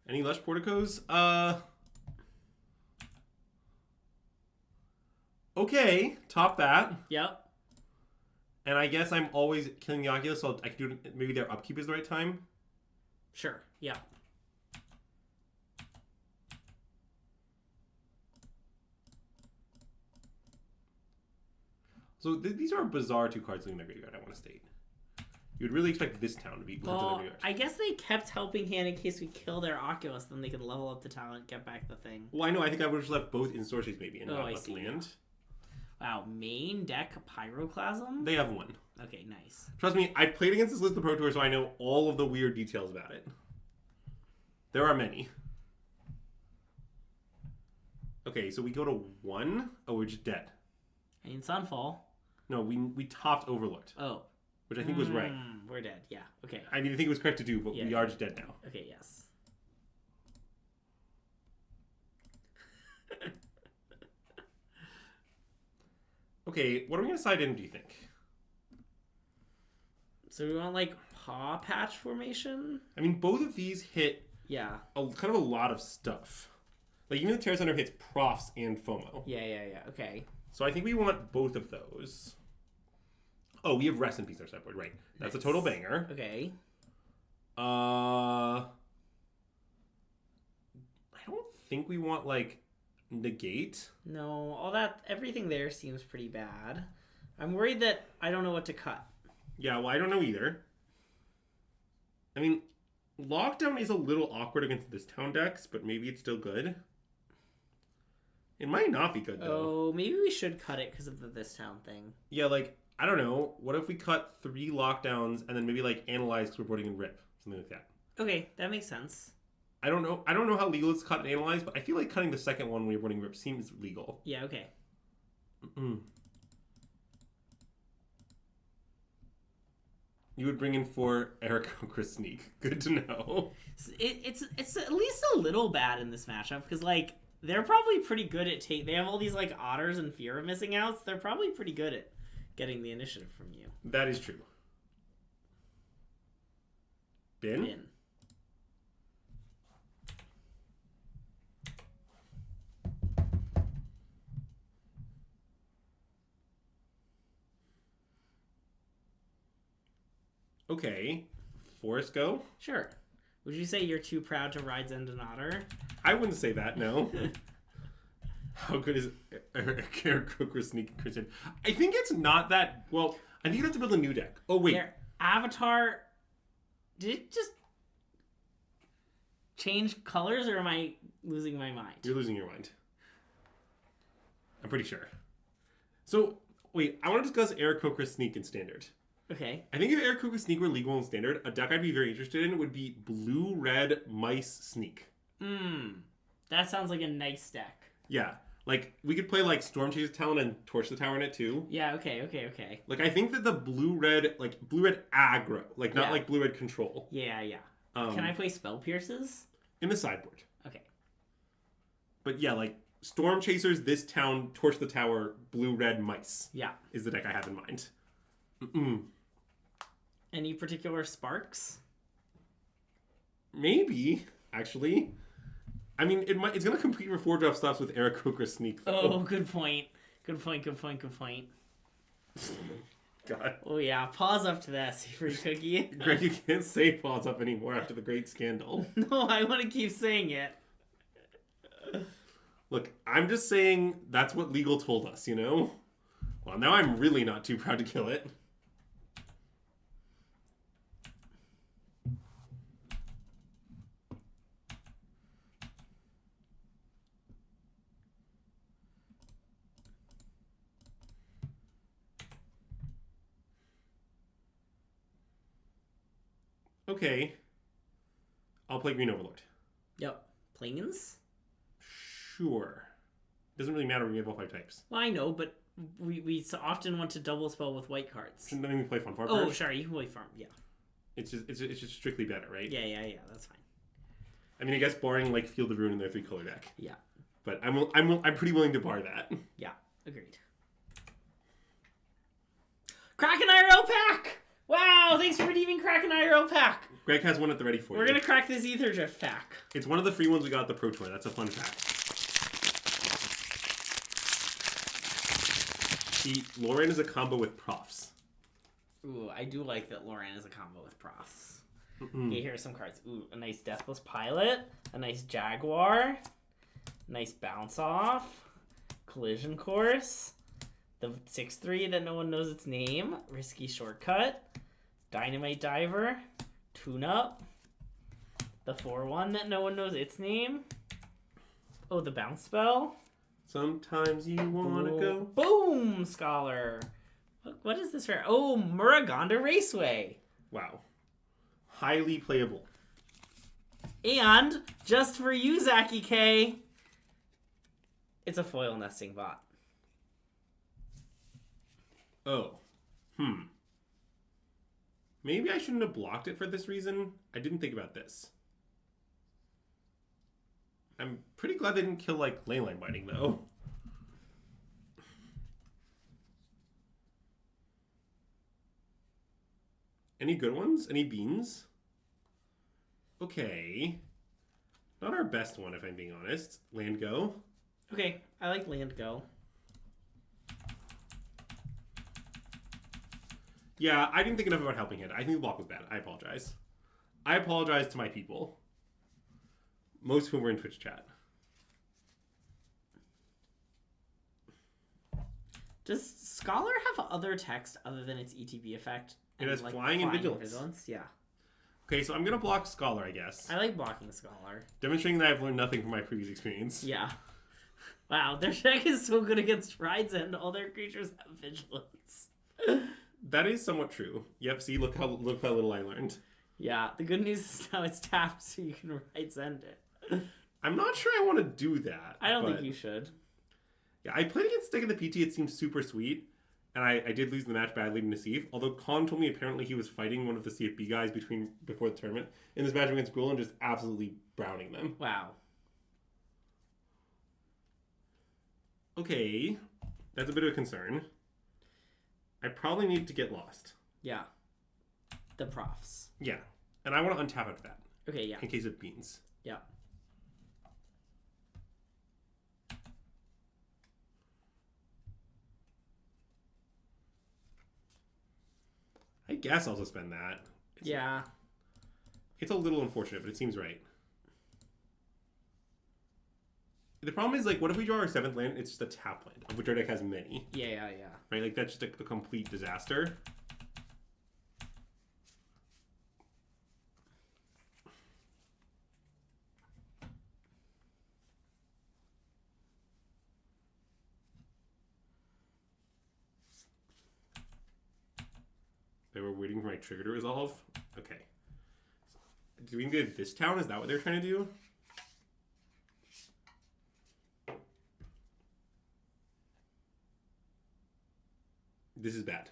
Any Lush Porticos? Okay, top that. Yep. And I guess I'm always killing the Oculus, so I can do it. Maybe their upkeep is the right time. Sure, yeah. So these are bizarre 2 cards in the graveyard, I want to state. You would really expect this town to be left in the Well, graveyard. I guess they kept helping hand in case we kill their Oculus, then they could level up the talent, get back the thing. Well, I know. I think I would have just left both in Sorceries maybe and Oh, not I left see. land. Wow, main deck Pyroclasm? They have one. Okay, nice. Trust me, I played against this list of Pro Tour, so I know all of the weird details about it. There are many. Okay, so we go to 1. Oh, we're just dead. I mean, Sunfall. No, we topped Overlord. Oh. Which I think was right. We're dead, yeah. Okay. I mean, I think it was correct to do, but we are just dead now. Okay, yes. Okay, what are we going to side in, do you think? So we want, like, Paw Patch formation? I mean, both of these hit Yeah. kind of a lot of stuff. Like, even the Terra Center hits Profs and FOMO. Yeah. Okay. So I think we want both of those. Oh, we have Rest in Peace on our sideboard, right. That's a total banger. Okay. I don't think we want, like, Negate. No, everything there seems pretty bad. I'm worried that I don't know what to cut. Yeah, well, I don't know either. I mean, Lockdown is a little awkward against this town decks, but maybe it's still good. It might not be good, though. Oh, maybe we should cut it because of the This Town thing. Yeah, like, I don't know. What if we cut 3 Lockdowns and then maybe, like, Analyze because we're boarding in Rip? Something like that. Okay, that makes sense. I don't know how legal it's cut and Analyze, but I feel like cutting the second one when you're boarding Rip seems legal. Yeah, okay. You would bring in 4 Eric Chris Sneak. Good to know. It's at least a little bad in this matchup because, like, they're probably pretty good at they have all these, like, otters and fear of missing outs. They're probably pretty good at getting the initiative from you. That is true. Bin? Okay. Forest Go? Sure. Would you say you're too proud to ride Zend an Otter? I wouldn't say that, no. How good is Eric Cook Sneak Christian? I think it's not that... Well, I think you have to build a new deck. Oh, wait. Their avatar... Did it just change colors, or am I losing my mind? You're losing your mind. I'm pretty sure. So, wait. I want to discuss Eric Cook Sneak in Standard. Okay. I think if Eric Cook Sneak were legal in Standard, a deck I'd be very interested in would be Blue-Red Mice Sneak. That sounds like a nice deck. Yeah. Like, we could play, like, Storm Chase's Talon and Torch the Tower in it, too. Yeah, okay. Like, I think that the blue-red aggro, like, not like blue-red control. Yeah. Can I play Spell Pierces? In the sideboard. Okay. But yeah, like, Storm Chasers, this town, Torch the Tower, blue-red mice. Yeah. Is the deck I have in mind. Any particular sparks? Maybe, actually. I mean, it's going to compete for 4-drop stops with Eric Cook Sneak. Though. Oh, good point. Good point. God. Oh, yeah. Pause up to that, Savory Cookie. Greg, you can't say pause up anymore after the great scandal. No, I want to keep saying it. Look, I'm just saying that's what legal told us, you know? Well, now I'm really not too proud to kill it. Okay. I'll play Green Overlord. Yep. Plains? Sure. Doesn't really matter when we have all 5 types. Well, I know, but we so often want to double spell with white cards. Shouldn't that mean we play Fun Farm? Oh, sorry, you can play Farm, yeah. It's just strictly better, right? Yeah, that's fine. I mean, I guess barring like Field of Ruin in their 3-color deck. Yeah. But I'm pretty willing to bar that. Yeah, agreed. Kraken IRL pack! Wow, thanks for redeeming Kraken IRL pack. Greg has one at the ready for you. We're gonna crack this Ether Drift pack. It's one of the free ones we got at the Pro Tour. That's a fun pack. See, Lauren is a combo with Profs. Ooh, I do like that Lauren is a combo with Profs. Okay, here are some cards. Ooh, a nice Deathless Pilot, a nice Jaguar, nice Bounce Off, Collision Course, the 6/3 that no one knows its name, Risky Shortcut, Dynamite Diver, Tune Up, the 4/1 that no one knows its name. Oh, the Bounce Spell. Sometimes you wanna go. Boom, Scholar. What is this for? Oh, Muruganda Raceway. Wow. Highly playable. And, just for you, Zaki K, it's a foil nesting bot. Oh. Maybe I shouldn't have blocked it for this reason. I didn't think about this. I'm pretty glad they didn't kill, like, lane line binding, though. Any good ones? Any beans? Okay. Not our best one, if I'm being honest. Land go. Okay, I like land go. Yeah, I didn't think enough about helping it. I think the block was bad. I apologize. I apologize to my people. Most of whom were in Twitch chat. Does Scholar have other text other than its ETB effect? It has flying and vigilance. Yeah. Okay, so I'm going to block Scholar, I guess. I like blocking Scholar. Demonstrating that I've learned nothing from my previous experience. Yeah. Wow, their deck is so good against Rides and all their creatures have vigilance. That is somewhat true. Yep, see, look how little I learned. Yeah, the good news is now it's tapped so you can Rides end it. I'm not sure I want to do that. I don't think you should. Yeah, I played against Stick in the PT. It seems super sweet. And I did lose the match badly to Nassif. Although Khan told me apparently he was fighting one of the CFB guys before the tournament in this match against Gruul and just absolutely browning them. Wow. Okay, that's a bit of a concern. I probably need to get lost. Yeah. The profs. Yeah, and I want to untap after that. Okay, yeah. In case of beans. Yeah. I guess I'll suspend that. It's a little unfortunate, but it seems right. The problem is, like, what if we draw our 7th land? It's just a tap land, of which our deck has many. Yeah. Right? Like, that's just a complete disaster. They were waiting for my trigger to resolve? Okay. Do we get this town? Is that what they're trying to do? This is bad.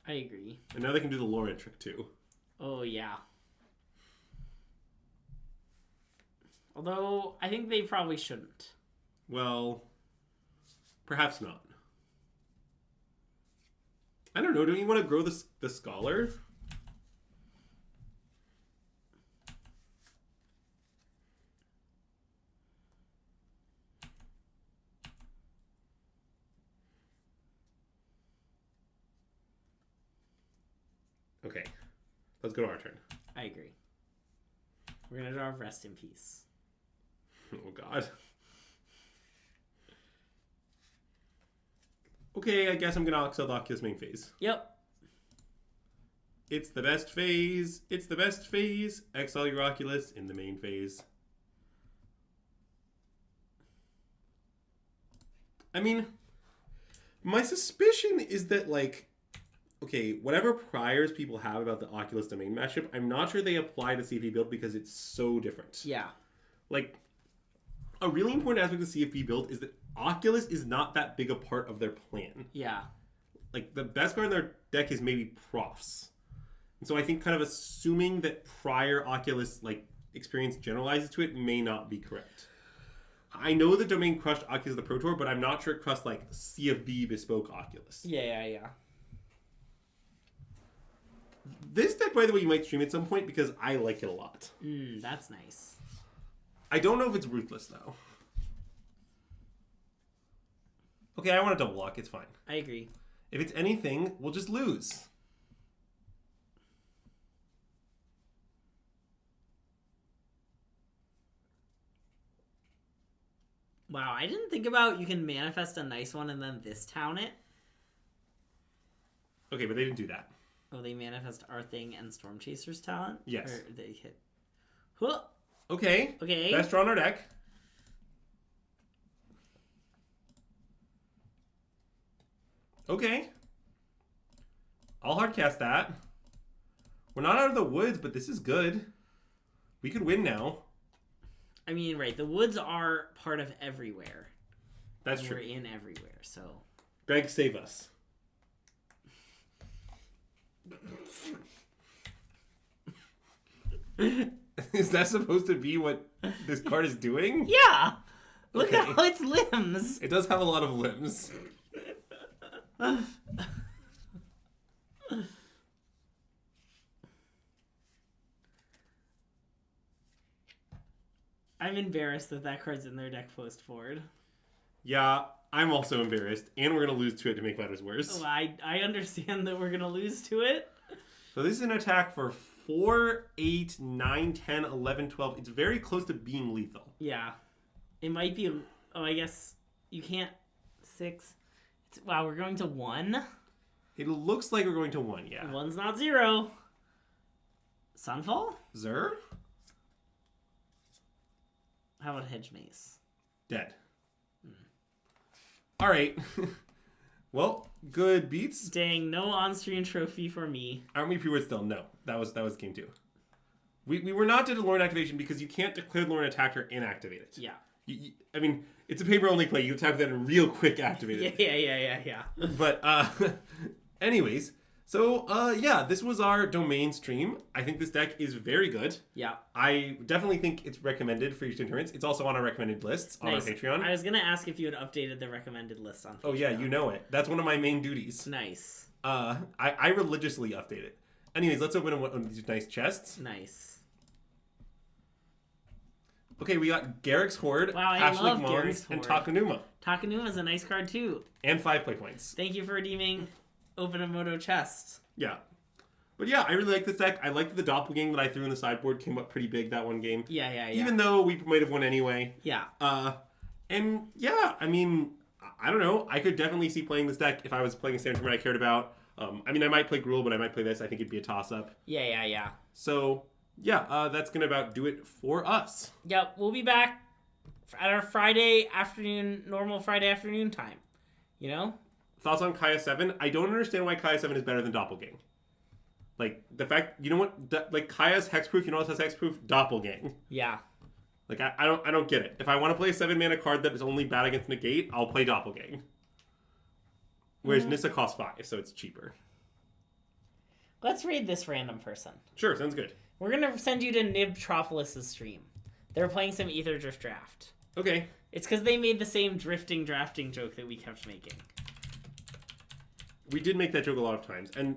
I agree. And now they can do the Lauren trick too. Oh, yeah. Although, I think they probably shouldn't. Well, perhaps not. I don't know. Don't you want to grow the Scholar? Okay. Let's go to our turn. I agree. We're going to draw Rest in Peace. Oh, God. Okay, I guess I'm going to exile the Oculus main phase. Yep. It's the best phase. It's the best phase. Exile your Oculus in the main phase. I mean, my suspicion is that, like, okay, whatever priors people have about the Oculus domain matchup, I'm not sure they apply to CFP build because it's so different. Yeah. Like, a really important aspect of CFP build is that Oculus is not that big a part of their plan. Yeah. Like, the best card in their deck is maybe Profs. And so I think kind of assuming that prior Oculus, like, experience generalizes to it may not be correct. I know the domain crushed Oculus the Pro Tour, but I'm not sure it crushed, like, CFB bespoke Oculus. Yeah. This deck, by the way, you might stream at some point because I like it a lot. That's nice. I don't know if it's ruthless, though. Okay, I want to double block. It's fine. I agree. If it's anything, we'll just lose. Wow, I didn't think about you can manifest a nice one and then this town it. Okay, but they didn't do that. Oh, they manifest our thing and Storm Chaser's talent? Yes. Or they hit... Huh. Okay. Okay. Best draw in our deck. Okay. I'll hardcast that. We're not out of the woods, but this is good. We could win now. I mean, right, the woods are part of everywhere. That's true. We're in everywhere, so... Greg, save us. Is that supposed to be what this card is doing? Yeah! Look Okay. at all its limbs! It does have a lot of limbs. I'm embarrassed that card's in their deck post forward. Yeah, I'm also embarrassed, and we're going to lose to it to make matters worse. Oh, I understand that we're going to lose to it. So this is an attack for 4, 8, 9, 10, 11, 12. It's very close to being lethal. Yeah. It might be... Oh, I guess you can't... 6... Wow, we're going to 1? It looks like we're going to 1, yeah. 1's not 0. Sunfall? Zer? How about Hedge Mace? Dead. All right. Well, good beats. Dang, no on-screen trophy for me. Aren't we pre-word still? No. That was game 2. We were not did a Lorne activation because you can't declare Lorne attacker and activate it. Yeah. I mean, it's a paper-only play. You attack that and real quick activate it. Yeah. But, anyways, so, yeah, this was our domain stream. I think this deck is very good. Yeah. I definitely think it's recommended for your tournaments. It's also on our recommended lists on our Patreon. I was going to ask if you had updated the recommended list on Patreon. Oh, yeah, you know it. That's one of my main duties. Nice. I religiously update it. Anyways, let's open one of these nice chests. Nice. Okay, we got Garrick's Horde, Wow, I Ashlik love Mons, Garrick's and Horde. Takanuma. Takanuma's a nice card, too. And 5 play points. Thank you for redeeming Open a Moto chest. Yeah. But yeah, I really like this deck. I liked the doppelgang that I threw in the sideboard. Came up pretty big that one game. Yeah. Even though we might have won anyway. Yeah. And yeah, I mean, I don't know. I could definitely see playing this deck if I was playing a standard tournament I cared about. I mean, I might play Gruul, but I might play this. I think it'd be a toss-up. Yeah. So, yeah, that's going to about do it for us. Yep, we'll be back at our Friday afternoon, normal Friday afternoon time. You know? Thoughts on Kaya 7? I don't understand why Kaya 7 is better than Doppelgang. Like, the fact, you know what? Like, Kaya's hexproof, you know what else has hexproof? Doppelgang. Yeah. Like, I don't get it. If I want to play a 7-mana card that is only bad against Negate, I'll play Doppelgang. Whereas Nissa costs 5, so it's cheaper. Let's read this random person. Sure, sounds good. We're going to send you to Nibtropolis' stream. They're playing some Ether Drift Draft. Okay. It's because they made the same drafting joke that we kept making. We did make that joke a lot of times. And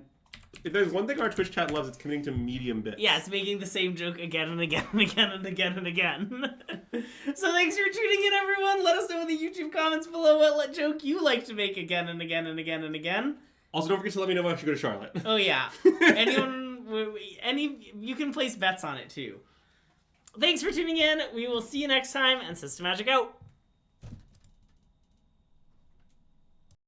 if there's one thing our Twitch chat loves, it's committing to medium bits. Yeah, it's making the same joke again and again and again and again and again. So thanks for tuning in, everyone. Let us know in the YouTube comments below what joke you like to make again and again and again and again. Also, don't forget to let me know if I should go to Charlotte. Oh, yeah. You can place bets on it, too. Thanks for tuning in. We will see you next time, and SystemMagic out.